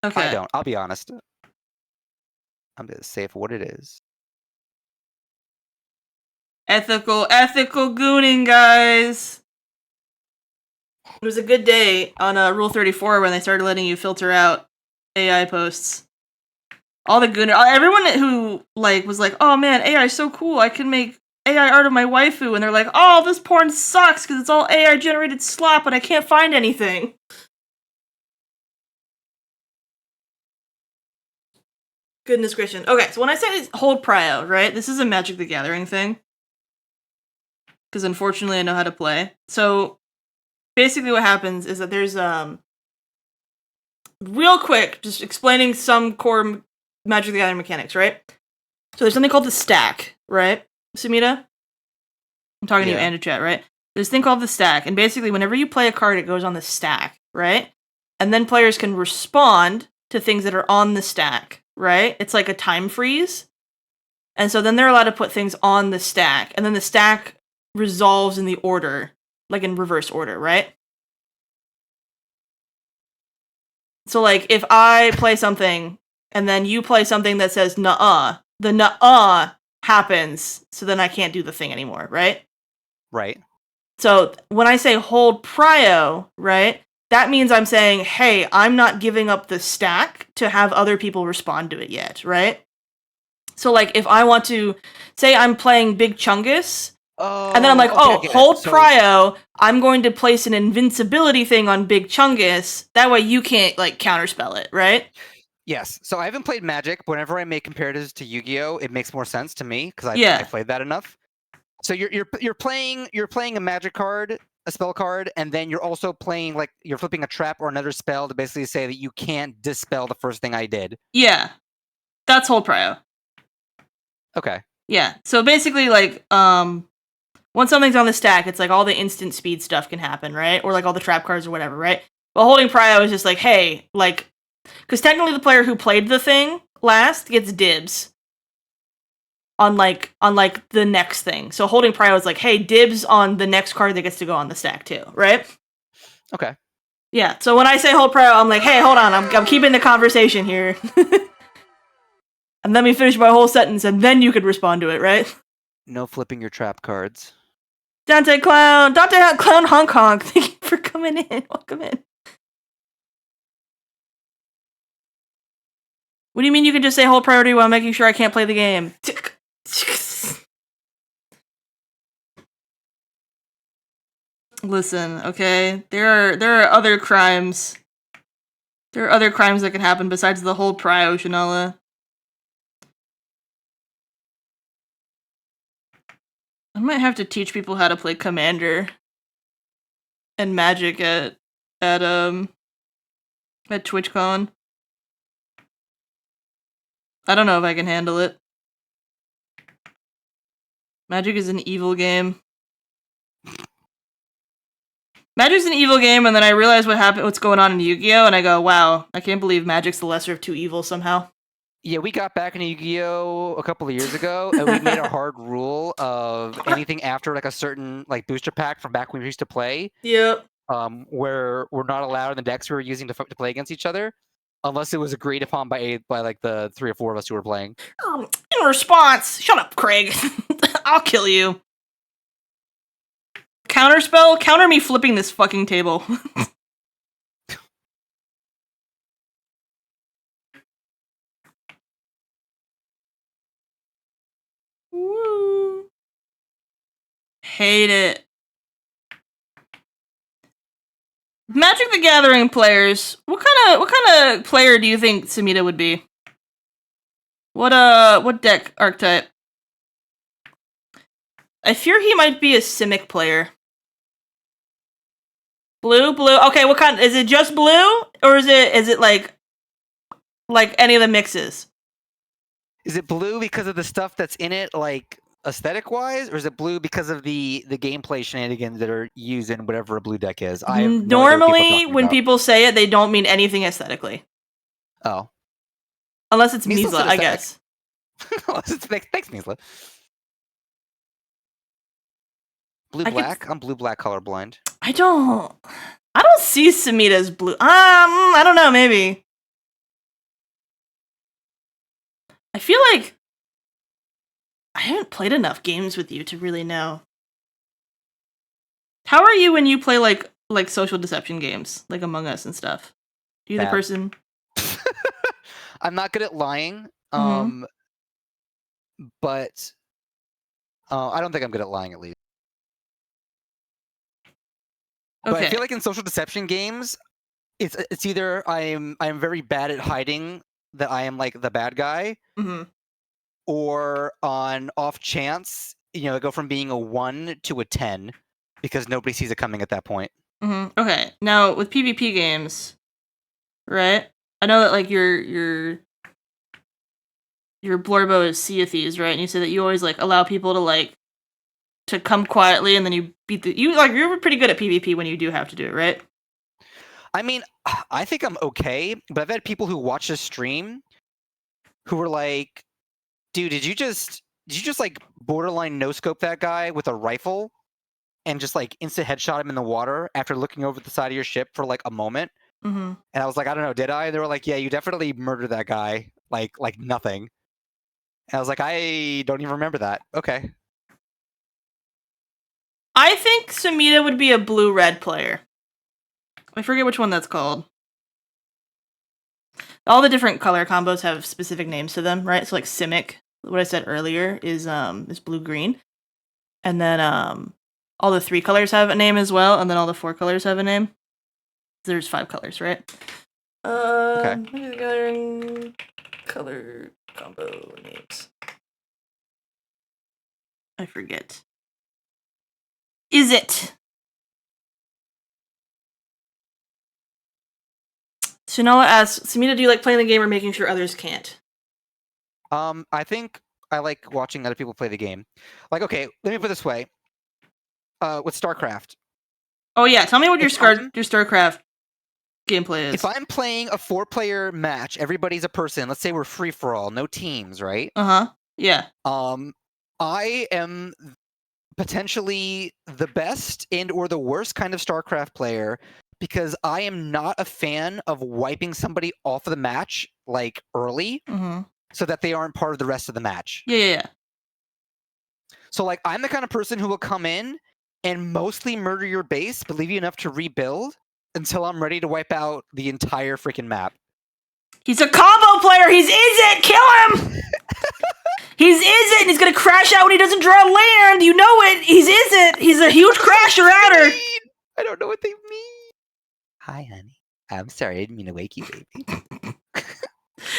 Okay. I don't. I'll be honest. I'm gonna say for what it is. Ethical gooning, guys. It was a good day on Rule 34 when they started letting you filter out AI posts. All the gooner, everyone who like was like, "Oh man, AI is so cool! I can make AI art of my waifu," and they're like, "Oh, this porn sucks because it's all AI generated slop, and I can't find anything." Goodness gracious. Okay, so when I say hold prio, right? This is a Magic the Gathering thing. Because unfortunately I know how to play. So basically what happens is that there's real quick, just explaining some core Magic the Gathering mechanics, right? So there's something called the stack, right? Sumida? I'm talking to you and to chat, right? There's a thing called the stack, and basically whenever you play a card, it goes on the stack, right? And then players can respond to things that are on the stack, right? It's like a time freeze. And so then they're allowed to put things on the stack, and then the stack resolves in the order, like in reverse order, right? So like if I play something and then you play something that says nuh-uh, the nuh-uh happens, so then I can't do the thing anymore, right? Right. So when I say hold prio, right, that means I'm saying, hey, I'm not giving up the stack to have other people respond to it yet, right? So like if I want to say I'm playing Big Chungus, and then I'm like, hold prio, I'm going to place an invincibility thing on Big Chungus, that way you can't like counterspell it, right? Yes. So I haven't played Magic, but whenever I make comparatives to Yu-Gi-Oh, it makes more sense to me because I played that enough. So you're playing a Magic card, a spell card, and then you're also playing like you're flipping a trap or another spell to basically say that you can't dispel the first thing I did. Yeah. That's hold prio. Okay. Yeah. So basically like once something's on the stack, it's like all the instant speed stuff can happen, right? Or like all the trap cards or whatever, right? But holding prio is just like, hey, like, because technically the player who played the thing last gets dibs on like the next thing. So holding prio is like, hey, dibs on the next card that gets to go on the stack too, right? Okay. Yeah. So when I say hold prio, I'm like, hey, hold on, I'm keeping the conversation here. And let me finish my whole sentence, and then you could respond to it, right? No flipping your trap cards. Dante Clown Hong Kong, thank you for coming in. Welcome in. What do you mean you can just say hold priority while making sure I can't play the game? Listen, okay? There are other crimes There are other crimes that can happen besides the whole prio, Shanola. I might have to teach people how to play Commander and Magic at TwitchCon. I don't know if I can handle it. Magic is an evil game. Magic's an evil game, and then I realize what's going on in Yu-Gi-Oh, and I go, wow, I can't believe Magic's the lesser of two evils somehow. Yeah, we got back into Yu-Gi-Oh a couple of years ago, and we made a hard rule of anything after like a certain like booster pack from back when we used to play. Yep. Where we're not allowed in the decks we were using to play against each other, unless it was agreed upon by like the 3 or 4 of us who were playing. In response, shut up, Craig. I'll kill you. Counterspell? Counter me flipping this fucking table. Woo. Hate it. Magic the Gathering players. What kind of player do you think Samita would be? What deck archetype? I fear he might be a Simic player. Blue? Okay, what kind? Is it just blue? Or is it like any of the mixes? Is it blue because of the stuff that's in it, like aesthetic-wise, or is it blue because of the gameplay shenanigans that are used in whatever a blue deck is? I have no idea what Normally, when people say it, they don't mean anything aesthetically. Oh. Unless it's Misla, I guess. Thanks, Misla. Blue-black? I'm blue-black colorblind. I don't see Samita as blue. I don't know, maybe. I feel like I haven't played enough games with you to really know. How are you when you play like social deception games, like Among Us and stuff? Are you the person? I'm not good at lying. But I don't think I'm good at lying, at least. Okay. But I feel like in social deception games, it's either I'm very bad at hiding that I am like the bad guy, or on off chance, I go from being a 1 to a 10 because nobody sees it coming at that point. Okay. Now with PvP games, right? I know that like your Blorbo is Sea of Thieves, right? And you said that you always like allow people to come quietly, and then you beat you're pretty good at PvP when you do have to do it, right? I mean, I think I'm okay, but I've had people who watch this stream who were like, dude, did you just like borderline no scope that guy with a rifle and just like instant headshot him in the water after looking over the side of your ship for like a moment? And I was like, I don't know, did I? And they were like, yeah, you definitely murdered that guy like nothing. And I was like, I don't even remember that. Okay. I think Samita would be a blue-red player. I forget which one that's called. All the different color combos have specific names to them, right? So like Simic, what I said earlier, is blue-green. And then all the 3 colors have a name as well, and then all the 4 colors have a name. There's 5 colors, right? Okay. Color combo names. I forget. Is it? Shanola asks, Samita, do you like playing the game or making sure others can't? I think I like watching other people play the game. Like, okay, let me put it this way. With StarCraft. Oh yeah, tell me what your StarCraft gameplay is. If I'm playing a 4-player match, everybody's a person. Let's say we're free for all, no teams, right? Yeah. I am potentially the best and or the worst kind of StarCraft player because I am not a fan of wiping somebody off of the match like early so that they aren't part of the rest of the match. Yeah. So like I'm the kind of person who will come in and mostly murder your base, but leave you enough to rebuild until I'm ready to wipe out the entire freaking map. He's a combo player! He's Izzet! Kill him! He's Izzet, and he's gonna crash out when he doesn't draw land! You know it! He's Izzet! He's a huge crasher outer! I don't know what they mean. Hi, honey. I'm sorry, I didn't mean to wake you, baby.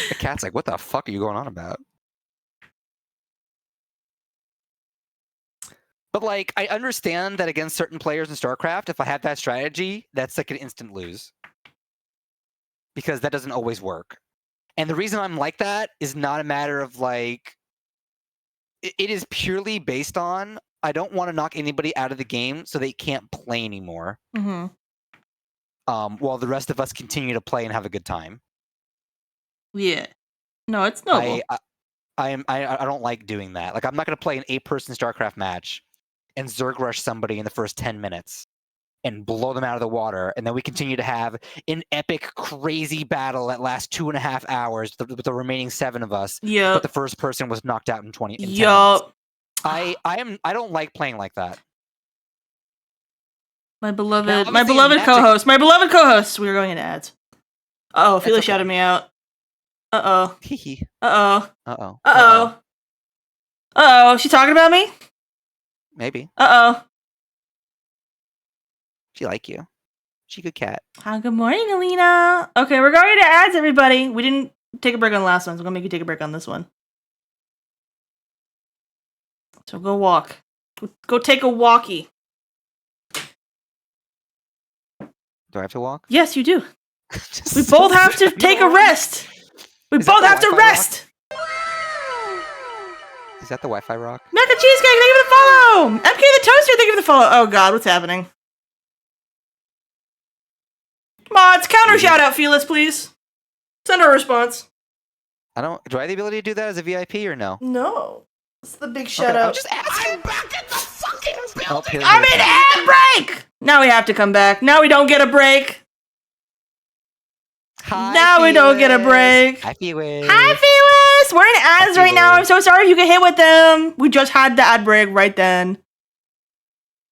The cat's like, what the fuck are you going on about? But like, I understand that against certain players in StarCraft, if I have that strategy, that's like an instant lose. Because that doesn't always work. And the reason I'm like that is not a matter of like, it is purely based on, I don't want to knock anybody out of the game so they can't play anymore. Mm-hmm. While the rest of us continue to play and have a good time. Yeah. No, it's noble. I don't like doing that. Like, I'm not going to play an 8-person StarCraft match and Zerg rush somebody in the first 10 minutes and blow them out of the water, and then we continue to have an epic, crazy battle that lasts 2.5 hours with the remaining 7 of us. Yep. But the first person was knocked out in 10 minutes. Yup. I don't like playing like that. My beloved obviously co-host. My beloved co-host. We were going into ads. Uh-oh, Felix okay. shouted me out. Uh-oh. Hee Uh-oh. Uh-oh. Uh-oh. Uh-oh. She talking about me? Maybe. Uh-oh. She like you. She a good cat. Hi, good morning, Alina. Okay, we're going into ads, everybody. We didn't take a break on the last one, so I'm gonna make you take a break on this one. So go walk. Go take a walkie. Do I have to walk? Yes, you do. We both have to take a rest. We both have to rest. Is that the Wi-Fi rock? Mac and Cheesecake, thank you for the follow. MK the Toaster, thank you for the follow. Oh god, what's happening? Mods, counter shout out Felix, please. Send her a response. Do I have the ability to do that as a VIP or no? No. It's the big shout out. I'm just asking. I'm back in the fucking building. I'm in ad break! Now we have to come back. Now we don't get a break. Hi, Now we don't get a break. Hi, Felix. Hi, Felix! We're in ads right now. I'm so sorry if you get hit with them. We just had the ad break right then.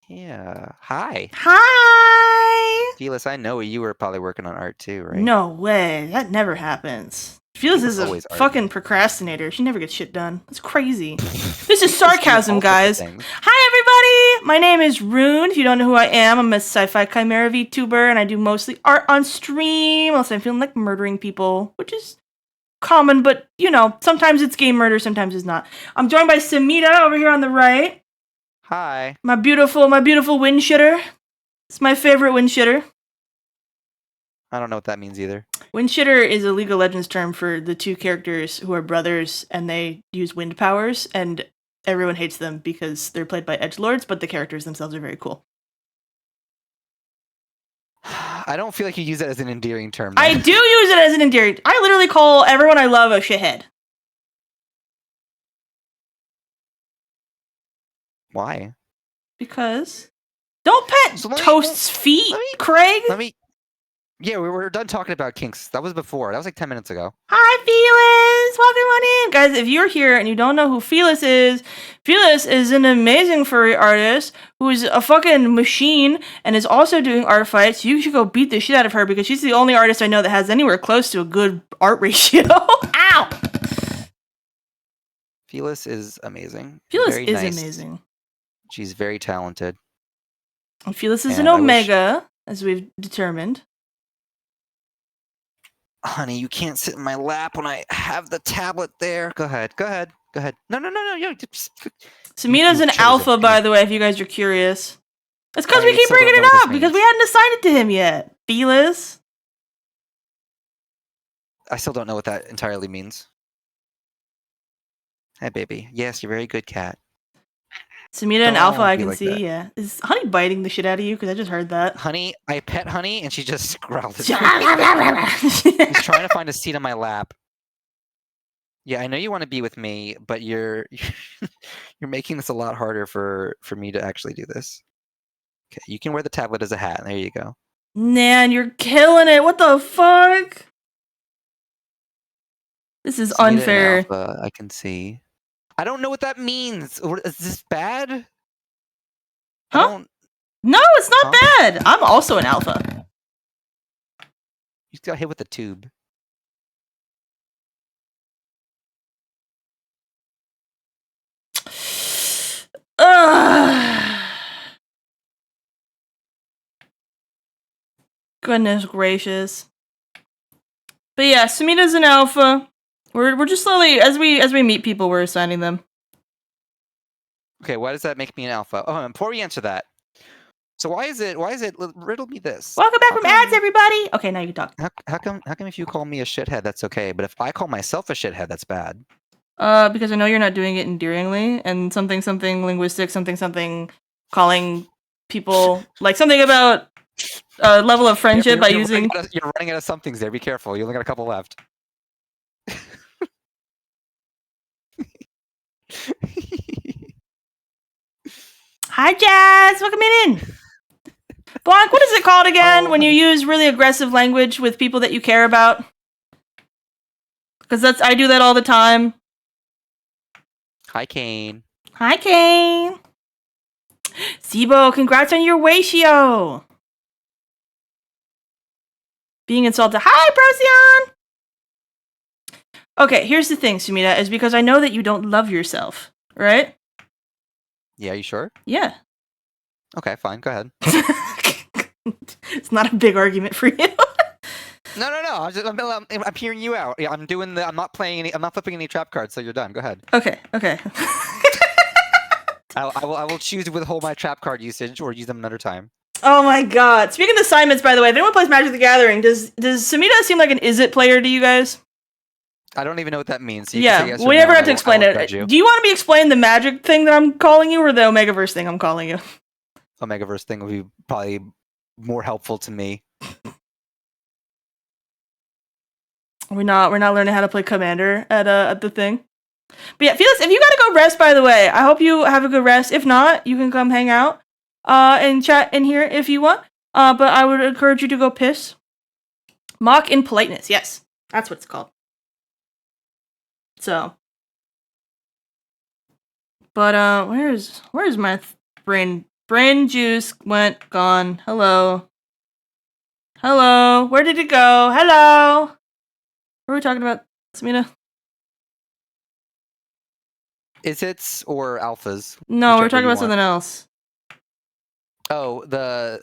Yeah. Hi. Hi! Felix, I know you were probably working on art too, right? No way. That never happens. Felix is a always art. fucking procrastinator. She never gets shit done. That's crazy. This is sarcasm, guys. Hi, everybody! My name is Rune. If you don't know who I am, I'm a sci-fi chimera VTuber, and I do mostly art on stream, unless I'm feeling like murdering people, which is common, but, you know, sometimes it's game murder, sometimes it's not. I'm joined by Samita over here on the right. Hi. My beautiful wind shitter. It's my favorite wind shitter. I don't know what that means either. Wind shitter is a League of Legends term for the two characters who are brothers and they use wind powers, and everyone hates them because they're played by edgelords, but the characters themselves are very cool. I don't feel like you use that as an endearing term. I do use it as an endearing. I literally call everyone I love a shithead. Why? Because don't pet Toast's feet, Craig. Yeah, we were done talking about kinks. That was before. That was like 10 minutes ago. Hi, Felix. Welcome on in. Guys, if you're here and you don't know who Felix is an amazing furry artist who's a fucking machine and is also doing art fights. You should go beat the shit out of her because she's the only artist I know that has anywhere close to a good art ratio. Ow! Felix is amazing. Felix Very is nice. amazing. She's very talented. And Felix is And an omega, as we've determined. Honey, you can't sit in my lap when I have the tablet there. Go ahead. No. Samita's an alpha, by the way, if you guys are curious. It's because we keep bringing it up, because we hadn't assigned it to him yet. Felix. I still don't know what that entirely means. Hey, baby. Yes, you're a very good cat. Samita and Alpha, I can see, that. Yeah. Is Honey biting the shit out of you? Because I just heard that. Honey, I pet Honey, and she just growled at me. She's trying to find a seat on my lap. Yeah, I know you want to be with me, but you're making this a lot harder for me to actually do this. Okay, you can wear the tablet as a hat. There you go. Man, you're killing it. What the fuck? This is unfair. Alpha, I can see. I don't know what that means. Is this bad? Huh? No, it's not bad. I'm also an alpha. You just got hit with the tube. Goodness gracious. But yeah, Sumina's an alpha. We're just slowly as we meet people, we're assigning them. Okay, why does that make me an alpha? Oh, and before we answer that, so why is it riddle me this? Welcome back How from ads, come- everybody. Okay, now you can talk. How come if you call me a shithead, that's okay, but if I call myself a shithead, that's bad? Because I know you're not doing it endearingly, and something linguistic, something calling people like something about level of friendship by using. You're running out of somethings there. Be careful. You only got a couple left. Hi, Jazz. Welcome in. Blanc, what is it called again when you use really aggressive language with people that you care about? Because I do that all the time. Hi, Kane. Hi, Kane. Sibo, congrats on your ratio. Being insulted. Hi, Procyon. Okay, here's the thing, Sumida, is because I know that you don't love yourself, right? Yeah, you sure? Yeah. Okay, fine. Go ahead. It's not a big argument for you. No. I'm hearing you out. Yeah, I'm doing the. I'm not playing any. I'm not flipping any trap cards. So you're done. Go ahead. Okay. I will choose to withhold my trap card usage or use them another time. Oh my god. Speaking of assignments, by the way, if anyone plays Magic the Gathering, does Samita seem like an is it player to you guys? I don't even know what that means. So Yeah, we never have to explain it. Do you want to be explained the magic thing that I'm calling you, or the Omegaverse thing I'm calling you? Omegaverse thing would be probably more helpful to me. We're not learning how to play Commander at the thing. But yeah, Felix, if you gotta go rest, by the way, I hope you have a good rest. If not, you can come hang out and chat in here if you want. But I would encourage you to go piss. Mock in politeness, yes. That's what it's called. So. But where's my brain juice went gone. Hello. Where did it go? Hello. What are we talking about, Samina? Is it or alphas? No, we're talking about something else. Oh, the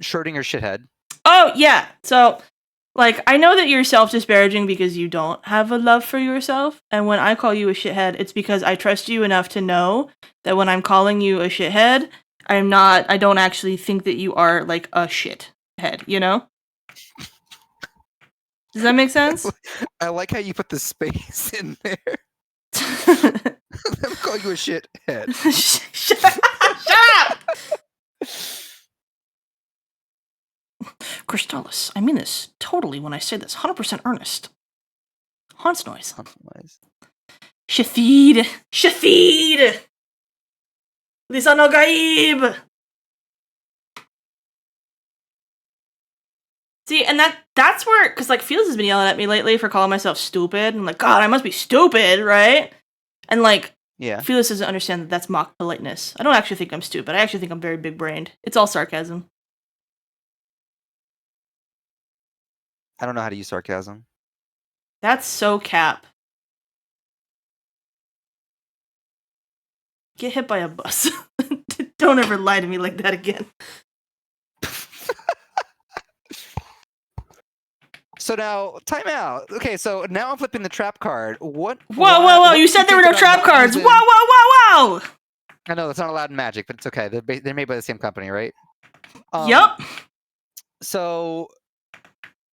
Schrodinger shithead. Oh, yeah. So, like, I know that you're self-disparaging because you don't have a love for yourself. And when I call you a shithead, it's because I trust you enough to know that when I'm calling you a shithead, I don't actually think that you are, like, a shithead, you know? Does that make sense? I like how you put the space in there. I'm calling you a shithead. Shut up! Crystallis, I mean this totally when I say this. 100% earnest. Haunts noise. Shafid! Lisan al Gaib! See, and that's where, because, like, Felix has been yelling at me lately for calling myself stupid. I'm like, God, I must be stupid, right? And, like, yeah. Felix doesn't understand that that's mock politeness. I don't actually think I'm stupid. I actually think I'm very big-brained. It's all sarcasm. I don't know how to use sarcasm. That's so cap. Get hit by a bus. Don't ever lie to me like that again. So now, time out. Okay, so now I'm flipping the trap card. What? Whoa! You said there were no trap cards. Whoa! I know that's not allowed in Magic, but it's okay. They're made by the same company, right? Yup. So,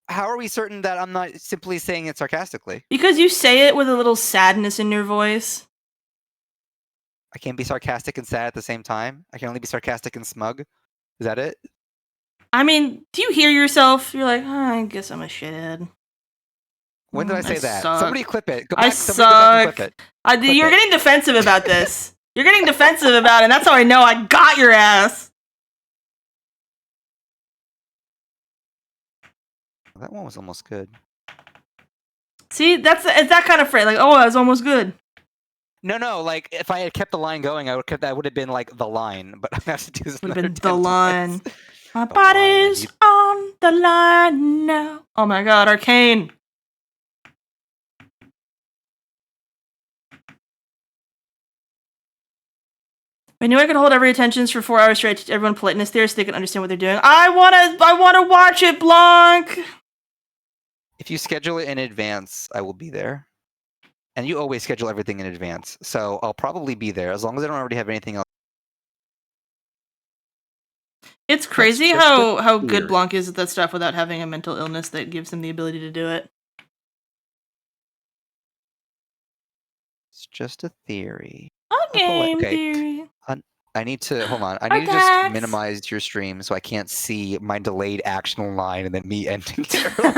how are we certain that I'm not simply saying it sarcastically? Because you say it with a little sadness in your voice. I can't be sarcastic and sad at the same time. I can only be sarcastic and smug. Is that it? I mean, do you hear yourself? You're like, I guess I'm a shithead. When did I say that? Suck. Somebody clip it. I suck. Clip it. You're getting defensive about this. You're getting defensive about it, and that's how I know I got your ass. That one was almost good. See, it's that kind of phrase. Like, oh, that was almost good. No. Like if I had kept the line going, that would have been like the line. But I have to do this. Would have been the line. My body's on the line now. Oh my God, Arcane. I knew I could hold every attentions for 4 hours straight. Teach everyone politeness there so they can understand what they're doing. I wanna watch it, Blanc. If you schedule it in advance, I will be there. And you always schedule everything in advance, so I'll probably be there as long as I don't already have anything else. It's crazy just a how good theory. Blanc is at that stuff without having a mental illness that gives him the ability to do it. It's just a theory. Game Okay. theory. I need to hold on. I need to just minimize your stream so I can't see my delayed action line and then me ending terribly.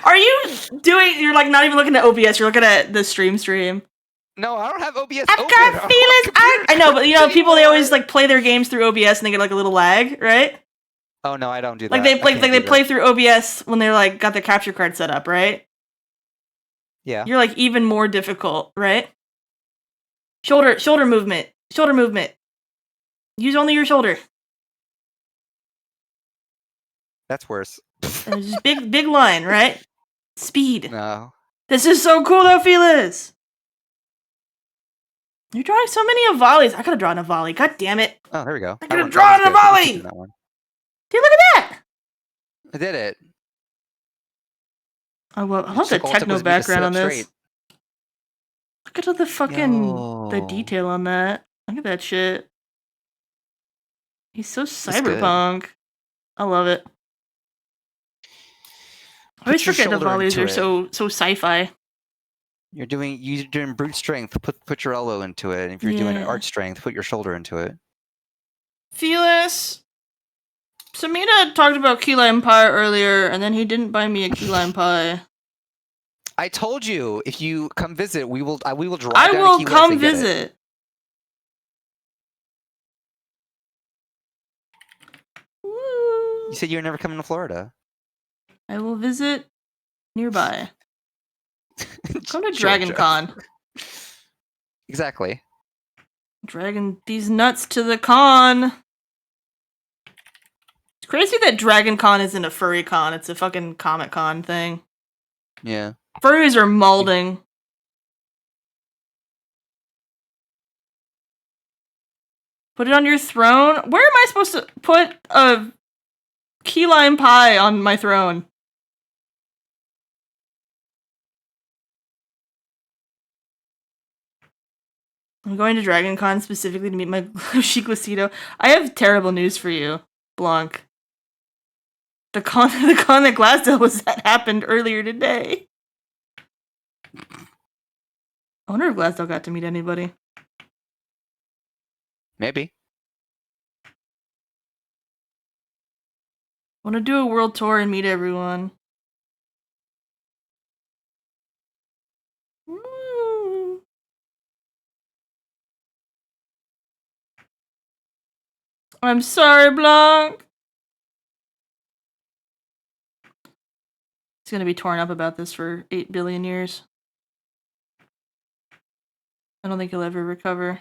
Are you doing? You're like not even looking at OBS. You're looking at the stream. No, I don't have OBS I've open. got feelings. I know, but you know, people they always like play their games through OBS and they get like a little lag, right? Oh no, I don't do that. Like they play through OBS when they're like got their capture card set up, right? Yeah. You're like even more difficult, right? Shoulder movement. Use only your shoulder. That's worse. Just big line, right? Speed. No. This is so cool though, Felix. You're drawing so many volleys. I could have drawn a volley. God damn it. Oh, there we go. I could have drawn a volley. That one. Dude, look at that. I did it. I love the techno background on this. Look at all the fucking the detail on that. Look at that shit. He's so cyberpunk. I love it. I always forget the volleys are so sci-fi. You're doing brute strength. Put your elbow into it. And if you're doing art strength, put your shoulder into it. Felix, Samina talked about key lime pie earlier, and then he didn't buy me a key lime pie. I told you if you come visit, we will drive. I will come visit. You said you're never coming to Florida. I will visit nearby. Come to Dragon Con. Exactly. Dragging these nuts to the con. It's crazy that Dragon Con isn't a furry con. It's a fucking Comic Con thing. Yeah. Furries are molding. Put it on your throne? Where am I supposed to put a key lime pie on my throne? I'm going to Dragon Con specifically to meet my Chiclacito. I have terrible news for you, Blanc. The con that Glasgow was at happened earlier today. I wonder if Glasgow got to meet anybody. Maybe. I want to do a world tour and meet everyone. I'm sorry, Blanc. He's gonna be torn up about this for 8 billion years. I don't think he'll ever recover.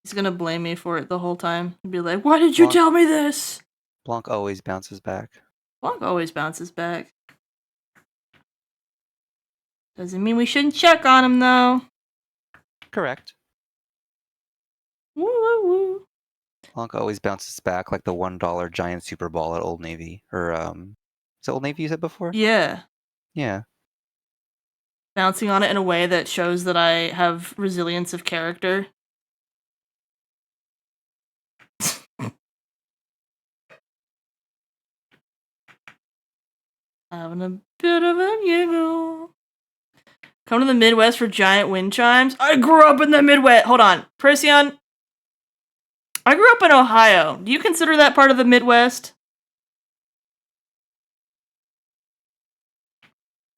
He's gonna blame me for it the whole time. He'll be like, why did you tell me this? Blanc always bounces back. Blanc always bounces back. Doesn't mean we shouldn't check on him, though. Correct. Woo woo woo. Blanc always bounces back like the $1 giant Super Ball at Old Navy. Or, is it Old Navy you said before? Yeah. Yeah. Bouncing on it in a way that shows that I have resilience of character. Having a bit of a giggle. Come to the Midwest for giant wind chimes. I grew up in the Midwest. Hold on. Procyon. I grew up in Ohio. Do you consider that part of the Midwest?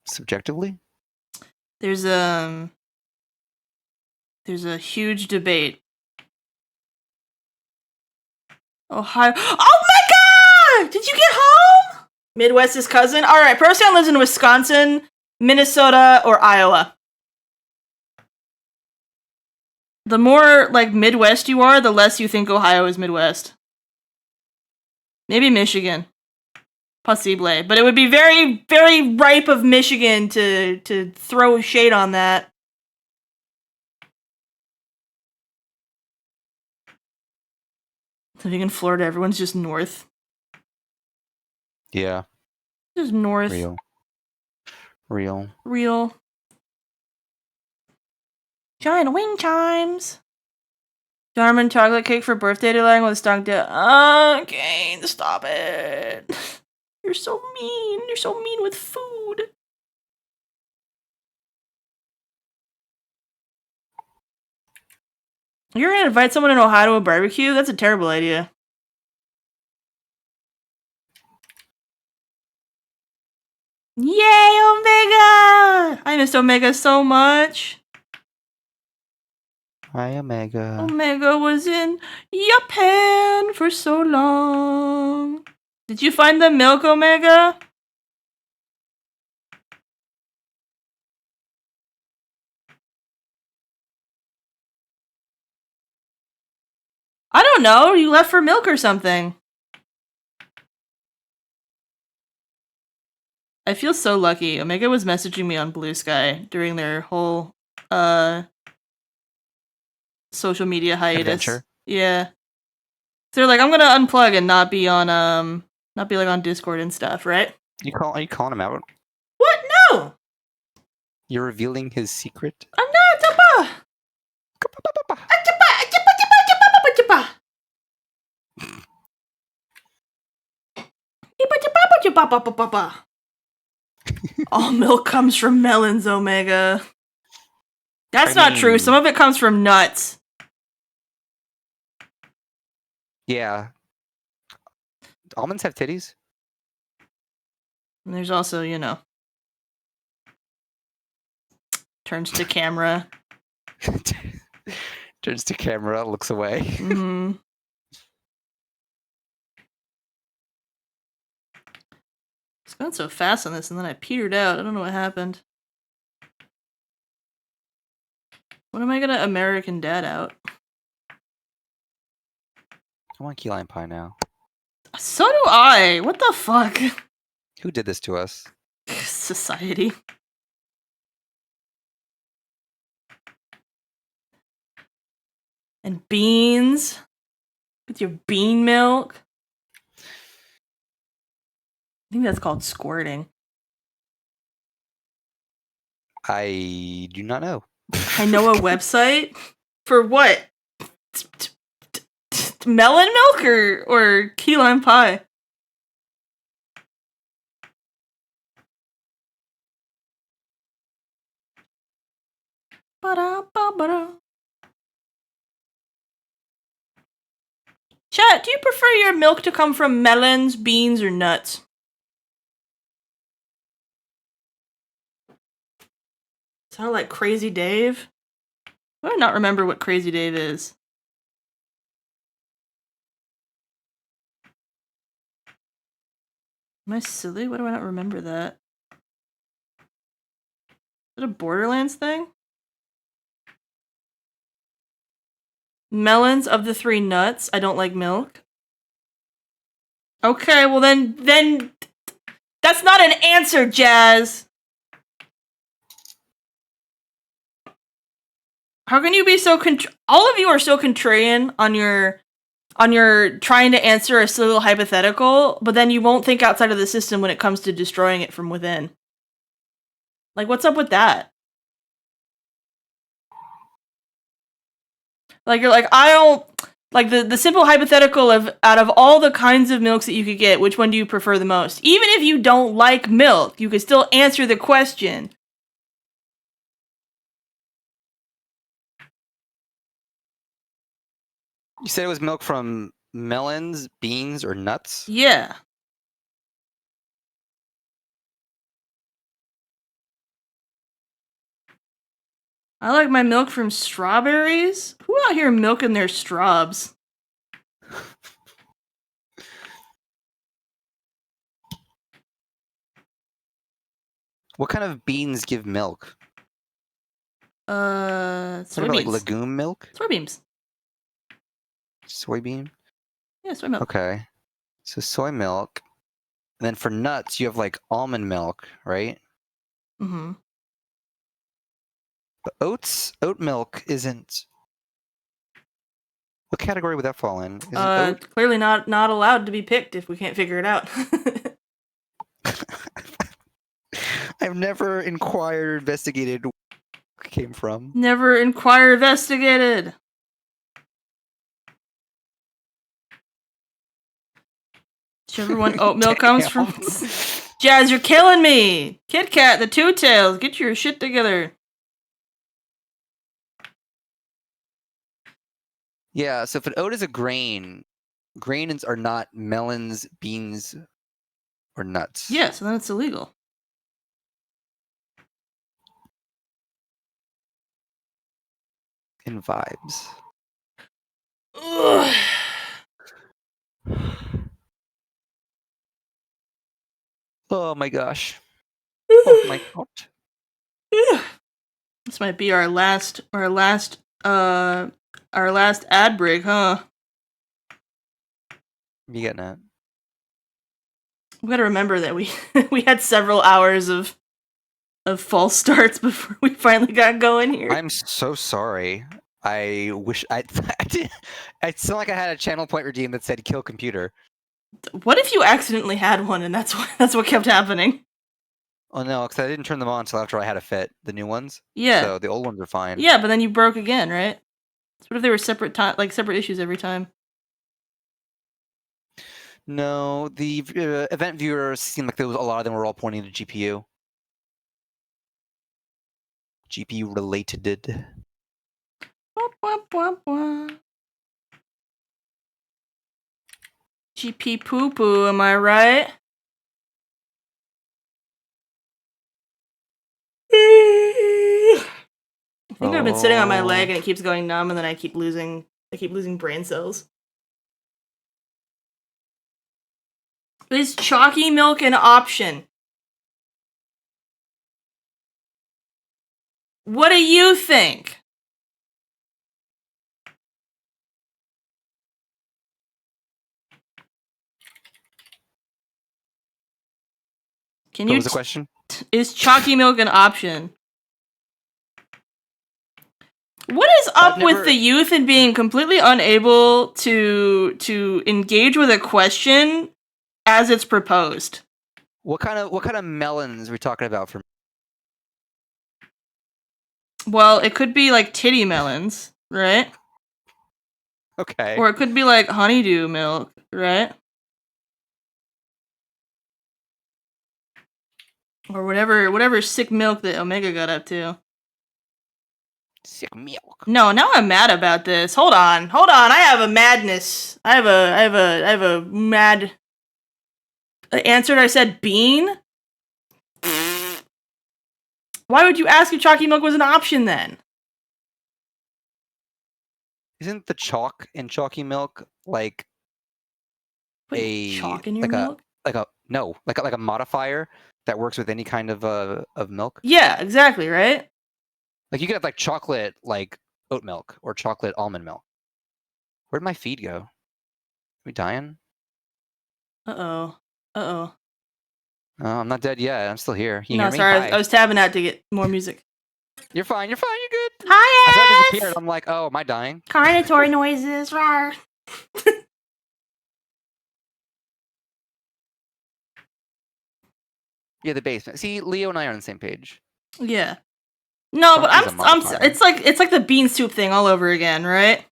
Subjectively? There's a huge debate. Ohio. Oh my god! Did you get home? Midwest's cousin? Alright, Procyon lives in Wisconsin, Minnesota, or Iowa. The more, like, Midwest you are, the less you think Ohio is Midwest. Maybe Michigan. Possible. But it would be very, very ripe of Michigan to throw shade on that. Living in Florida, everyone's just north. Yeah. Just north. Real. Giant wing chimes. Jarman chocolate cake for birthday deadline with stocked out. Okay, stop it. You're so mean. You're so mean with food. You're gonna invite someone in Ohio to a barbecue? That's a terrible idea. Yay, Omega! I missed Omega so much. Hi, Omega. Omega was in Japan for so long. Did you find the milk, Omega? I don't know. You left for milk or something. I feel so lucky. Omega was messaging me on Blue Sky during their whole social media hiatus. Adventure? Yeah. So they're like, I'm gonna unplug and not be on not be like on Discord and stuff, right? Are you calling him out? What? No! You're revealing his secret? I'm not Tapa! All milk comes from melons, Omega. That's not true. Some of it comes from nuts. Yeah. Almonds have titties? And there's also, you know, turns to camera. Turns to camera, looks away. Mm-hmm. It's gone so fast on this, and then I petered out. I don't know what happened. When am I gonna American Dad out? I want key lime pie now. So do I. What the fuck? Who did this to us? Society. And beans. With your bean milk. I think that's called squirting. I do not know. I know a website for what? Melon milk or key lime pie? Ba-da-ba-ba-da. Chat, do you prefer your milk to come from melons, beans, or nuts? Sound like Crazy Dave? I do not remember what Crazy Dave is. Am I silly? Why do I not remember that? Is it a Borderlands thing? Melons of the three nuts. I don't like milk. Okay, well then that's not an answer, Jazz. How can you be so all of you are so contrarian on your trying to answer a silly little hypothetical, but then you won't think outside of the system when it comes to destroying it from within. Like, what's up with that? Like, you're like, I don't... Like, the simple hypothetical of, out of all the kinds of milks that you could get, which one do you prefer the most? Even if you don't like milk, you could still answer the question. You said it was milk from melons, beans, or nuts? Yeah. I like my milk from strawberries. Who out here milking their strawbs? What kind of beans give milk? Soybeans. What about like legume milk? Soybeans. Soybean? Yeah, soy milk. Okay. So soy milk. And then for nuts, you have like almond milk, right? Mm-hmm. But oat milk isn't What category would that fall in? Is it oat? Clearly not allowed to be picked if we can't figure it out. I've never inquired or investigated where it came from. Never inquire investigated. Whichever one oat milk comes from. Jazz, you're killing me! Kit Kat, the Two Tails, get your shit together. Yeah, so if an oat is a grain, grains are not melons, beans, or nuts. Yeah, so then it's illegal. In vibes. Ugh. Oh my gosh. Oh my god. This might be our last ad break, huh? You getting it? We gotta remember that we we had several hours of false starts before we finally got going here. I'm so sorry. I wish I did. It sounded like I had a channel point redeem that said "kill computer." What if you accidentally had one and that's what kept happening? Oh no, because I didn't turn them on until after I had a fit. The new ones. Yeah. So the old ones are fine. Yeah, but then you broke again, right? So what if they were separate issues every time? No, the event viewers seemed like there was a lot of them were all pointing to GPU. GPU related. Wah, wah, wah, wah. GP poo poo, am I right? I think I've been sitting on my leg and it keeps going numb, and then I keep losing brain cells. Is chalky milk an option? What do you think? Can What you was the question? Is chalky milk an option? What is up with the youth and being completely unable to engage with a question as it's proposed? What kind of melons are we talking about? For Well, it could be like titty melons, right? okay. Or it could be like honeydew milk, right? Or whatever sick milk that Omega got up to. Sick milk. No, now I'm mad about this. Hold on. I have a madness. I have a mad. I answered. I said bean. Why would you ask if chalky milk was an option then? Isn't the chalk in chalky milk like chalk in your like milk? like a modifier that works with any kind of milk? Yeah, exactly, right? Like you could have like chocolate like oat milk or chocolate almond milk. Where'd my feed go? Are we dying? Uh-oh. Oh, I'm not dead yet. I'm still here. You No, hear me? sorry. Hi. I was tabbing out to get more music. You're fine. You're good. Hi, I thought I Ed! disappeared. I'm like, oh, am I dying? Carnatory noises. Rawr. Yeah, the basement. See, Leo and I are on the same page. Yeah. No, but Chunky's a I'm modifier. it's like the bean soup thing all over again, right?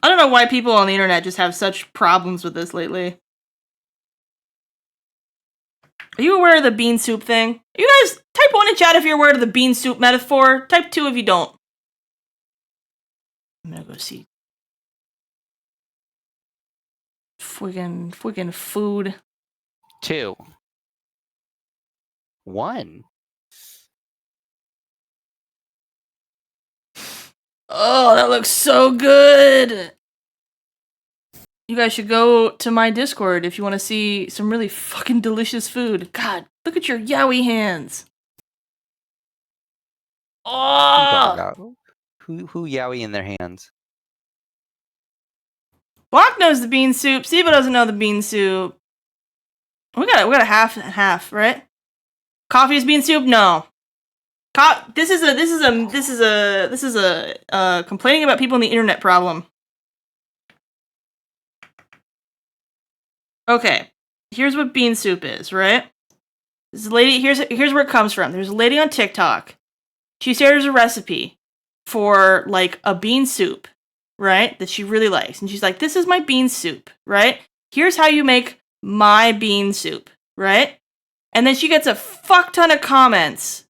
I don't know why people on the internet just have such problems with this lately. Are you aware of the bean soup thing? You guys, type 1 in chat if you're aware of the bean soup metaphor. Type 2 if you don't. I'm gonna go see. Friggin' food. 2. 1. Oh, that looks so good! You guys should go to my Discord if you want to see some really fucking delicious food. God, look at your yowie hands. Oh! Who yowie in their hands? Block knows the bean soup. Siva doesn't know the bean soup. We got a half and half, right? Coffee is bean soup? No. This is a complaining about people on the internet problem. Okay, here's what bean soup is, right? This lady, here's where it comes from. There's a lady on TikTok. She shares a recipe for like a bean soup, right? That she really likes. And she's like, this is my bean soup, right? Here's how you make my bean soup, right? And then she gets a fuck ton of comments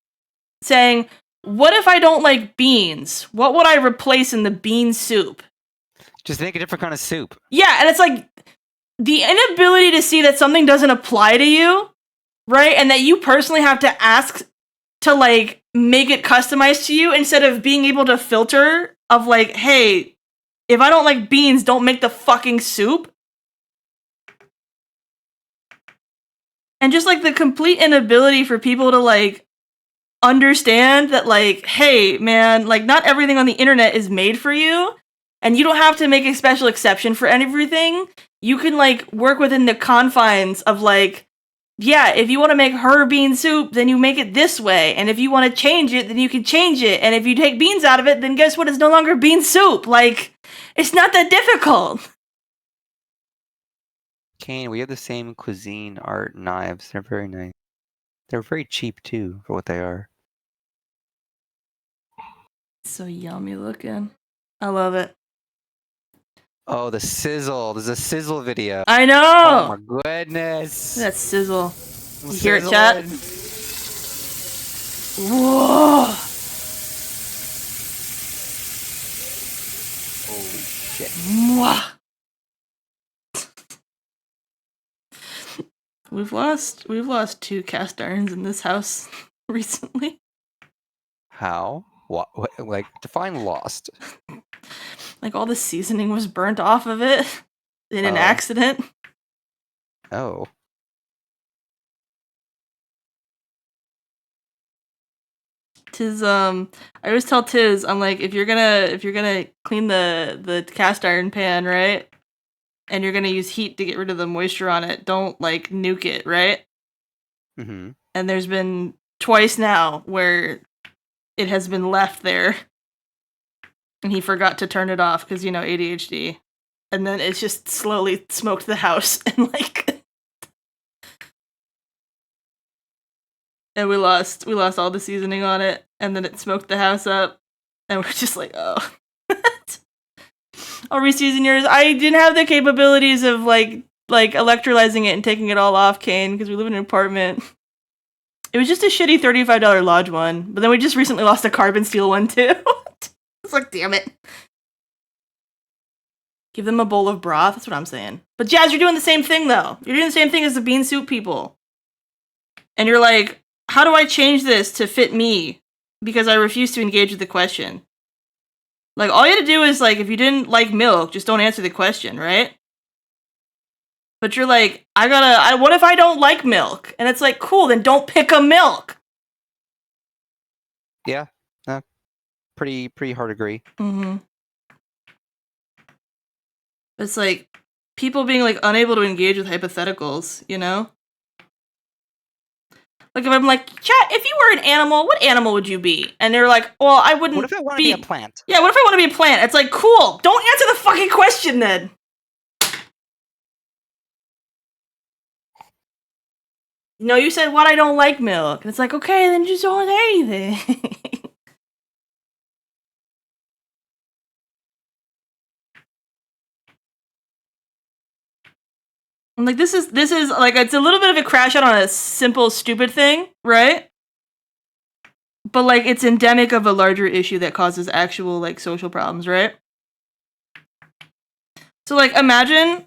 saying, what if I don't like beans? What would I replace in the bean soup? Just make a different kind of soup. Yeah, and it's like the inability to see that something doesn't apply to you, right? And that you personally have to ask to like make it customized to you instead of being able to filter of like, hey, if I don't like beans, don't make the fucking soup. And just like the complete inability for people to like understand that like, hey, man, like not everything on the internet is made for you. And you don't have to make a special exception for everything. You can like work within the confines of like, yeah, if you want to make her bean soup, then you make it this way. And if you want to change it, then you can change it. And if you take beans out of it, then guess what? It's no longer bean soup. Like, it's not that difficult. Kane, we have the same cuisine art knives. They're very nice. They're very cheap too for what they are. So yummy looking. I love it. Oh, the sizzle. There's a sizzle video. I know. Oh my goodness. That sizzle. I'm You hear it, chat? sizzling. Whoa. Holy shit. Mwah. We've lost 2 cast irons in this house recently. How? What? Like, define lost. Like all the seasoning was burnt off of it in an accident. Oh. Tiz, I always tell Tiz, I'm like, if you're gonna clean the cast iron pan, right? And you're gonna use heat to get rid of the moisture on it, don't like nuke it, right? Mm-hmm. And there's been twice now where it has been left there and he forgot to turn it off because, you know, ADHD. And then it's just slowly smoked the house and like and we lost all the seasoning on it, and then it smoked the house up, and we're just like, oh. I'll re-season yours. I didn't have the capabilities of like electrolyzing it and taking it all off, Kane, because we live in an apartment. It was just a shitty $35 Lodge one, but then we just recently lost a carbon steel one too. It's like, damn it. Give them a bowl of broth, that's what I'm saying. But Jazz, you're doing the same thing though. You're doing the same thing as the bean soup people. And you're like, how do I change this to fit me? Because I refuse to engage with the question. Like, all you had to do is, like, if you didn't like milk, just don't answer the question, right? But you're like, what if I don't like milk? And it's like, cool, then don't pick a milk. Yeah. Pretty hard to agree. Mm-hmm. It's like, people being, like, unable to engage with hypotheticals, you know? Like, if I'm like, chat, if you were an animal, what animal would you be? And they're like, well, I wouldn't. What if I want to be a plant? Yeah, what if I want to be a plant? It's like, cool, don't answer the fucking question then. No, you said what? I don't like milk. And it's like, okay, then just don't say anything. I'm like, this is like, it's a little bit of a crash out on a simple, stupid thing, right? But like, it's endemic of a larger issue that causes actual like social problems, right? So like, imagine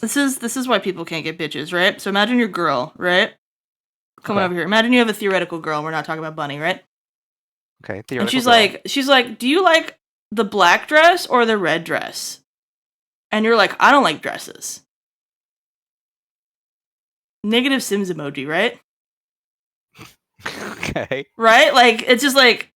this is why people can't get bitches, right? So imagine your girl, right? Come over here. Imagine you have a theoretical girl. And we're not talking about Bunny, right? Okay. Theoretical And girl. she's like, do you like the black dress or the red dress? And you're like, I don't like dresses. Negative Sims emoji, right? Okay. Right? Like, it's just like,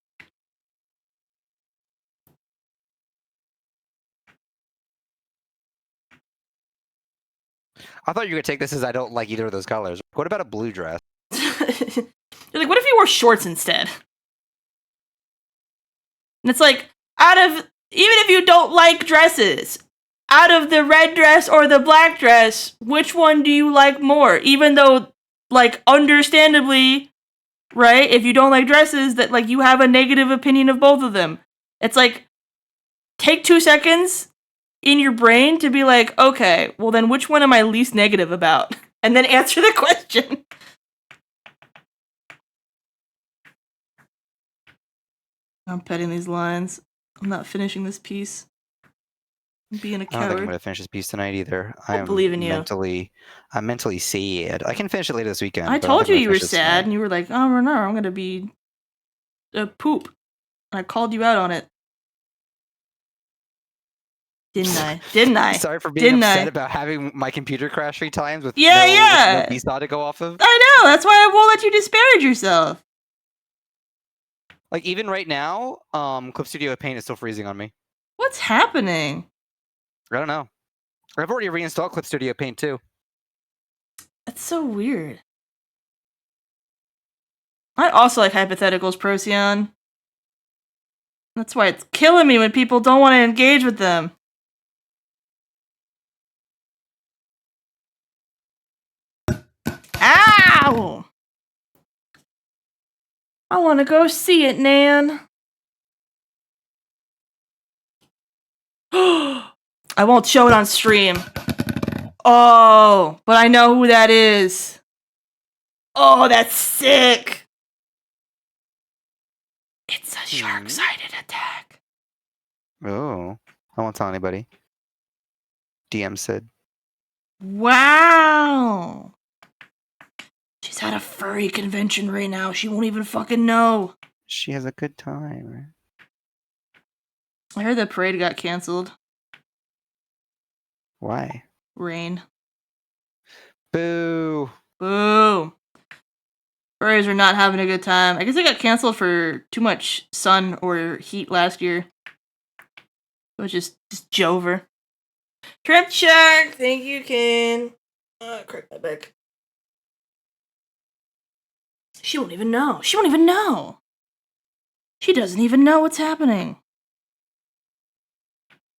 I thought you were going to take this as I don't like either of those colors. What about a blue dress? you're like, what if you wore shorts instead? And it's like, even if you don't like dresses, out of the red dress or the black dress, which one do you like more? Even though, like, understandably, right, if you don't like dresses, that, like, you have a negative opinion of both of them. It's like, take 2 seconds in your brain to be like, okay, well then which one am I least negative about? And then answer the question. I'm petting these lines. I'm not finishing this piece. I'm being a I don't think I'm coward. gonna finish this piece tonight either. I believe in you. I'm mentally sad. I can finish it later this weekend. I but I don't told think I'm you gonna you were finish it sad, tonight. and you were like, oh no, I'm gonna be a poop. And I called you out on it. Didn't I? Didn't I? Sorry for being Didn't upset I? about having my computer crash 3 times with Yeah, no, yeah. with no VSAW to go off of. I know, that's why I won't let you disparage yourself. Like even right now, Clip Studio Paint is still freezing on me. What's happening? I don't know. I've already reinstalled Clip Studio Paint too. That's so weird. I also like hypotheticals, Procyon. That's why it's killing me when people don't want to engage with them. Ow! I want to go see it, Nan. I won't show it on stream. Oh, but I know who that is. Oh, that's sick. It's a shark-sided attack. Oh, I won't tell anybody. DM said. Wow. She's at a furry convention right now. She won't even fucking know. She has a good time, right? I heard the parade got canceled. Why? Rain. Boo. Boo. Furries are not having a good time. I guess they got canceled for too much sun or heat last year. It was just Jover. Trip Shark! Thank you, Ken. Crack my back. She won't even know. She won't even know. She doesn't even know what's happening.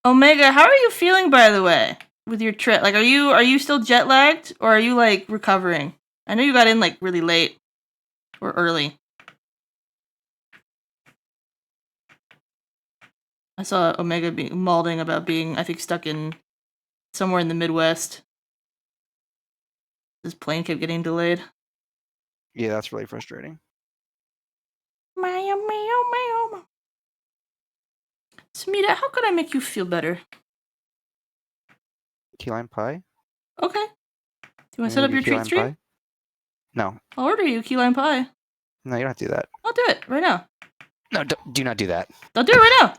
Omega, how are you feeling, by the way, with your trip? Like, are you still jet lagged, or are you like recovering? I know you got in like really late or early. I saw Omega malding about being, I think, stuck in somewhere in the Midwest. His plane kept getting delayed. Yeah, that's really frustrating. Meow, meow, meow. Samita, how could I make you feel better? Key lime pie? Okay. Do you want to set up your treat stream? Pie? No. I'll order you key lime pie. No, you don't have to do that. I'll do it right now. No, do not do that. I'll do it right now.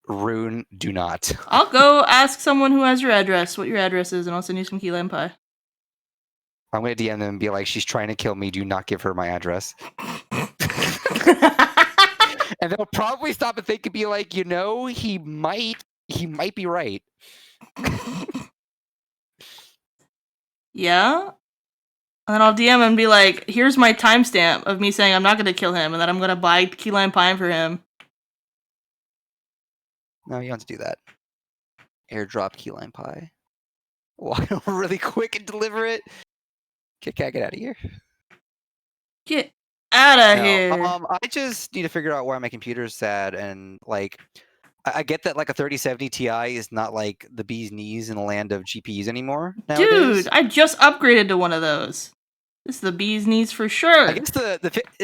Rune, do not. I'll go ask someone who has your address what your address is, and I'll send you some key lime pie. I'm going to DM them and be like, she's trying to kill me. Do not give her my address. And they'll probably stop and think and be like, you know, he might be right. Yeah? And then I'll DM him and be like, here's my timestamp of me saying I'm not going to kill him and that I'm going to buy key lime pie for him. No, you don't have to do that. Airdrop key lime pie. Walk over really quick and deliver it. Get out of here. Get out of No, here. I just need to figure out why my computer's sad, and like I get that like a 3070 Ti is not like the bee's knees in the land of GPUs anymore nowadays. Dude, I just upgraded to one of those. This is the bee's knees for sure. I guess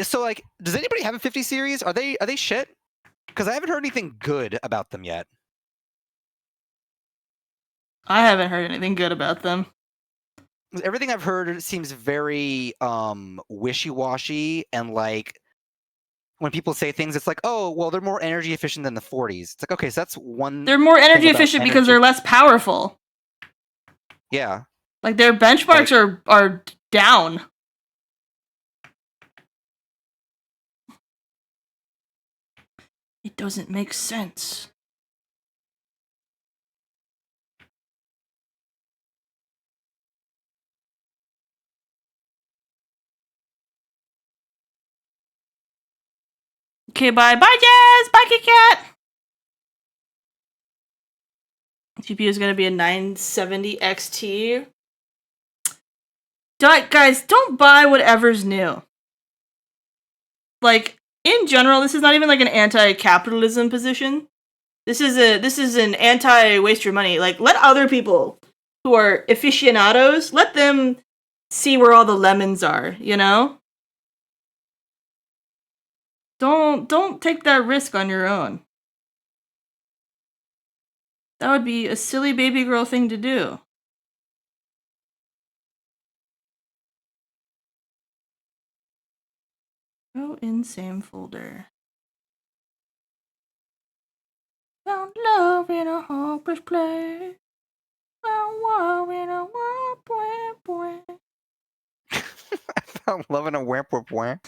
so like, does anybody have a 50 series? Are they shit? Because I haven't heard anything good about them yet. I haven't heard anything good about them. Everything I've heard seems very wishy-washy, and like when people say things, it's like, oh, well, they're more energy efficient than the 40s. It's like, okay, so that's one. They're more energy about efficient because energy. they're less powerful. Yeah. Like their benchmarks are down. It doesn't make sense. Okay, bye. Bye, Jazz! Bye, Kit Kat! GPU is going to be a 970 XT. Guys, don't buy whatever's new. Like, in general, this is not even like an anti-capitalism position. This is an anti-waste your money. Like, let other people who are aficionados, let them see where all the lemons are, you know? Don't take that risk on your own. That would be a silly baby girl thing to do. Go in same folder. Found love in a hopeless place. Found love in a womp. I found love in a whamp whamp whamp.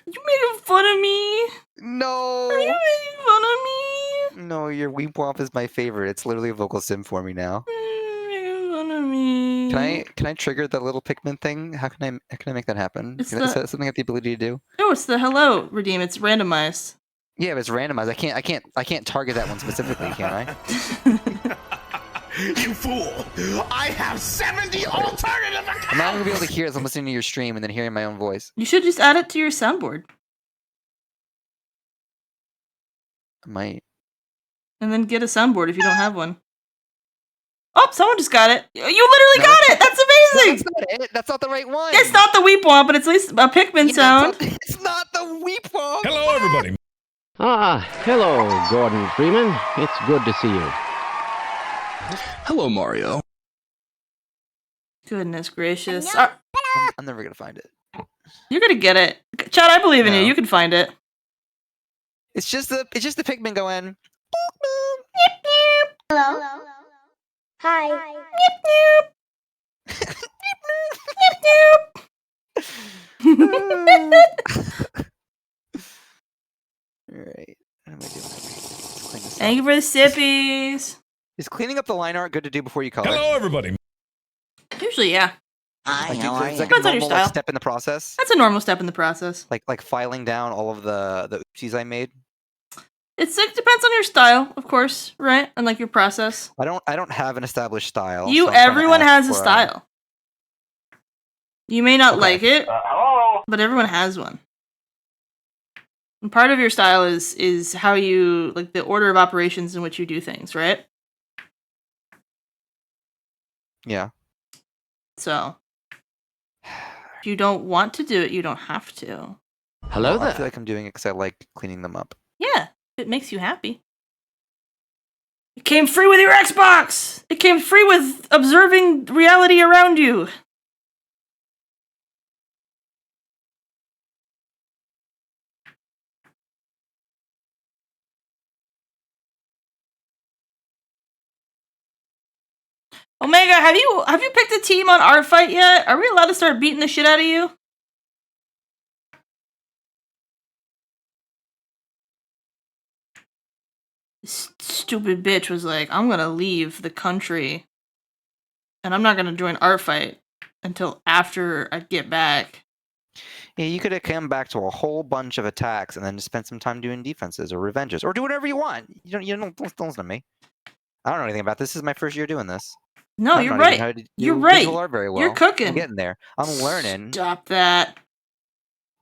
You making fun of me? No. Are you making fun of me? No, your weep womp is my favorite. It's literally a vocal sim for me now. You're making fun of me. Can I trigger the little Pikmin thing? How can I make that happen? It's Is that something I have the ability to do? Oh, it's the hello redeem. It's randomized. Yeah, but it's randomized. I can't target that one specifically, can I? You fool! I have 70 alternative accounts! I'm not gonna be able to hear as I'm listening to your stream and then hearing my own voice. You should just add it to your soundboard. I might. And then get a soundboard if you don't have one. Oh, someone just got it. You literally got it! That's amazing! That's not it. That's not the right one. It's not the weep womp, but it's at least a Pikmin sound. It's not the weep womp. Hello, everybody. Hello, Gordon Freeman. It's good to see you. Hello, Mario. Goodness gracious. I'm never gonna find it. You're gonna get it. Chad, I believe in you. No. You can find it. It's just the Pikmin going. Hello. Hi. Alright. What am I doing? Let's clean this Thank you up. for the sippies. Is cleaning up the line art good to do before you color? Hello, everybody. Usually, yeah. Like, How are it's you? like a Depends on your normal, like, style. step in the process. That's a normal step in the process. Like filing down all of the oopsies I made. It depends on your style, of course, right? And like your process. I don't have an established style. so I'm trying to Everyone ask has a for style. You may not Okay. like it, but everyone has one. And part of your style is how you like the order of operations in which you do things, right? Yeah. So if you don't want to do it, you don't have to. Hello Well, I feel there. like I'm doing it because I like cleaning them up. Yeah, it makes you happy. It came free with your Xbox! It came free with observing reality around you. Omega, have you picked a team on artfight yet? Are we allowed to start beating the shit out of you? This stupid bitch was like, I'm gonna leave the country. And I'm not gonna join artfight until after I get back. Yeah, you could have come back to a whole bunch of attacks and then just spent some time doing defenses or revenges or do whatever you want. Don't listen to me. I don't know anything about this. This is my first year doing this. No, I'm you're not even right. how to do You're right. visual art very well. You're cooking. I'm getting there. I'm learning. Stop that.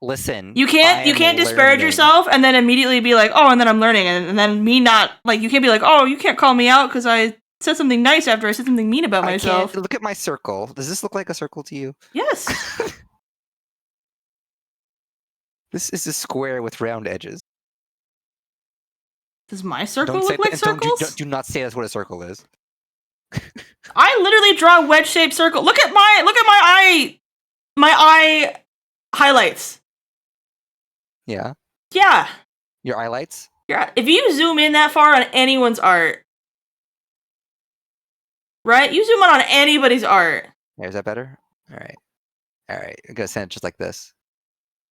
Listen. You can't I am disparage learning. yourself and then immediately be like, oh, and then I'm learning, and then me not like you can't be like, oh, you can't call me out because I said something nice after I said something mean about I myself. can't look at my circle. Does this look like a circle to you? Yes. This is a square with round edges. Does my circle Don't say look like and circles? do not say that's what a circle is. I literally draw a wedge-shaped circle. Look at my eye highlights. Yeah. Yeah. Your highlights. If you zoom in that far on anyone's art, right? You zoom in on anybody's art. Yeah, is that better? All right. I'm gonna send it just like this.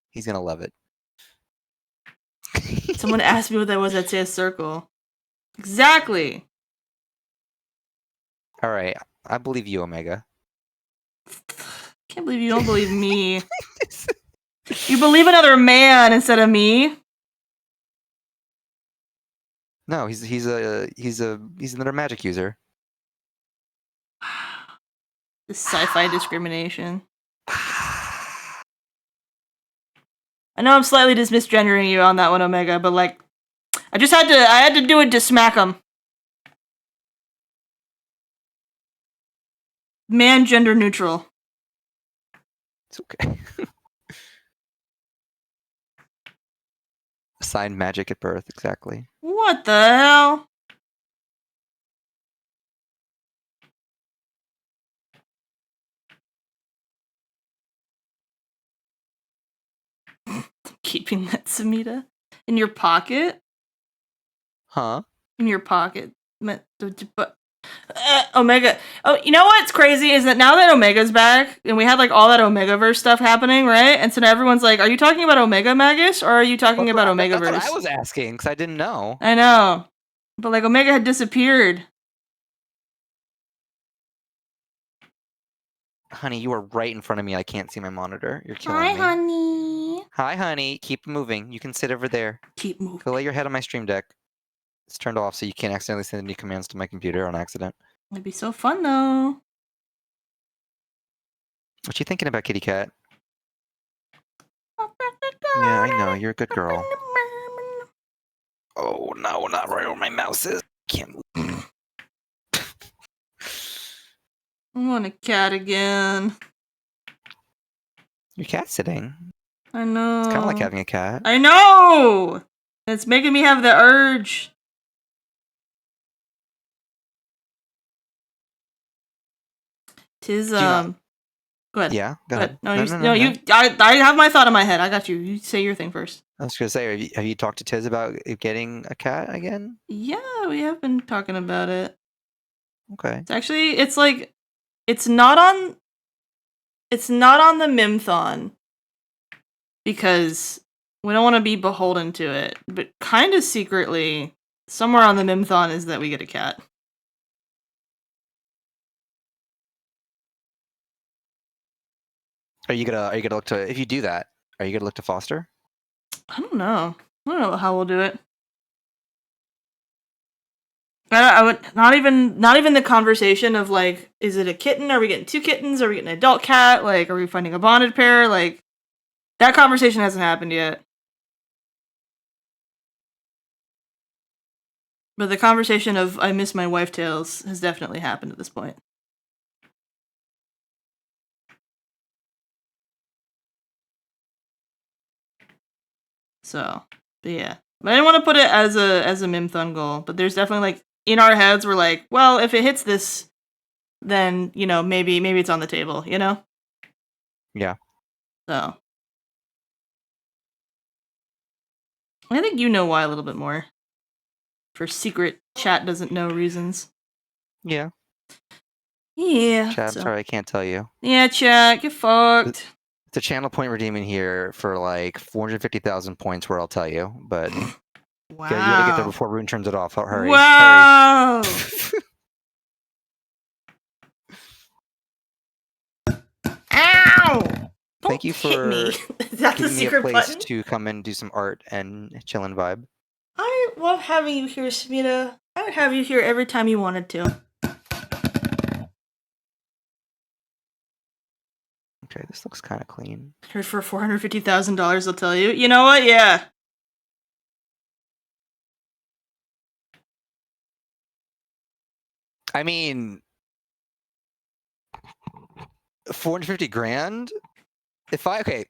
He's gonna love it. Someone asked me what that was. I'd say a circle. Exactly. All right. I believe you, Omega. Can't believe you don't believe me. You believe another man instead of me. No, he's another magic user. This sci-fi discrimination. I know I'm slightly misgendering you on that one, Omega, but like, I had to do it to smack him. Man, gender neutral. It's okay. Assigned magic at birth, exactly. What the hell? Keeping that, Samita, in your pocket. Huh? In your pocket. Omega. Oh, you know what's crazy is that now that Omega's back, and we had like all that Omegaverse stuff happening, right? And so now everyone's like, "Are you talking about Omega Magus, or are you talking about Omegaverse?" That's what I was asking because I didn't know. I know, but like Omega had disappeared. Honey, you are right in front of me. I can't see my monitor. You're killing Hi, me. honey. Hi, honey. Keep moving. You can sit over there. Keep moving. Go lay your head on my stream deck. It's turned off so you can't accidentally send any commands to my computer on accident. It'd be so fun though. What you thinking about, kitty cat? Yeah, I know. You're a good girl. Oh, no, not right where my mouse is. Can't move. I want a cat again. Your cat's sitting. I know. It's kind of like having a cat. I know! It's making me have the urge. Tis, not- Go ahead. Yeah, go ahead. No, I have my thought in my head. I got you. You say your thing first. I was going to say, have you talked to Tiz about getting a cat again? Yeah, we have been talking about it. Okay. It's actually, it's like, it's not on the MYM-thon because we don't want to be beholden to it, but kind of secretly, somewhere on the MYM-thon is that we get a cat. Are you gonna look to, if you do that, are you gonna look to foster? I don't know. I don't know how we'll do it. I would not even the conversation of like, is it a kitten? Are we getting 2 kittens? Are we getting an adult cat? Like, are we finding a bonded pair? Like, that conversation hasn't happened yet. But the conversation of I miss my wife tales has definitely happened at this point. So, but yeah. But I didn't want to put it as a MYM-thon goal, but there's definitely like in our heads we're like, well, if it hits this, then, you know, maybe it's on the table, you know? Yeah. So I think you know why a little bit more. For secret chat doesn't know reasons. Yeah. Yeah. Chat, I'm sorry, I can't tell you. Yeah, chat, get fucked. It's a channel point redeeming here for like 450,000 points where I'll tell you, but Wow. you gotta get there before Rune turns it off. Hurry. Wow. Hurry. Ow! Thank you Hit for me. Is that the giving me a secret place button? to come and do some art and chill and vibe. I love having you here, Smita. I would have you here every time you wanted to. Okay, this looks kind of clean. Here for $450,000, I'll tell you. You know what? Yeah. I mean, 450 grand? Okay.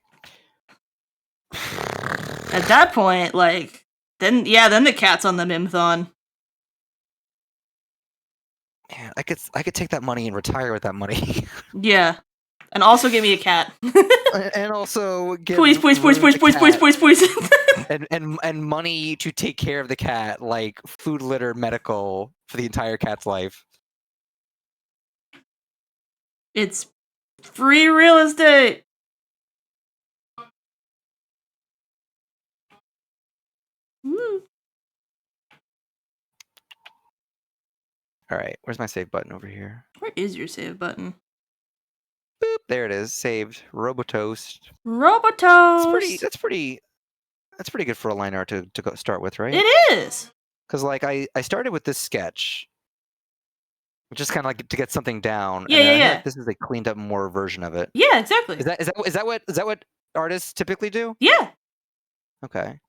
At that point, like, then the cat's on the MYM-thon. Man, I could take that money and retire with that money. Yeah. And also give me a cat. And also give Please. and money to take care of the cat, like food, litter, medical for the entire cat's life. It's free real estate. Woo. All right, where's my save button over here? Where is your save button? Boop, there it is. Saved. Robotoast. Robotoast. That's pretty good for a line art to go start with, right? It is. Because like I started with this sketch, just kind of like to get something down. Yeah, and then yeah, I feel yeah. like this is a cleaned up more version of it. Yeah, exactly. Is that what artists typically do? Yeah. Okay.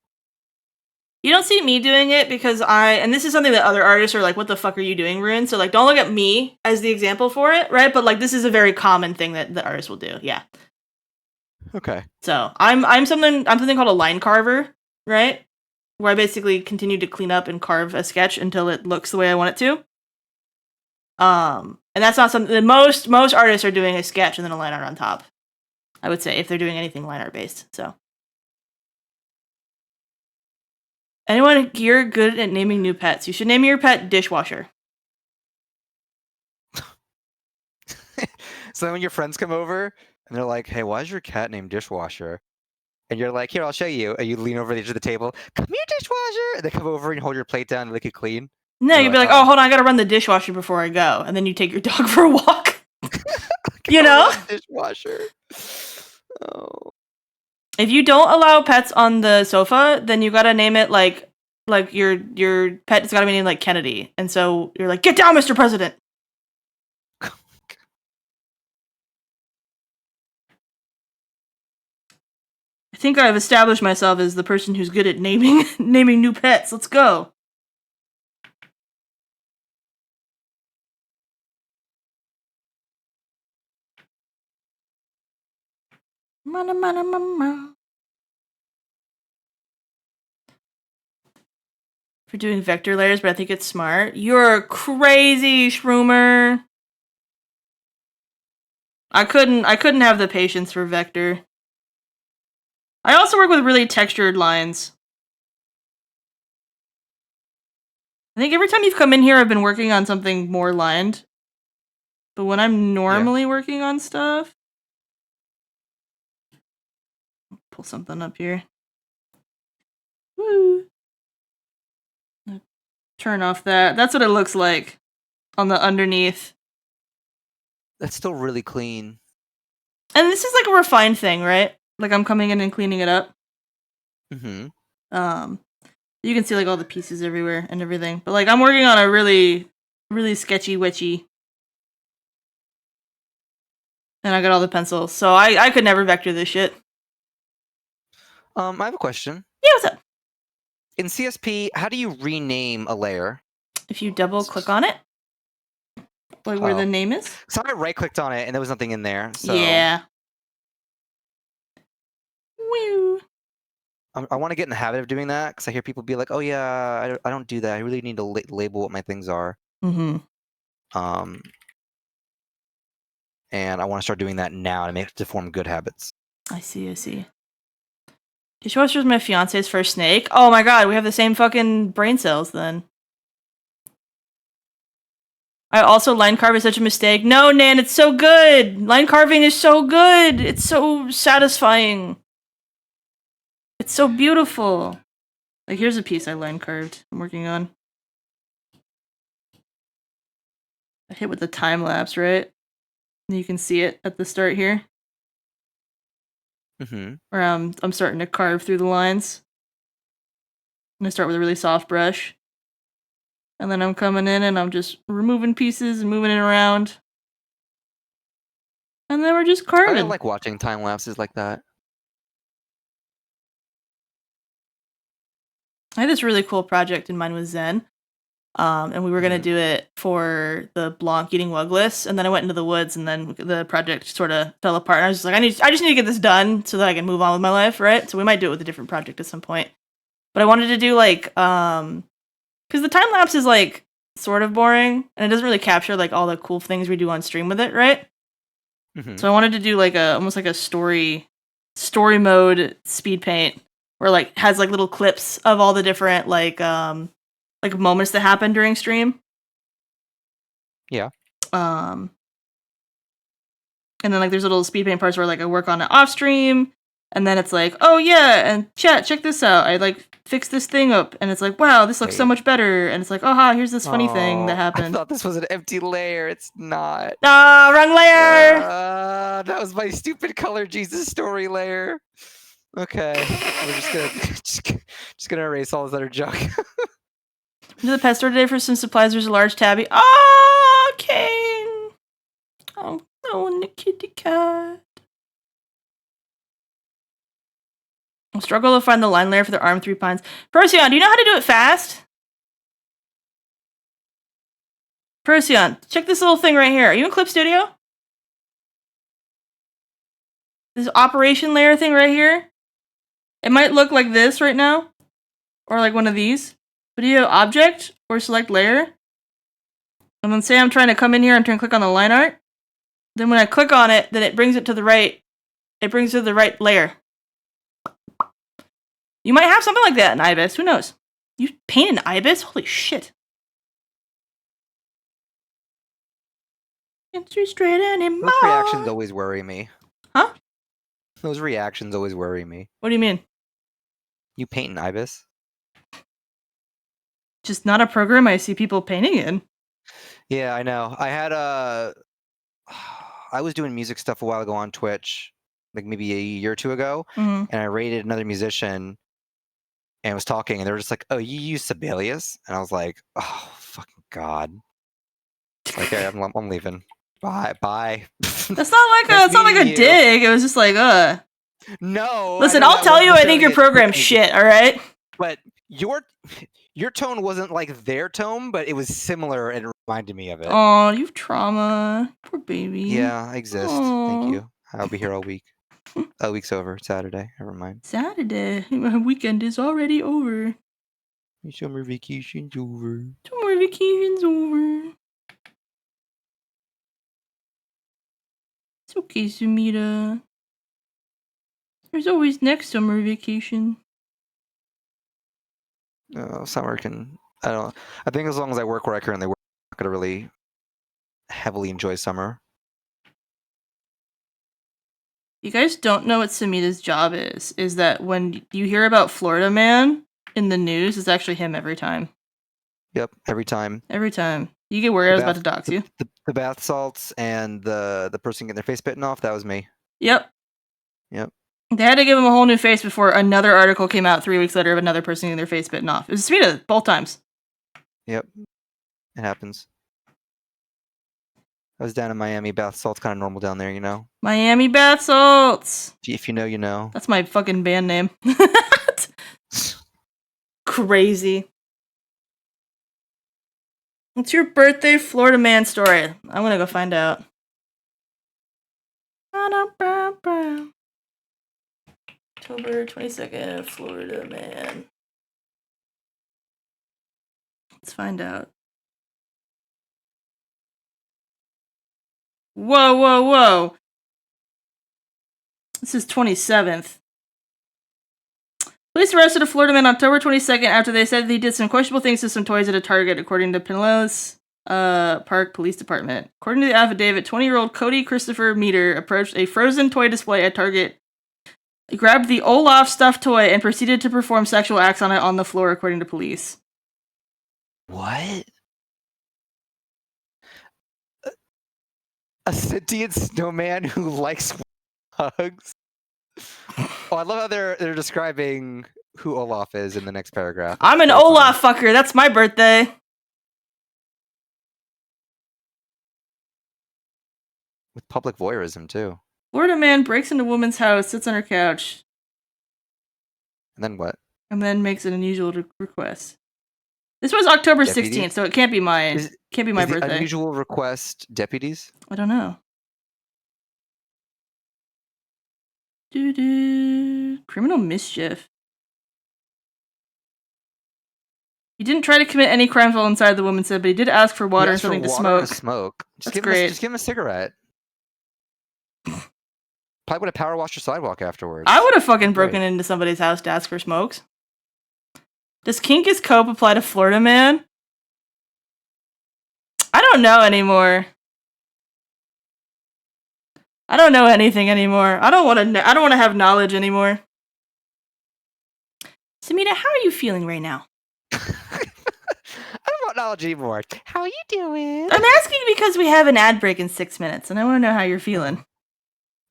You don't see me doing it because and this is something that other artists are like, what the fuck are you doing, Rune? So like, don't look at me as the example for it, right? But like, this is a very common thing that the artists will do. Yeah. Okay. So I'm something called a line carver, right? Where I basically continue to clean up and carve a sketch until it looks the way I want it to. And that's not something that most artists are doing a sketch and then a line art on top. I would say if they're doing anything line art based. So anyone here good at naming new pets? You should name your pet Dishwasher. So then when your friends come over and they're like, "Hey, why is your cat named Dishwasher?" And you're like, "Here, I'll show you." And you lean over the edge of the table. "Come here, Dishwasher." And they come over and hold your plate down and lick it clean. No, You're you'd be like, "Oh, hold on, I gotta run the dishwasher before I go," and then you take your dog for a walk. You know? Dishwasher. Oh. If you don't allow pets on the sofa, then you gotta name it like your pet's gotta be named like Kennedy, and so you're like, "Get down, Mr. President." I think I've established myself as the person who's good at naming new pets. Let's go. Mana, mana, mama. For doing vector layers, but I think it's smart. You're crazy, Shroomer. I couldn't have the patience for vector. I also work with really textured lines. I think every time you've come in here, I've been working on something more lined. But when I'm normally working on stuff... Pull something up here. Woo! Turn off that. That's what it looks like on the underneath. That's still really clean. And this is like a refined thing, right? Like I'm coming in and cleaning it up. Mm-hmm. You can see like all the pieces everywhere and everything. But like I'm working on a really, really sketchy witchy. And I got all the pencils. So I could never vector this shit. I have a question. Yeah, what's up? In CSP, how do you rename a layer? If you double click on it. Like where the name is? So I right-clicked on it and there was nothing in there. So Yeah. Woo. I want to get in the habit of doing that because I hear people be like, "Oh yeah, I don't do that. I really need to label what my things are." Mm-hmm. And I want to start doing that now to form good habits. I see. Dishwasher's my fiance's first snake. Oh my god, we have the same fucking brain cells then. I also line carve is such a mistake. No, Nan, it's so good. Line carving is so good. It's so satisfying. It's so beautiful. Like here's a piece I line carved. I'm working on. I hit with the time lapse, right? And you can see it at the start here. Mm-hmm. Where I'm starting to carve through the lines. I'm gonna start with a really soft brush. And then I'm coming in and I'm just removing pieces and moving it around. And then we're just carving. I like watching time lapses like that. I had this really cool project in mind with Zen. And we were gonna do it for the Blanc eating Wugless, and then I went into the woods, and then the project sort of fell apart. And I was just like, I just need to get this done so that I can move on with my life, right? So we might do it with a different project at some point. But I wanted to do like, because the time lapse is like sort of boring, and it doesn't really capture like all the cool things we do on stream with it, right? Mm-hmm. So I wanted to do like almost like a story mode speed paint, where like has like little clips of all the different like moments that happen during stream. Yeah. And then like there's little speed paint parts where like I work on it off stream, and then it's like, oh yeah, and chat, check this out. I like fixed this thing up, and it's like, wow, this looks so much better. And it's like, aha, here's this funny thing that happened. I thought this was an empty layer. It's not. Ah, wrong layer. That was my stupid color Jesus story layer. Okay, we're just gonna erase all this other junk. To the pet store today for some supplies. There's a large tabby. Oh, Kane. Oh, no, and the kitty cat. I'll struggle to find the line layer for the arm 3 pines. Procyon, do you know how to do it fast? Procyon, check this little thing right here. Are you in Clip Studio? This operation layer thing right here? It might look like this right now. Or like one of these. But you have object or select layer. And then say I'm trying to come in here and click on the line art. Then when I click on it, then it brings it to the right. It brings it to the right layer. You might have something like that in Ibis. Who knows? You paint an Ibis? Holy shit. Can't see straight anymore. Those reactions always worry me. Huh? Those reactions always worry me. What do you mean? You paint an Ibis? Just not a program I see people painting in. Yeah, I know. I was doing music stuff a while ago on Twitch, like maybe a year or two ago, Mhm. and I rated another musician and was talking, and they were just like, "Oh, you use Sibelius?" And I was like, "Oh, fucking God!" Okay, I'm leaving. Bye. That's not like Nice it's not like a meeting you. dig. It was just like, No. Listen, I know I'll that tell you, wasn't I think your necessarily a program's dig, shit. All right. But your tone wasn't like their tone, but it was similar and it reminded me of it. Oh, you've trauma. Poor baby. Yeah, I exist. Aw. Thank you. I'll be here all week. Oh, week's over. Saturday. Never mind. Saturday. My weekend is already over. My summer vacation's over. Summer vacation's over. It's okay, Sumita. There's always next summer vacation. Summer can. I don't. I think as long as I work where I currently work, I'm not gonna really heavily enjoy summer. You guys don't know what Sumita's job is that when you hear about Florida Man in the news, it's actually him every time. Yep, every time. Every time. You get worried I was about to dox you. The bath salts and the person getting their face bitten off, that was me. Yep. Yep. They had to give him a whole new face before another article came out 3 weeks later of another person getting their face bitten off. It was Smita both times. Yep. It happens. I was down in Miami. Bath salt's kind of normal down there, you know? Miami Bath Salts. If you know, you know. That's my fucking band name. Crazy. What's your birthday Florida Man story? I'm gonna go find out. October 22nd, Florida Man. Let's find out. Whoa, whoa, whoa. This is 27th. Police arrested a Florida man October 22nd after they said that he did some questionable things to some toys at a Target, according to Pinellas Park Police Department. According to the affidavit, 20-year-old Cody Christopher Meter approached a frozen toy display at Target. He grabbed the Olaf stuffed toy and proceeded to perform sexual acts on it on the floor, according to police. What? A sentient snowman who likes hugs? Oh, I love how they're describing who Olaf is in the next paragraph. I'm an Very funny. Olaf fucker. That's my birthday. With public voyeurism, too. Florida man breaks into woman's house, sits on her couch, And then what? and then makes an unusual request. This was October Deputy? 16th, so it can't be mine. Can't be my Is the birthday. unusual request deputies? I don't know. Doo-doo. Criminal mischief. He didn't try to commit any crimes while inside, the woman said, but he did ask for water and Yes, for something to water and smoke. smoke. That's great. Just give him a cigarette. Probably would have power washed your sidewalk afterwards. I would have fucking broken Great. into somebody's house to ask for smokes. Does kink is cope apply to Florida man? I don't know anymore. I don't know anything anymore. I don't want to. I don't want to have knowledge anymore. Samita, how are you feeling right now? I don't want knowledge anymore. How are you doing? I'm asking because we have an ad break in 6 minutes, and I want to know how you're feeling.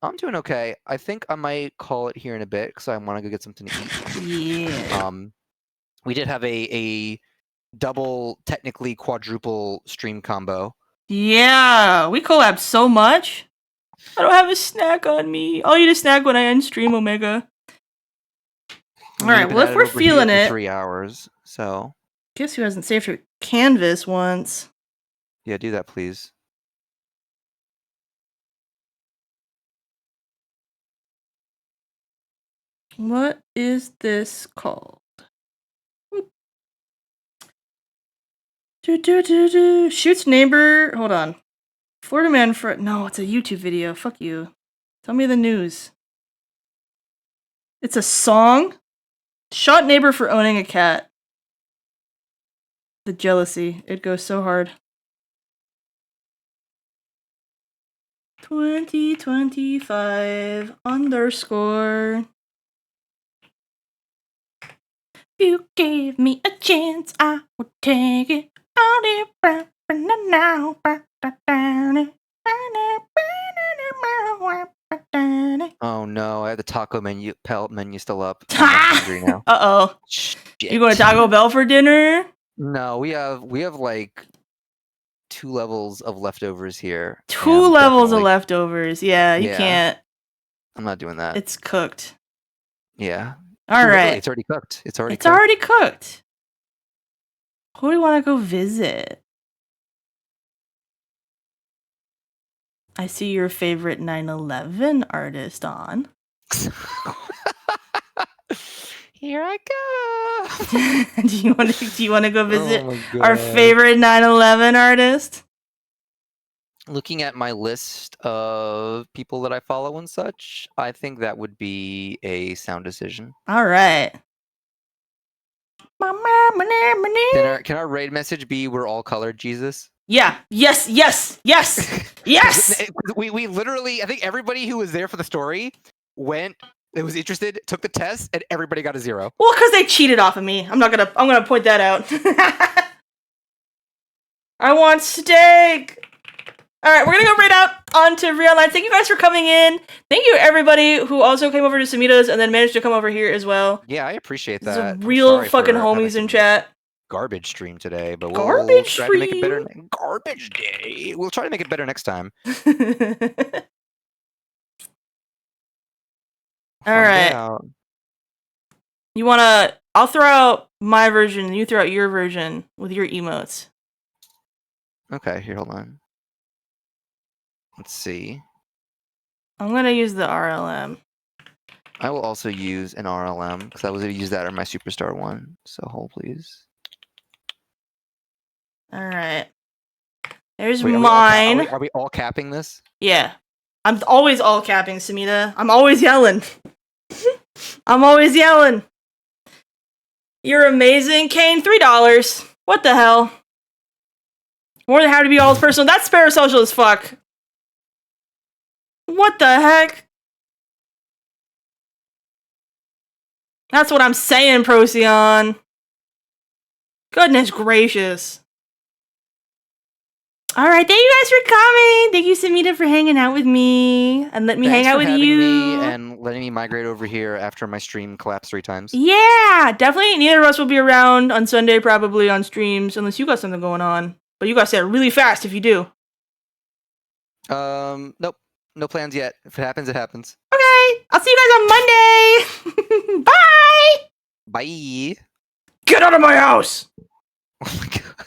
I'm doing okay. I think I might call it here in a bit because I want to go get something to eat. Yeah. We did have a double, technically quadruple stream combo. Yeah, we collab so much. I don't have a snack on me. I'll eat a snack when I end stream, Omega. All right, well, if we're feeling it, 3 hours. So guess who hasn't saved her canvas once? yeah, do that, please. What is this called? Shoots neighbor. Hold on. Florida man for no, it's a YouTube video. Fuck you. Tell me the news. It's a song. Shot neighbor for owning a cat. The jealousy. It goes so hard. 2025 underscore. You gave me a chance, I would take it. Oh no, I have the taco menu pellet menu still up. I'm hungry now. Uh-oh. Shit. You going to Taco Bell for dinner? No, we have like 2 levels of leftovers here. Two and levels of definitely- leftovers. Yeah, you Yeah. can't. I'm not doing that. It's cooked. Yeah. All Literally, right. it's already cooked. It's already It's cooked. already cooked. Who do you want to go visit? I see your favorite 9/11 artist on. Here I go. do you want to go visit Oh my our God. favorite 9/11 artist? Looking at my list of people that I follow and such, I think that would be a sound decision. All right. Can our raid message be "We're all colored, Jesus"? Yeah. Yes. Yes. Yes. Yes. We literally, I think everybody who was there for the story went, that was interested, took the test, and everybody got a 0. Well, because they cheated off of me. I'm gonna point that out. I want steak. All right, we're gonna go right out onto Real Line. Thank you guys for coming in. Thank you everybody who also came over to Samita's and then managed to come over here as well. Yeah, I appreciate This that. is I'm real sorry fucking for having homies in some chat. Garbage stream today, but we'll Garbage try to make it better. stream? Garbage day. We'll try to make it better next time. All Find right. out. You wanna? I'll throw out my version, and you throw out your version with your emotes. Okay, here, hold on. Let's see. I'm gonna use the RLM. I will also use an RLM because I was going to use that on my superstar one. So hold, please. All right. There's Wait, mine. Are we all capping this? Yeah. I'm always all capping, Samita. I'm always yelling. I'm always yelling. You're amazing, Kane. $3. What the hell? More than happy to be all personal. That's parasocial as fuck. What the heck? That's what I'm saying, Procyon. Goodness gracious. Alright, thank you guys for coming. Thank you, Samita, for hanging out with me. And let me Thanks hang out for with having you. me and letting me migrate over here after my stream collapsed 3 times. Yeah, definitely. Neither of us will be around on Sunday, probably on streams, unless you got something going on. But you guys say it really fast if you do. Nope. No plans yet. If it happens, it happens. Okay, I'll see you guys on Monday. Bye. Bye. Get out of my house. Oh my God.